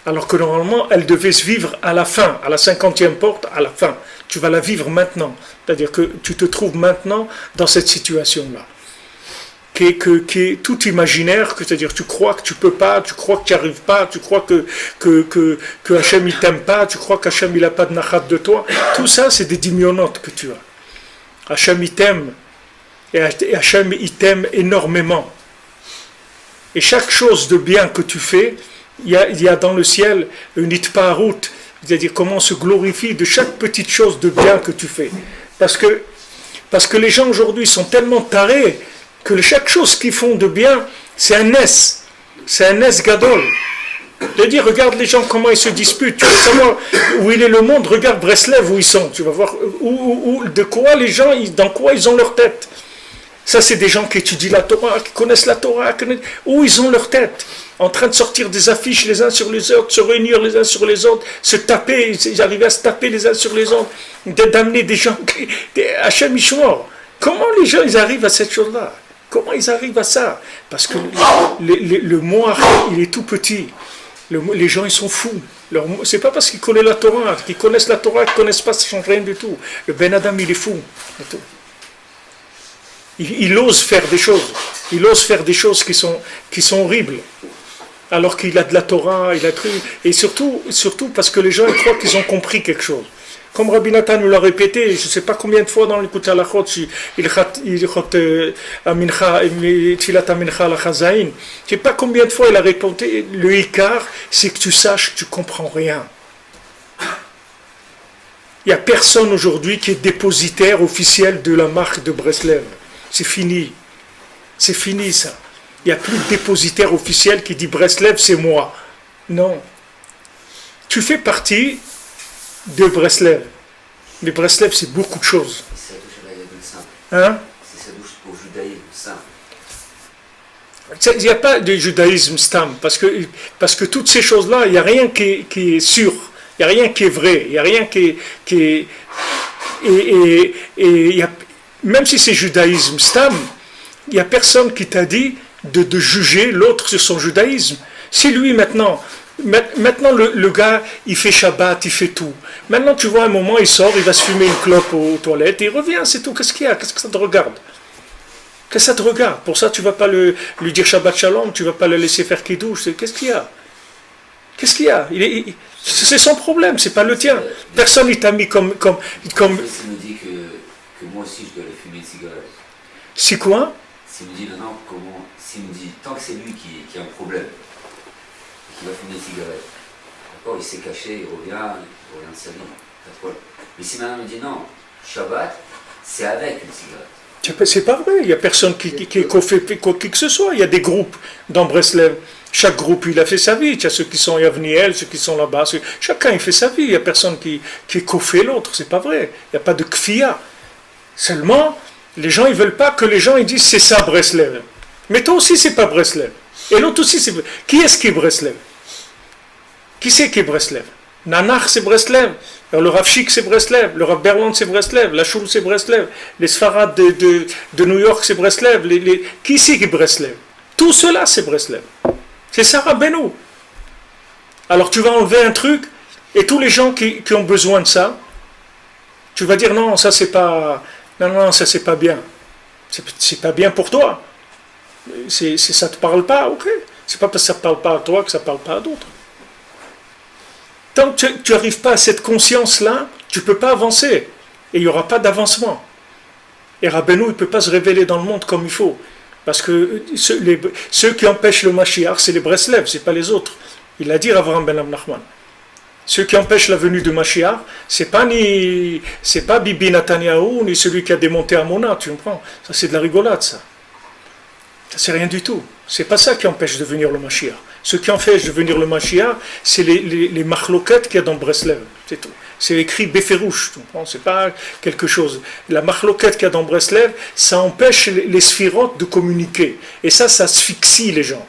Alors que normalement, elle devait se vivre à la fin, à la 50e porte, à la fin. Tu vas la vivre maintenant. C'est-à-dire que tu te trouves maintenant dans cette situation-là. Qui est tout imaginaire, c'est-à-dire tu crois que tu peux pas, tu crois que tu n'y arrives pas, tu crois que Hachem il t'aime pas, tu crois qu'Hachem il n'a pas de nachat de toi. Tout ça, c'est des dimyonotes que tu as. Hachem il t'aime, et Hachem il t'aime énormément. Et chaque chose de bien que tu fais, il y a dans le ciel une itparout, c'est-à-dire comment on se glorifie de chaque petite chose de bien que tu fais. Parce que les gens aujourd'hui sont tellement tarés que chaque chose qu'ils font de bien, c'est un nes gadol. De dire, regarde les gens comment ils se disputent, tu veux savoir où il est le monde, regarde Breslev où ils sont, tu vas voir de quoi les gens, dans quoi ils ont leur tête. Ça, c'est des gens qui étudient la Torah, qui connaissent la Torah, où ils ont leur tête, en train de sortir des affiches les uns sur les autres, se réunir les uns sur les autres, se taper, ils arrivaient à se taper les uns sur les autres, d'amener des gens, Hachem Ishmor. Comment les gens ils arrivent à cette chose-là? Comment ils arrivent à ça? Parce que le moi, il est tout petit. Les gens, ils sont fous. C'est pas parce qu'ils connaissent la Torah, qu'ils connaissent la Torah, qu'ils ne connaissent pas, ça ne change rien du tout. Le Ben Adam, il est fou. Il ose faire des choses. Il ose faire des choses qui sont horribles. Alors qu'il a de la Torah, il a cru. Et surtout parce que les gens ils croient qu'ils ont compris quelque chose. Comme Rabbi Nathan nous l'a répété, je ne sais pas combien de fois dans l'écoute à la chot, je ne sais pas combien de fois il a répété, le Ikar, c'est que tu saches que tu ne comprends rien. Il n'y a personne aujourd'hui qui est dépositaire officiel de la marque de Breslev. C'est fini. C'est fini ça. Il n'y a plus de dépositaire officiel qui dit Breslev, c'est moi. Non. Tu fais partie de Breslev. Mais Breslev, c'est beaucoup de choses. Ça touche à la simple. Hein? Ça touche au judaïsme simple. Il n'y a pas de judaïsme stam, parce que toutes ces choses-là, il n'y a rien qui est sûr, il n'y a rien qui est vrai, il n'y a rien qui est... Même si c'est judaïsme stam, il n'y a personne qui t'a dit de juger l'autre sur son judaïsme. Si lui maintenant le gars, il fait Shabbat, il fait tout. Maintenant, tu vois, à un moment, il sort, il va se fumer une clope aux toilettes, et il revient, c'est tout. Qu'est-ce qu'il y a? Qu'est-ce que ça te regarde? Qu'est-ce que ça te regarde? Pour ça, tu ne vas pas lui dire Shabbat Shalom, tu ne vas pas le laisser faire Kiddush. Qu'est-ce qu'il y a? Qu'est-ce qu'il y a? C'est son problème, c'est pas le tien. Personne ne t'a mis comme... Ça me dit que moi aussi, je dois aller fumer une cigarette. C'est quoi? S'il me dit, non, comment... S'il me dit, tant que c'est lui qui a un problème, qui va fumer une cigarette. D'accord, il s'est caché, il revient de sa vie. Mais si maintenant il me dit non, Shabbat, c'est avec une cigarette. C'est pas vrai, il n'y a personne qui fait quoi que ce soit. Il y a des groupes dans Breslev. Chaque groupe, il a fait sa vie. Il y a ceux qui sont à Yavniel, ceux qui sont là-bas. Chacun, il fait sa vie. Il n'y a personne qui fait l'autre. C'est pas vrai. Il n'y a pas de kfia. Seulement, les gens, ils veulent pas que les gens ils disent c'est ça Breslev. Mais toi aussi, c'est pas Breslev. Et l'autre aussi, c'est... Qui est-ce qui est Breslev? Qui c'est qui est Breslev? Nanach, c'est Breslev. Alors, le Rav Shik, c'est Breslev, le Rav Berland, c'est Breslev, la Choule, c'est Breslev, les Sfarad de New York, c'est Breslev, qui c'est qui est Breslev? Tout cela, c'est Breslev. C'est ça, Rabbeinu. Alors, tu vas enlever un truc, et tous les gens qui ont besoin de ça, tu vas dire non, ça c'est pas, non, ça c'est pas bien. C'est pas bien pour toi. Ça te parle pas, ok. C'est pas parce que ça parle pas à toi que ça parle pas à d'autres. Tant que tu n'arrives pas à cette conscience-là, tu ne peux pas avancer. Et il n'y aura pas d'avancement. Et Rabbeinu, il ne peut pas se révéler dans le monde comme il faut. Parce que ceux qui empêchent le Mashiach, c'est les Breslev, ce n'est pas les autres. Il a dit Avraham ben Nachman. Ceux qui empêchent la venue de Mashiach, c'est pas Bibi Netanyahu, ni celui qui a démonté Amona, tu comprends? Ça c'est de la rigolade, ça. Ça c'est rien du tout. C'est pas ça qui empêche de venir le Mashiach. Ce qui empêche de venir le Mashiach, c'est les machloquettes qu'il y a dans Breslev. C'est tout. C'est écrit Beferouche, tu comprends? C'est pas quelque chose. La machloquette qu'il y a dans Breslev, ça empêche les sphirotes de communiquer. Et ça asphyxie les gens.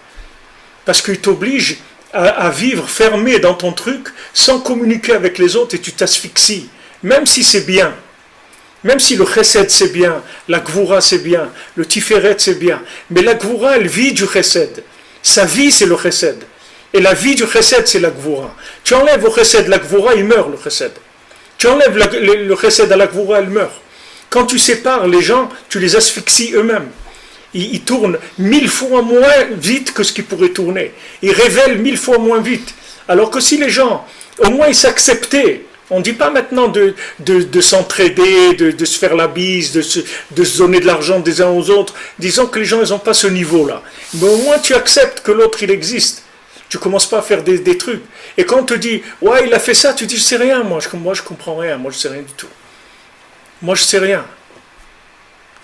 Parce qu'il t'oblige à vivre fermé dans ton truc, sans communiquer avec les autres, et tu t'asphyxies. Même si c'est bien. Même si le chesed c'est bien, la gvoura c'est bien, le tiferet c'est bien. Mais la gvoura, elle vit du chesed. Sa vie, c'est le chesed. Et la vie du chesed, c'est la gvoura. Tu enlèves au chesed la gvoura, il meurt le chesed. Tu enlèves le chesed à la gvoura, elle meurt. Quand tu sépares les gens, tu les asphyxies eux-mêmes. Ils tournent 1000 fois moins vite que ce qu'ils pourraient tourner. Ils révèlent 1000 fois moins vite. Alors que si les gens, au moins ils s'acceptaient, on ne dit pas maintenant de s'entraider, de se faire la bise, de se donner de l'argent des uns aux autres. Disons que les gens, ils n'ont pas ce niveau-là. Mais au moins, tu acceptes que l'autre, il existe. Tu ne commences pas à faire des trucs. Et quand on te dit, ouais, il a fait ça, tu dis, je ne sais rien, moi, je comprends rien, moi, je ne sais rien du tout. Moi, je ne sais rien.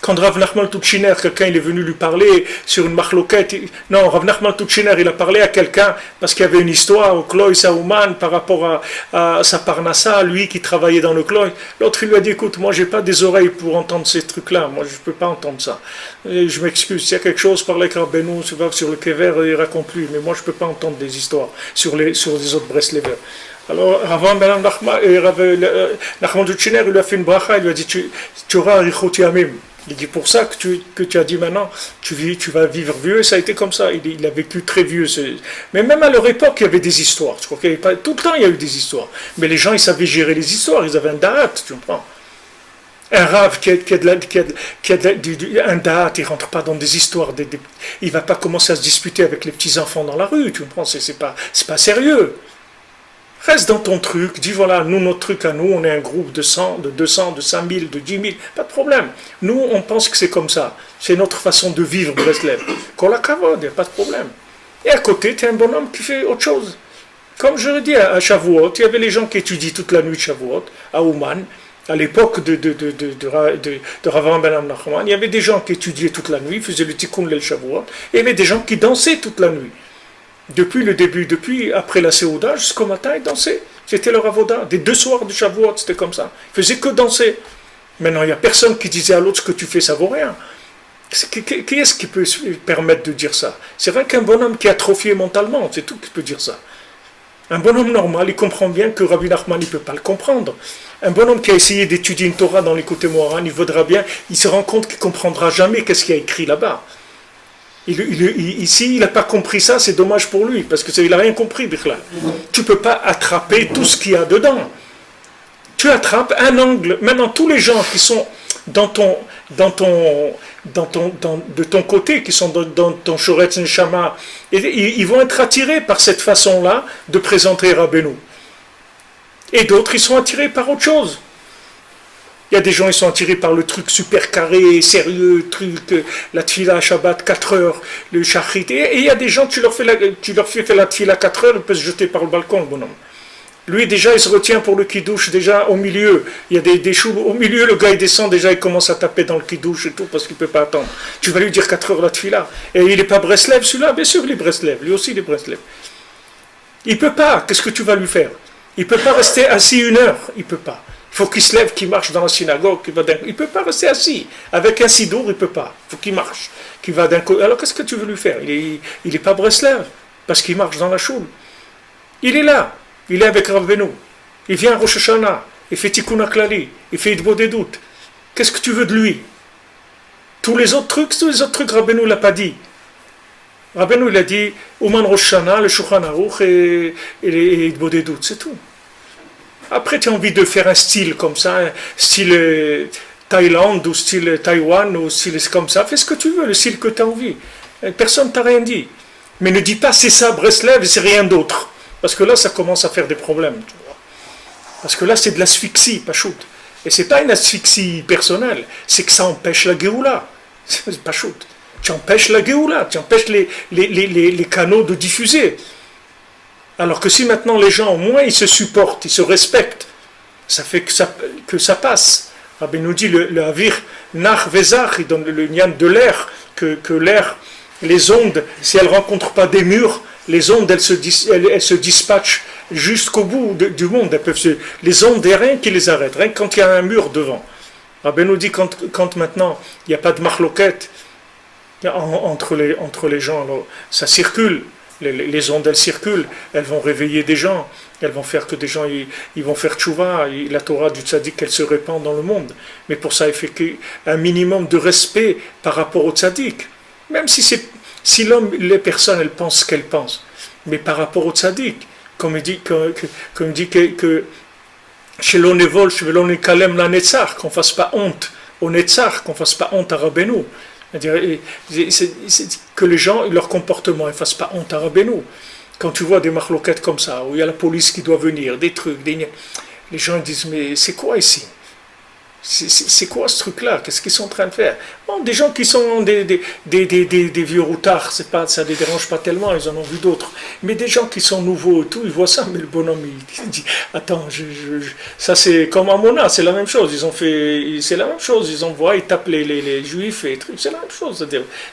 Quand Rav Nachman Tutchiner, quelqu'un il est venu lui parler sur une marloquette, non, Rav Nachman Tutchiner, il a parlé à quelqu'un parce qu'il y avait une histoire au Kloï Saouman par rapport à sa parnassa, lui qui travaillait dans le Kloï. L'autre il lui a dit, écoute, moi j'ai pas des oreilles pour entendre ces trucs-là, moi je peux pas entendre ça. Et je m'excuse, s'il y a quelque chose, parle avec Rabbeinu, sur le Kever, il raconte lui, mais moi je peux pas entendre des histoires sur les autres Breslevers. Alors, Rav Nachman Tutchiner, il lui a fait une bracha, il lui a dit, tu auras un richot yamim. Il dit pour ça que tu as dit maintenant, tu vas vivre vieux, ça a été comme ça. Il a vécu très vieux. Mais même à leur époque, il y avait des histoires. Je crois qu'il y avait pas, tout le temps, il y a eu des histoires. Mais les gens, ils savaient gérer les histoires. Ils avaient un da'at, tu comprends? Un rave qui a un da'at, il ne rentre pas dans des histoires. Il ne va pas commencer à se disputer avec les petits-enfants dans la rue, tu comprends? C'est pas sérieux. Reste dans ton truc, dis voilà, nous, notre truc à nous, on est un groupe de 100, de 200, de 5000, de 10 000, pas de problème. Nous, on pense que c'est comme ça. C'est notre façon de vivre, Breslev. Qu'on la cavode, il n'y a pas de problème. Et à côté, tu es un bonhomme qui fait autre chose. Comme je le dis à Shavuot, il y avait les gens qui étudient toute la nuit Shavuot, à Ouman, à l'époque de Rav ben Nachman, il y avait des gens qui étudiaient toute la nuit, faisaient le tikkun l'el Shavuot, et il y avait des gens qui dansaient toute la nuit. Depuis le début, depuis après la Séouda, jusqu'au matin, ils dansaient. C'était leur avoda. Des 2 soirs de Shavuot, c'était comme ça. Ils faisaient que danser. Maintenant, il n'y a personne qui disait à l'autre ce que tu fais, ça vaut rien. Qui est-ce qui peut se permettre de dire ça? C'est vrai qu'un bonhomme qui est atrophié mentalement, c'est tout qui peut dire ça. Un bonhomme normal, il comprend bien que Rabbi Nachman, il ne peut pas le comprendre. Un bonhomme qui a essayé d'étudier une Torah dans les côtés Moharan, il vaudra bien, il se rend compte qu'il ne comprendra jamais qu'est-ce qu'il y a écrit là-bas. Ici, il n'a pas compris ça, c'est dommage pour lui, parce qu'il n'a rien compris, Bichla. Tu ne peux pas attraper tout ce qu'il y a dedans. Tu attrapes un angle. Maintenant, tous les gens qui sont de ton côté, qui sont dans ton Shoretz Neshama, ils vont être attirés par cette façon-là de présenter Rabbeinu. Et d'autres, ils sont attirés par autre chose. Il y a des gens, ils sont attirés par le truc super carré, sérieux, la tfila Shabbat 4 heures, le shachrit. Et il y a des gens, tu leur fais faire la tfila 4 heures, ils peuvent se jeter par le balcon, le bonhomme. Lui, déjà, il se retient pour le kidouche, déjà, au milieu. Il y a des choux, au milieu, le gars, il descend, déjà, il commence à taper dans le kidouche et tout, parce qu'il ne peut pas attendre. Tu vas lui dire 4 heures la tfila. Et il n'est pas Breslev, celui-là, bien sûr, il est Breslev. Lui aussi, il est Breslev. Il ne peut pas. Qu'est-ce que tu vas lui faire? Il ne peut pas rester assis 1 heure. Il ne peut pas. Il faut qu'il se lève, qu'il marche dans la synagogue. Il ne peut pas rester assis. Avec un sidour, il ne peut pas. Il faut qu'il marche. Qu'il va d'un côté. Alors qu'est-ce que tu veux lui faire? Il n'est pas Breslev, parce qu'il marche dans la choule. Il est là. Il est avec Rabbeinu. Il vient à Rosh Hashanah. il fait tikkun klali, il fait idbo des doutes. Qu'est-ce que tu veux de lui? Tous les autres trucs, Rabbeinu l'a pas dit. Rabbeinu il a dit Ouman Rosh Hashanah, le Shulchan Aruch et idbo des doutes, c'est tout. Après, tu as envie de faire un style comme ça, un style Thaïlande ou style Taïwan ou style comme ça, fais ce que tu veux, le style que tu as envie. Personne ne t'a rien dit. Mais ne dis pas c'est ça Breslev et c'est rien d'autre. Parce que là, ça commence à faire des problèmes. Tu vois. Parce que là, c'est de l'asphyxie, Pachout. Et c'est pas une asphyxie personnelle, c'est que ça empêche la Géoula. C'est Pachout. Tu empêches la Géoula, tu empêches les canaux de diffuser. Alors que si maintenant les gens, au moins, ils se supportent, ils se respectent, ça fait que ça passe. Rabbi nous dit le Avir Nach Vezach, il donne le nian de l'air, que l'air, les ondes, si elles ne rencontrent pas des murs, les ondes, elles se dispatchent jusqu'au bout du monde. Les ondes, il n'y a rien qui les arrête, rien que quand il y a un mur devant. Rabbi nous dit quand maintenant, il n'y a pas de marloquette entre les gens, alors, ça circule. Les ondes, elles circulent, elles vont réveiller des gens, elles vont faire que des gens ils vont faire tchouva, la Torah du tzaddik, elle se répand dans le monde. Mais pour ça, il faut un minimum de respect par rapport au tzaddik. Même si les personnes, elles pensent ce qu'elles pensent. Mais par rapport au tzaddik, comme il dit que chez l'onevol, chez l'onekalem la netzach, qu'on ne fasse pas honte au netzach, qu'on ne fasse pas honte à Rabbeinu. C'est que les gens, leur comportement, ne fassent pas honte à Rabbeinu. Quand tu vois des marloquettes comme ça, où il y a la police qui doit venir, des trucs, les gens disent, mais c'est quoi ici? C'est quoi ce truc-là? Qu'est-ce qu'ils sont en train de faire? Bon, des gens qui sont des vieux routards, ça ne les dérange pas tellement, ils en ont vu d'autres. Mais des gens qui sont nouveaux et tout, ils voient ça, mais le bonhomme, il dit, attends, ça c'est comme à Mona, c'est la même chose. C'est la même chose, ils envoient, ils tapent les juifs et trucs, c'est la même chose.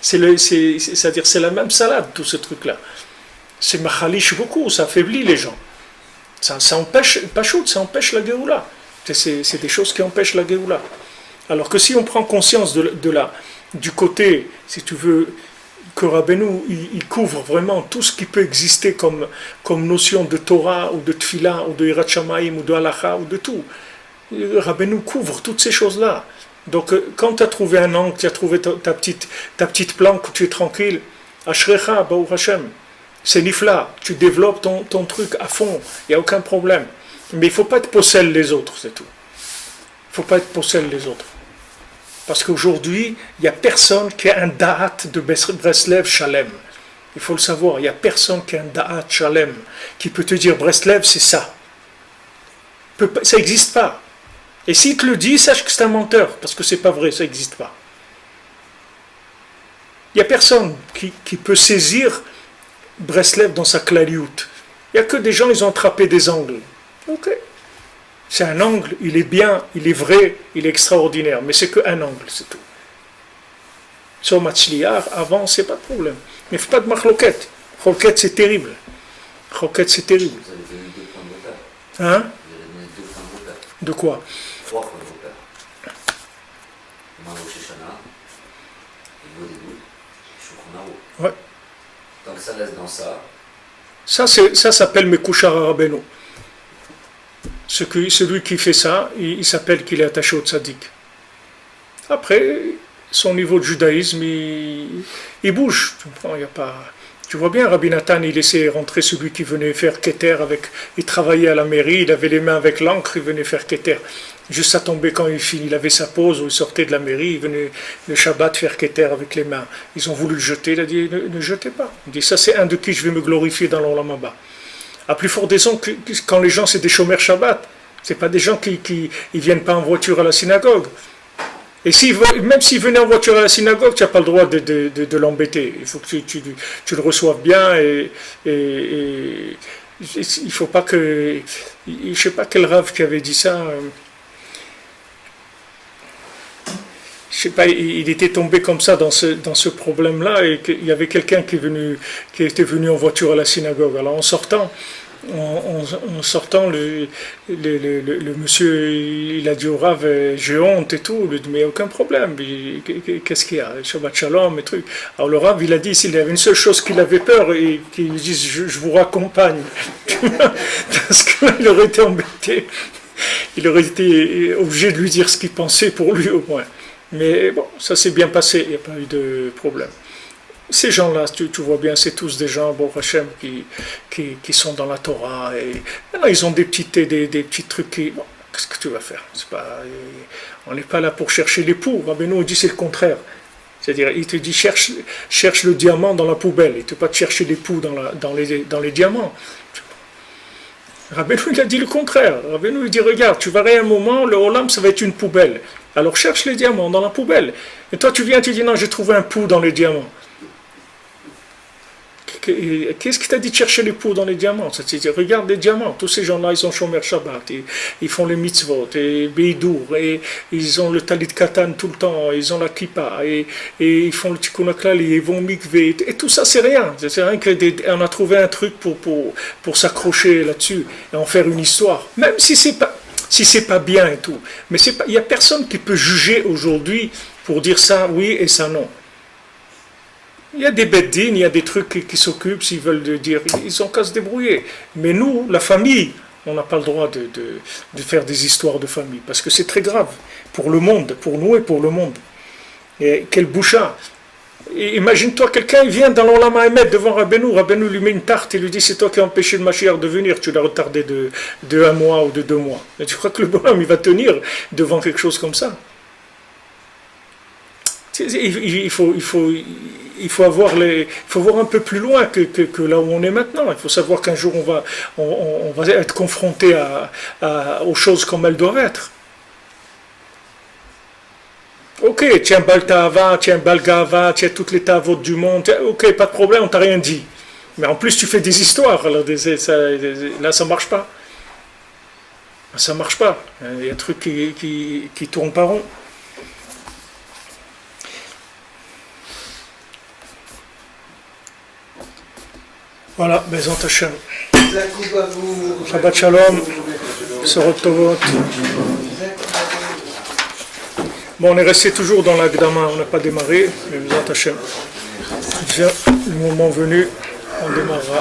C'est-à-dire, c'est la même salade, tout ce truc-là. C'est machalish beaucoup, ça affaiblit les gens. Ça empêche, ça empêche la Géoula. C'est des choses qui empêchent la Géoula. Alors que si on prend conscience du côté, si tu veux, que Rabbeinu, il couvre vraiment tout ce qui peut exister comme notion de Torah, ou de Tfila, ou de Hirat Shamayim, ou de Halacha, ou de tout. Rabbeinu couvre toutes ces choses-là. Donc quand tu as trouvé un angle, tu as trouvé ta petite planque où tu es tranquille, Ashrecha, Baruch Hashem, c'est nifla, tu développes ton truc à fond, il n'y a aucun problème. Mais il ne faut pas être possède les autres, c'est tout. Il ne faut pas être possède les autres. Parce qu'aujourd'hui, il n'y a personne qui a un da'at de Breslev Shalem. Il faut le savoir, il n'y a personne qui a un da'at Shalem, qui peut te dire Breslev, c'est ça. Ça n'existe pas. Et s'il te le dit, sache que c'est un menteur, parce que ce n'est pas vrai, ça n'existe pas. Il n'y a personne qui peut saisir Breslev dans sa clariout. Il n'y a que des gens, ils ont attrapé des angles. Ok, c'est un angle, il est bien, il est vrai, il est extraordinaire, mais c'est qu'un angle, c'est tout. Sur Matzliar, avant, c'est pas de problème. Mais il ne faut pas de machloquette. Choquette, c'est terrible. Choquette, c'est terrible. Vous avez donné 2 points de repère. Hein? Vous avez donné 2 points de repère. De quoi? 3 points de repère. Mano Sheshana, et Bodedou, Shulchan Aruch. Ouais. Tant que ça laisse dans ça. Ça s'appelle Mekushar Rabbeinu. Celui qui fait ça, il s'appelle qu'il est attaché au tzaddik. Après, son niveau de judaïsme, il bouge. Tu vois bien, Rabbi Nathan, il laissait rentrer celui qui venait faire Keter il travaillait à la mairie, il avait les mains avec l'encre, il venait faire Keter. Juste à tomber quand il avait sa pause, où il sortait de la mairie, il venait le Shabbat faire Keter avec les mains. Ils ont voulu le jeter, il a dit, ne jetez pas. Il dit, ça c'est un de qui je vais me glorifier dans l'Olam Haba. À plus fort raison, quand les gens, c'est des chômeurs Shabbat, c'est pas des gens qui viennent pas en voiture à la synagogue. Et même s'il venait en voiture à la synagogue, tu n'as pas le droit de l'embêter. Il faut que tu le reçoives bien et il faut pas que... Je ne sais pas quel rave qui avait dit ça. Je sais pas, il était tombé comme ça dans ce problème-là et qu'il y avait quelqu'un qui était venu en voiture à la synagogue. Alors en sortant, le monsieur, il a dit au Rav, j'ai honte et tout. Il lui dit, mais aucun problème, qu'est-ce qu'il y a? Shabbat Shalom et trucs. Alors le Rav, il a dit, s'il y avait une seule chose qu'il avait peur, et qu'il lui dise, je vous raccompagne. Parce que là, il aurait été embêté. il aurait été obligé de lui dire ce qu'il pensait pour lui au moins. Mais bon, ça s'est bien passé, il n'y a pas eu de problème. Ces gens-là, tu vois bien, c'est tous des gens, bon, Hachem, qui sont dans la Torah. Et maintenant, ils ont des petits trucs qui... Bon, qu'est-ce que tu vas faire? On n'est pas là pour chercher l'époux. Rabbeinu nous dit c'est le contraire. C'est-à-dire, il te dit cherche le diamant dans la poubelle. Il ne te dit pas de chercher l'époux dans les diamants. Rabbeinu, il a dit le contraire. Rabbeinu, il dit regarde, tu verras un moment, le Olam, ça va être une poubelle. Alors cherche les diamants dans la poubelle. Et toi, tu viens, tu dis non, j'ai trouvé un pou dans les diamants. Qu'est-ce qui t'a dit de chercher les poux dans les diamants? C'est-à-dire, regarde les diamants, tous ces gens-là, ils ont Shomer Shabbat, ils font les mitzvot, et Beidour, et ils ont le talit katan tout le temps, ils ont la kippa, et ils font le tikkun haklali, ils vont mikvé, et tout ça, c'est rien. C'est rien qu'on a trouvé un truc pour s'accrocher là-dessus, et en faire une histoire, même si c'est pas bien et tout. Mais il n'y a personne qui peut juger aujourd'hui pour dire ça oui et ça non. Il y a des beddines, il y a des trucs qui s'occupent, s'ils veulent dire, ils ont qu'à se débrouiller. Mais nous, la famille, on n'a pas le droit de faire des histoires de famille, parce que c'est très grave pour le monde, pour nous et pour le monde. Et quel boucha! Imagine-toi, quelqu'un il vient dans l'Olam Haemet devant Rabbeinu lui met une tarte et lui dit c'est toi qui as empêché le Mashiach de venir, tu l'as retardé de 1 mois ou de 2 mois. Et tu crois que le bonhomme il va tenir devant quelque chose comme ça? Il faut voir un peu plus loin que là où on est maintenant. Il faut savoir qu'un jour on va être confronté aux choses comme elles doivent être. Ok, tiens Baltava, tiens Balgava, tiens toutes les tavot du monde, ok, pas de problème, on t'a rien dit. Mais en plus tu fais des histoires, alors là ça marche pas. Ça marche pas. Il y a un truc qui tourne pas rond. Voilà, Bezant Hashem. Shabbat Shalom, Sorot Tovot. Bon, on est resté toujours dans l'Agdama, on n'a pas démarré, mais Bezant Hashem. Le moment venu, on démarrera.